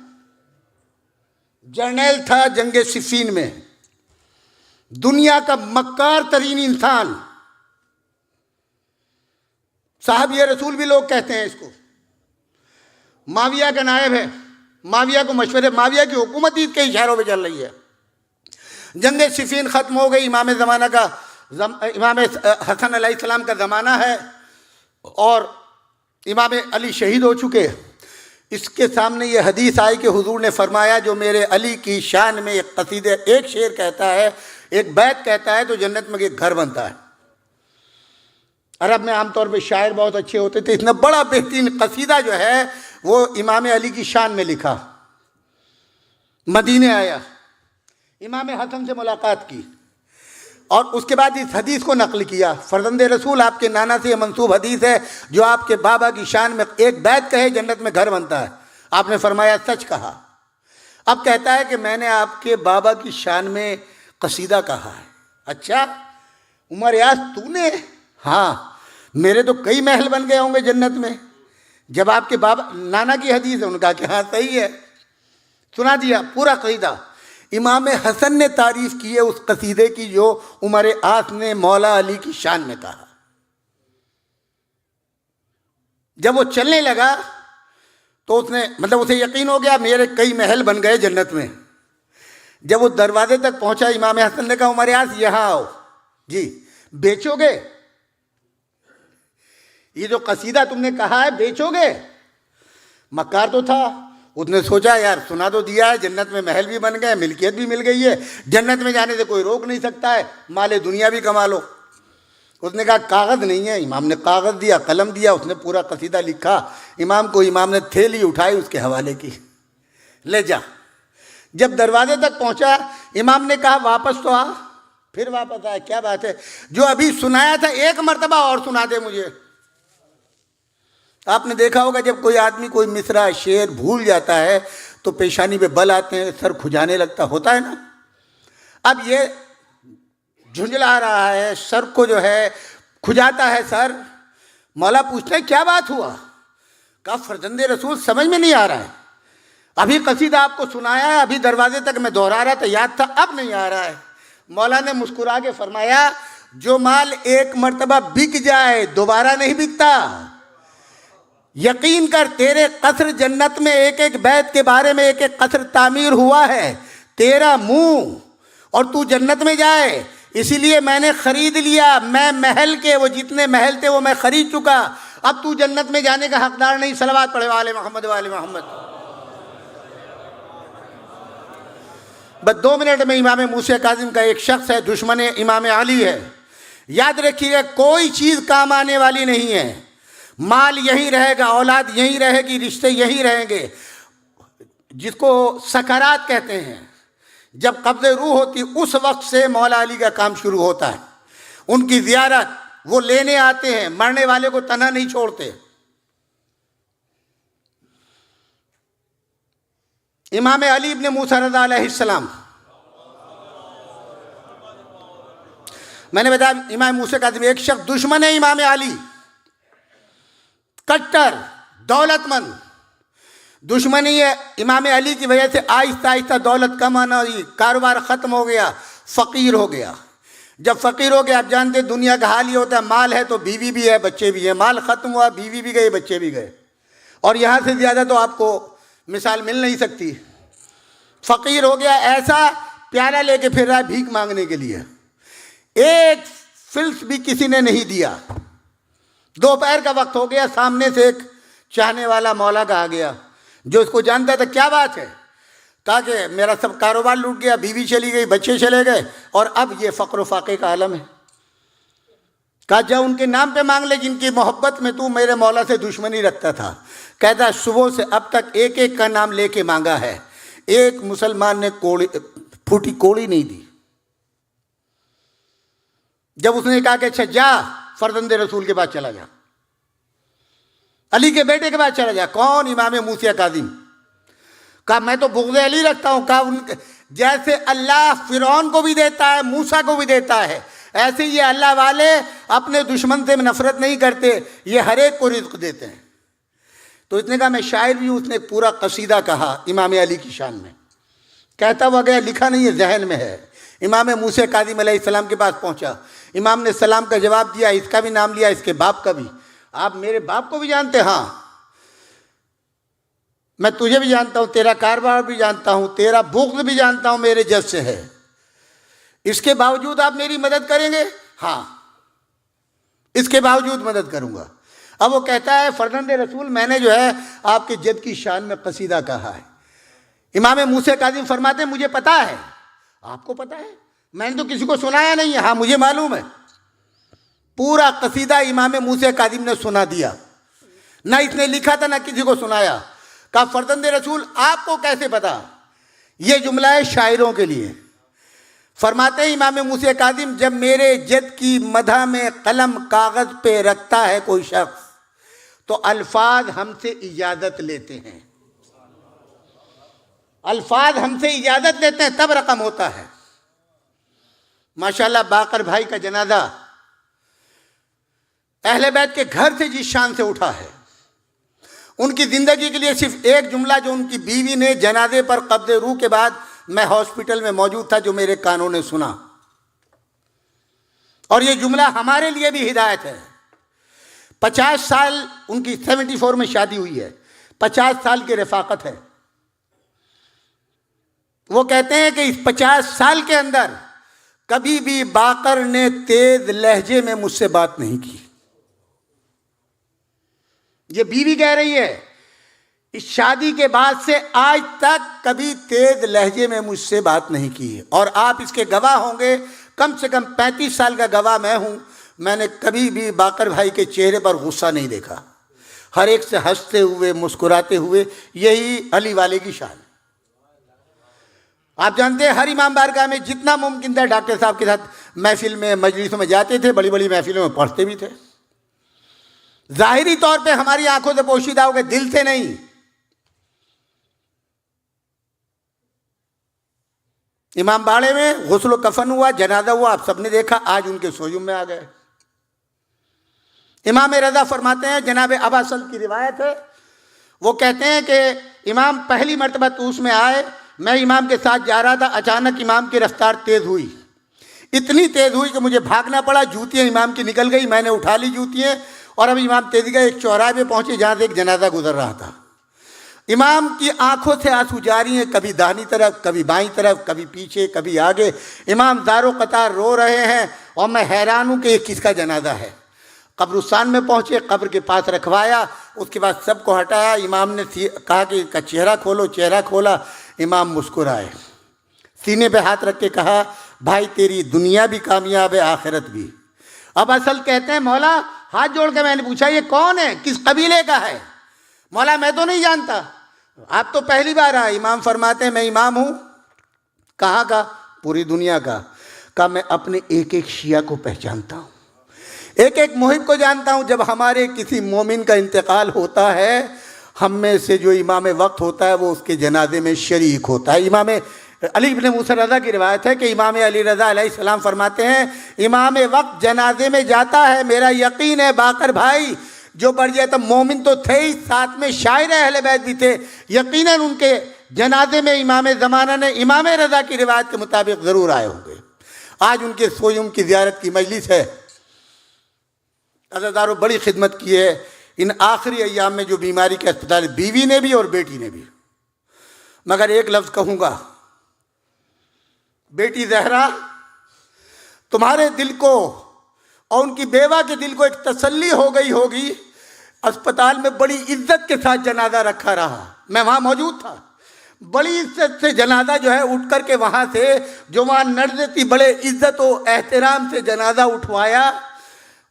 جرنیل تھا جنگ صفین میں, دنیا کا مکار ترین انسان, صحابی رسول بھی لوگ کہتے ہیں اس کو. معاویہ کا نائب ہے, معاویہ کو مشورے, معاویہ کی حکومت عید کے اشاروں پہ چل رہی ہے. جنگ صفین ختم ہو گئی, امام زمانہ کا امام حسن علیہ السلام کا زمانہ ہے, اور امام علی شہید ہو چکے. اس کے سامنے یہ حدیث آئی کہ حضور نے فرمایا جو میرے علی کی شان میں ایک قصیدے, ایک شعر کہتا ہے, ایک بیت کہتا ہے, تو جنت میں ایک گھر بنتا ہے. عرب میں عام طور پہ شاعر بہت اچھے ہوتے تھے, اتنا بڑا بہترین قصیدہ جو ہے وہ امام علی کی شان میں لکھا. مدینے آیا, امام حسن سے ملاقات کی, اور اس کے بعد اس حدیث کو نقل کیا. فرزند رسول آپ کے نانا سے یہ منسوب حدیث ہے, جو آپ کے بابا کی شان میں ایک بیت کہے جنت میں گھر بنتا ہے. آپ نے فرمایا سچ کہا. اب کہتا ہے کہ میں نے آپ کے بابا کی شان میں قصیدہ کہا ہے. اچھا عمر یاس تو نے؟ ہاں, میرے تو کئی محل بن گئے ہوں گے جنت میں. جب آپ کے بابا نانا کی حدیث ہے, انہوں نے کہا کہ ہاں صحیح ہے. سنا دیا پورا قصیدہ. امام حسن نے تعریف کی ہے اس قصیدے کی جو عمر آس نے مولا علی کی شان میں کہا. جب وہ چلنے لگا تو اس نے اسے یقین ہو گیا میرے کئی محل بن گئے جنت میں. جب وہ دروازے تک پہنچا, امام حسن نے کہا عمر آس یہاں آؤ. جی بیچو گے یہ جو قصیدہ تم نے کہا ہے, بیچو گے؟ مکار تو تھا, اس نے سوچا یار سنا تو دیا ہے, جنت میں محل بھی بن گئے, ملکیت بھی مل گئی ہے, جنت میں جانے سے کوئی روک نہیں سکتا ہے, مال دنیا بھی کما لو. اس نے کہا کاغذ نہیں ہے. امام نے کاغذ دیا, قلم دیا, اس نے پورا قصیدہ لکھا امام کو. امام نے تھیلی اٹھائی, اس کے حوالے کی, لے جا. جب دروازے تک پہنچا, امام نے کہا واپس تو آ. پھر واپس آیا, کیا بات ہے, جو ابھی سنایا تھا ایک مرتبہ اور سنا دے مجھے. آپ نے دیکھا ہوگا جب کوئی آدمی کوئی مصرع شعر بھول جاتا ہے تو پیشانی پہ بل آتے ہیں, سر کھجانے لگتا ہوتا ہے نا. اب یہ جھنجلا رہا ہے, سر کو جو ہے کھجاتا ہے سر. مولا پوچھتے ہیں کیا بات ہوا؟ کہا فرزند رسول سمجھ میں نہیں آ رہا ہے, ابھی قصیدہ آپ کو سنایا ہے, ابھی دروازے تک میں دہرا رہا تھا, یاد تھا, اب نہیں آ رہا ہے. مولا نے مسکرا کے فرمایا جو مال ایک مرتبہ بک جائے دوبارہ نہیں بکتا. یقین کر تیرے قصر جنت میں ایک ایک بیت کے بارے میں ایک ایک قصر تعمیر ہوا ہے, تیرا منہ, اور تو جنت میں جائے. اسی لیے میں نے خرید لیا, میں محل کے وہ جتنے محل تھے وہ میں خرید چکا. اب تو جنت میں جانے کا حقدار نہیں. صلوات پڑھے والے محمد والے محمد. بس 2 منٹ میں امام موسیٰ کاظم کا ایک شخص ہے, دشمن امام علی ہے. یاد رکھیے گا کوئی چیز کام آنے والی نہیں ہے. مال یہیں رہے گا, اولاد یہیں رہے گی, رشتے یہیں رہیں گے. جس کو سکرات کہتے ہیں, جب قبض روح ہوتی اس وقت سے مولا علی کا کام شروع ہوتا ہے. ان کی زیارت وہ لینے آتے ہیں, مرنے والے کو تنہا نہیں چھوڑتے. امام علی ابن موسیٰ رضا علیہ السلام, میں نے بتایا امام موسیٰ کاظم ایک شخص دشمن ہے امام علی, کٹر دولت مند. دشمنی ہے امام علی کی وجہ سے آہستہ آہستہ دولت کم آنا ہوئی, کاروبار ختم ہو گیا, فقیر ہو گیا. جب فقیر ہو گیا, آپ جانتے دنیا کا حال یہ ہوتا ہے, مال ہے تو بیوی بھی ہے, بچے بھی ہیں. مال ختم ہوا, بیوی بھی گئی, بچے بھی گئے, اور یہاں سے زیادہ تو آپ کو مثال مل نہیں سکتی. فقیر ہو گیا, ایسا پیالہ لے کے پھر رہا ہے بھیک مانگنے کے لیے, ایک فلس بھی کسی نے نہیں دیا. دوپہر کا وقت ہو گیا, سامنے سے ایک چاہنے والا مولا کا آ گیا جو اس کو جانتا تھا. کیا بات ہے؟ کہا کہ میرا سب کاروبار لوٹ گیا, بیوی چلی گئی, بچے چلے گئے, اور اب یہ فقر و فاقے کا عالم ہے. کہا جا ان کے نام پہ مانگ لے جن کی محبت میں تو میرے مولا سے دشمنی رکھتا تھا. کہتا صبح سے اب تک ایک ایک کا نام لے کے مانگا ہے, ایک مسلمان نے پھوٹی کوڑی نہیں دی. جب اس نے کہا کہ اچھا جا فرزند رسول کے پاس چلا جا، علی کے بیٹے کے پاس چلا جا. کون؟ امام موسیٰ کاظم. کہا میں تو بغض علی رکھتا ہوں. کہا جیسے اللہ فرعون کو بھی دیتا ہے موسیٰ کو بھی دیتا ہے، ایسے یہ اللہ والے اپنے دشمن سے نفرت نہیں کرتے، یہ ہر ایک کو رزق دیتے ہیں. تو اس نے کہا میں شاعر بھی ہوں. اس نے ایک پورا قصیدہ کہا امام علی کی شان میں. کہتا ہوا گیا، لکھا نہیں ہے، ذہن میں ہے. امام موسیٰ کاظم علیہ السلام کے پاس پہنچا. امام نے سلام کا جواب دیا، اس کا بھی نام لیا، اس کے باپ کا بھی. آپ میرے باپ کو بھی جانتے؟ ہاں. میں تجھے بھی جانتا ہوں، تیرا کاروبار بھی جانتا ہوں، تیرا بغض بھی جانتا ہوں میرے جد سے ہے، اس کے باوجود آپ میری مدد کریں گے؟ ہاں، اس کے باوجود مدد کروں گا. اب وہ کہتا ہے فرزند رسول میں نے جو ہے آپ کے جد کی شان میں قصیدہ کہا ہے. امام موسیٰ کاظم فرماتے ہیں مجھے پتا ہے. آپ کو پتا ہے؟ میں نے تو کسی کو سنایا نہیں ہے. ہاں مجھے معلوم ہے. پورا قصیدہ امام موسیٰ کاظم نے سنا دیا. نہ اس نے لکھا تھا نہ کسی کو سنایا. کہا فرزند رسول آپ کو کیسے پتا؟ یہ جملہ ہے شاعروں کے لیے. فرماتے ہیں امام موسیٰ کاظم جب میرے جد کی مدح میں قلم کاغذ پہ رکھتا ہے کوئی شخص تو الفاظ ہم سے اجازت لیتے ہیں. الفاظ ہم سے اجازت لیتے ہیں تب رقم ہوتا ہے. ماشاءاللہ باقر بھائی کا جنازہ اہل بیت کے گھر سے جس شان سے اٹھا ہے، ان کی زندگی کے لیے صرف ایک جملہ جو ان کی بیوی نے جنازے پر قبض روح کے بعد، میں ہاسپٹل میں موجود تھا، جو میرے کانوں نے سنا، اور یہ جملہ ہمارے لیے بھی ہدایت ہے. 50 سال ان کی 74 میں شادی ہوئی ہے، 50 سال کی رفاقت ہے. وہ کہتے ہیں کہ اس 50 سال کے اندر کبھی بھی باقر نے تیز لہجے میں مجھ سے بات نہیں کی. یہ بیوی کہہ رہی ہے اس شادی کے بعد سے آج تک کبھی تیز لہجے میں مجھ سے بات نہیں کی. اور آپ اس کے گواہ ہوں گے، کم سے کم 35 سال کا گواہ میں ہوں. میں نے کبھی بھی باقر بھائی کے چہرے پر غصہ نہیں دیکھا. ہر ایک سے ہنستے ہوئے مسکراتے ہوئے. یہی علی والے کی شان. آپ جانتے ہیں ہر امام بارگاہ میں جتنا ممکن تھا ڈاکٹر صاحب کے ساتھ محفل میں مجلسوں میں جاتے تھے، بڑی بڑی محفلوں میں پڑھتے بھی تھے. ظاہری طور پہ ہماری آنکھوں سے پوشیدہ ہو گئے، دل سے نہیں. امام باڑے میں غسل و کفن ہوا، جنازہ ہوا، آپ سب نے دیکھا. آج ان کے سویم میں آ گئے. امام رضا فرماتے ہیں، جناب ابا سلط کی روایت ہے، وہ کہتے ہیں کہ امام پہلی مرتبہ توس میں آئے، میں امام کے ساتھ جا رہا تھا. اچانک امام کی رفتار تیز ہوئی، اتنی تیز ہوئی کہ مجھے بھاگنا پڑا. جوتیاں امام کی نکل گئی، میں نے اٹھا لی جوتیاں، اور اب امام تیزی کا ایک چوراہے پہ پہنچے جہاں سے ایک جنازہ گزر رہا تھا. امام کی آنکھوں سے آنسو جاری ہیں، کبھی داہنی طرف، کبھی بائیں طرف، کبھی پیچھے، کبھی آگے. امام زار و قطار رو رہے ہیں، اور میں حیران ہوں کہ یہ کس کا جنازہ ہے. قبرستان میں پہنچے، قبر کے پاس رکھوایا، اس کے بعد سب کو ہٹایا. امام نے کہا کہ اس کا چہرہ کھولو. چہرہ کھولا، امام مسکرائے، سینے پہ ہاتھ رکھ کے کہا بھائی تیری دنیا بھی کامیاب ہے، آخرت بھی. اب اصل کہتے ہیں مولا، ہاتھ جوڑ کے میں نے پوچھا یہ کون ہے، کس قبیلے کا ہے؟ مولا میں تو نہیں جانتا، آپ تو پہلی بار آئے. امام فرماتے ہیں میں امام ہوں. کہاں کا؟ پوری دنیا کا. کہا میں اپنے ایک ایک شیعہ کو پہچانتا ہوں، ایک ایک محب کو جانتا ہوں. جب ہمارے کسی مومن کا انتقال ہوتا ہے، ہم میں سے جو امام وقت ہوتا ہے وہ اس کے جنازے میں شریک ہوتا ہے. امام علی بن موسیٰ رضا کی روایت ہے کہ امام علی رضا علیہ السلام فرماتے ہیں امام وقت جنازے میں جاتا ہے، میرا یقین ہے باقر بھائی جو بڑھ جائے تو مومن تو تھے ہی، ساتھ میں شاعر اہل بیت بھی تھے، یقیناً ان کے جنازے میں امام زمانہ نے امام رضا کی روایت کے مطابق ضرور آئے ہوں گے. آج ان کے سویم کی زیارت کی مجلس ہے. عزیزدارو بڑی خدمت کی ہے ان آخری ایام میں جو بیماری کے اسپتال، بیوی نے بھی اور بیٹی نے بھی. مگر ایک لفظ کہوں گا، بیٹی زہرا تمہارے دل کو اور ان کی بیوہ کے دل کو ایک تسلی ہو گئی ہوگی. اسپتال میں بڑی عزت کے ساتھ جنازہ رکھا رہا، میں وہاں موجود تھا. بڑی عزت سے جنازہ جو ہے اٹھ کر کے وہاں سے جو وہاں نرز تھی، بڑے عزت و احترام سے جنازہ اٹھوایا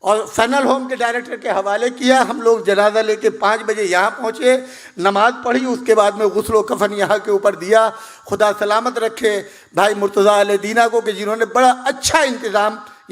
اور فنل ہوم کے ڈائریکٹر کے حوالے کیا. ہم لوگ جنازہ لے کے 5 بجے یہاں پہنچے، نماز پڑھی، اس کے بعد میں غسل و کفن یہاں کے اوپر دیا. خدا سلامت رکھے بھائی مرتضیٰ علیہ دینہ کو کہ جنہوں نے بڑا اچھا انتظام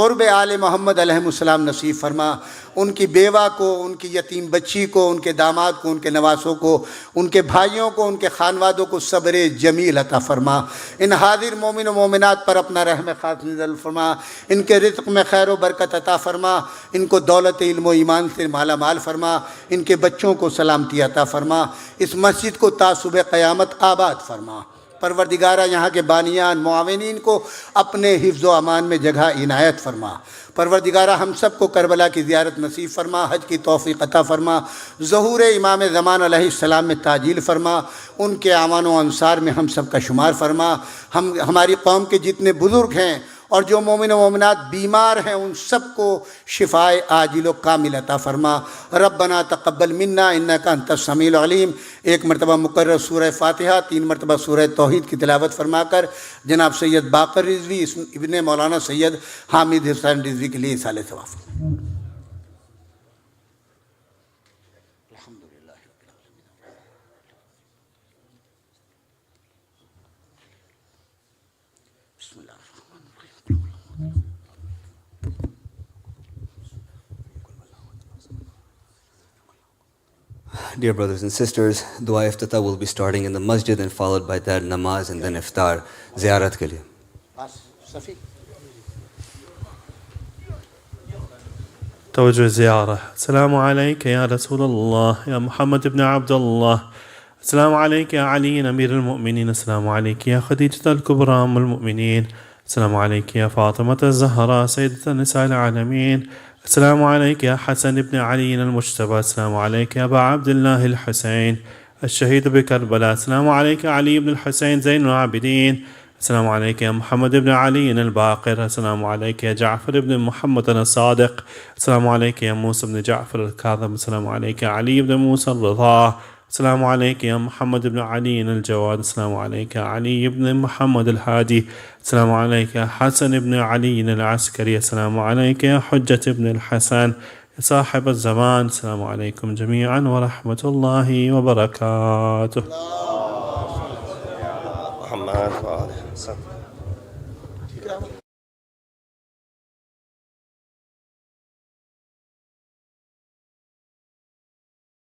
قرب آل محمد علیہ السلام نصیب فرما، ان کی بیوہ کو، ان کی یتیم بچی کو، ان کے داماد کو، ان کے نواسوں کو، ان کے بھائیوں کو، ان کے خانوادوں کو صبر جمیل عطا فرما، ان حاضر مومن و مومنات پر اپنا رحم خاص نازل فرما، ان کے رزق میں خیر و برکت عطا فرما، ان کو دولت علم و ایمان سے مالا مال فرما، ان کے بچوں کو سلامتی عطا فرما، اس مسجد کو تا صبح قیامت آباد فرما۔ پروردگارہ یہاں کے بانیان معاونین کو اپنے حفظ و امان میں جگہ عنایت فرما۔ پروردگارہ ہم سب کو کربلا کی زیارت نصیب فرما، حج کی توفیق عطا فرما، ظہور امام زمان علیہ السلام میں تعجیل فرما، ان کے اعوان و انصار میں ہم سب کا شمار فرما۔ ہماری قوم کے جتنے بزرگ ہیں اور جو مومن و مومنات بیمار ہیں ان سب کو شفائے عاجل و کامل عطا فرما۔ ربنا تقبل منا انک انت السمیع العلیم۔ ایک مرتبہ مقرر سورہ فاتحہ، 3 مرتبہ سورہ توحید کی تلاوت فرما کر جناب سید باقر رضوی ابن مولانا سید حامد حسین رضوی کے لیے اصالہ ثواب۔ Dear brothers and sisters, dua iftitah will be starting in the masjid and followed by that namaz and then iftar, ziyarat ke liye. توجه الزيارة. السلام عليك يا رسول الله يا محمد بن عبد الله. السلام عليك يا علي أمير المؤمنين. السلام عليك يا خديجة الكبرى أم المؤمنين. السلام عليك يا فاطمة الزهراء سيدة نساء العالمين. السلام عليك يا حسن بن علي المجتبى. السلام عليك يا أبا عبد الله الحسين الشهيد بكربلاء. السلام عليك يا علي بن الحسين زين العابدين. السلام عليك يا محمد بن علي الباقر. السلام عليك يا جعفر بن محمد الصادق. السلام عليك يا موسى بن جعفر الكاظم. السلام عليك يا علي بن موسى الرضا. السلام عليك يا محمد بن علي الجواد. السلام عليك يا علي بن محمد الهادي. السلام عليك يا حسن بن علي العسكري. السلام عليك يا حجة بن الحسن صاحب الزمان. السلام عليكم جميعا ورحمة الله وبركاته. محمد وآله وسلم.